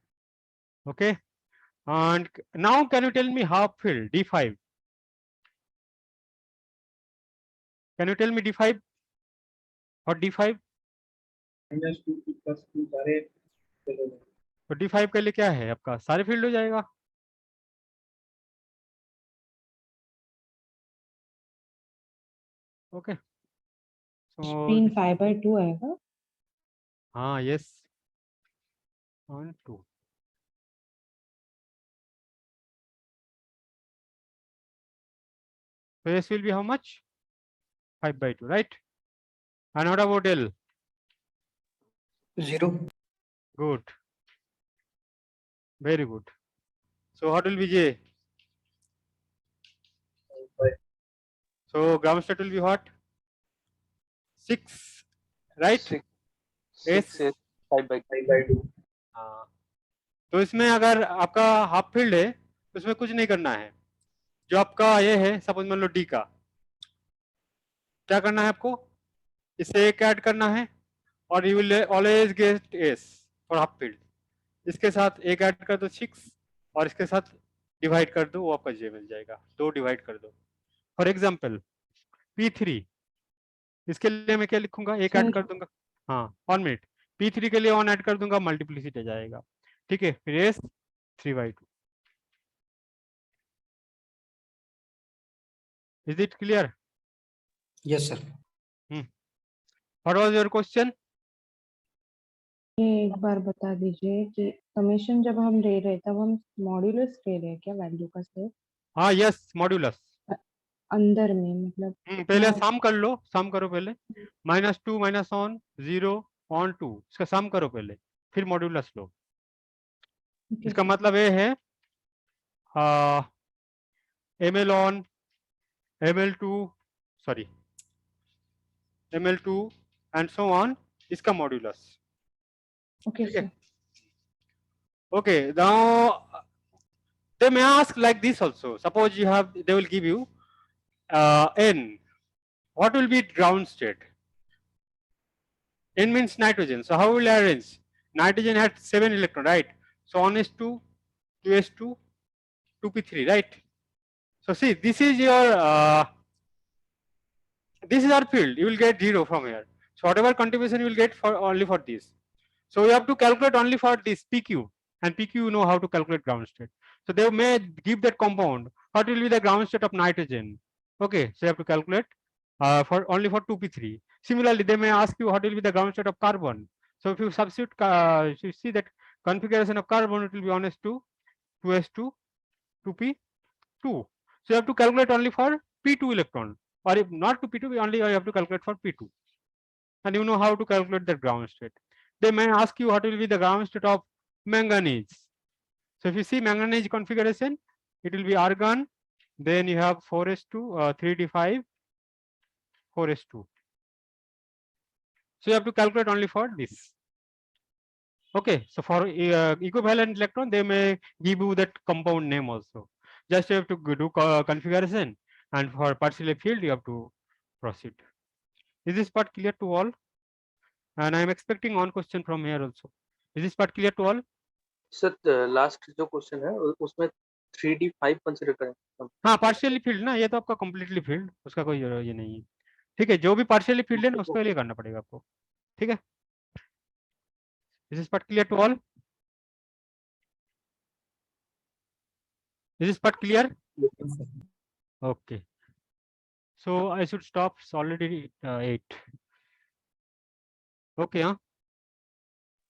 Okay, and now can you tell me half filled D5, can you tell me D5 or D5? -2 +2 सारे चलो तो D5 के लिए क्या है आपका, सारे field हो जाएगा। ओके स्पिन सो 5/2 आएगा। हाँ yes 1 2, so S will be how much, 5/2, right? And what about L? 0. Good, very good. So what will be J? So ground state will be what, 6, right? 6 S 6 is 5/2 5/2 हाँ, तो इसमें अगर आपका half field है तो इसमें कुछ नहीं करना है, जो आपका ये है सपोज मान लो D का, क्या करना है आपको, इससे एक ऐड करना है और you will always get S for half field, इसके साथ एक ऐड कर दो 6 और इसके साथ डिवाइड कर दो, वो आपका J मिल जाएगा, 2 डिवाइड कर दो। फॉर एग्जाम्पल P3, इसके लिए मैं क्या लिखूंगा, एक ऐड सर कर दूंगा, हाँ 1 मिनट, P3 के लिए 1 ऐड कर दूंगा, मल्टीप्लिसिटी आ जाएगा, ठीक है, फिर S 3/2। Is it clear? Yes, sir. What was your question? ये एक बार बता दीजिए कि समेशन जब हम ले रहे तब हम मॉड्यूलस ले रहे हैं क्या वैल्यू का सिर्फ हाँ यस मॉड्यूलस, अंदर में, मतलब पहले इतना सम कर लो, सम करो पहले, -2 -1 0 1 2, इसका सम करो पहले, फिर मॉड्यूलस लो। ओके इसका सर। मतलब ये है ml on ml2 sorry ml2 and so on, इसका मॉड्यूलस, ओके ठीक है। Sir. Okay, now they may ask like this also. Suppose you have, they will give you N. What will be ground state? N means nitrogen. So how will I arrange? Nitrogen had 7 electrons, right? So 1s2, 2s2, 2p3, right? So see, this is your this is our field. You will get 0 from here. So whatever contribution you will get for only for this. So you have to calculate only for this PQ, and PQ you know how to calculate ground state. So they may give that compound. What will be the ground state of nitrogen? Okay, so you have to calculate for only for 2p3. Similarly, they may ask you what will be the ground state of carbon. So if you substitute, you see that configuration of carbon, it will be 1s2, 2s2, 2p2. So you have to calculate only for p2 electron, or if not to p2, only you have to calculate for p2, and you know how to calculate the ground state. They may ask you what will be the ground state of manganese. So if you see manganese configuration, it will be argon, then you have 4s2, 3d5, 4s2. So you have to calculate only for this. Okay, so for equivalent electron, they may give you that compound name also. Just you have to do configuration, and for partially filled, you have to proceed. Is this part clear to all? And I am expecting one question from here also. Is this part clear to all? Sir last जो question है उसमें 3D5 consider करें हम। हाँ, partially field ना, ये तो आपका कंप्लीटली फील्ड, उसका कोई ये नहीं है। ठीक है, जो भी पार्शियली फील्ड है ना उसके लिए करना पड़ेगा आपको। ठीक है, is this part clear to all? Is this part clear? Okay, so I should stop. It's already 8. Okay, huh?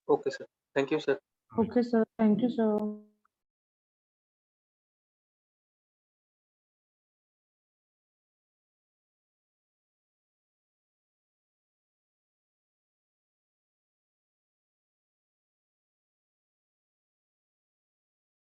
Okay sir, thank you sir. Okay, sir. Thank you, sir.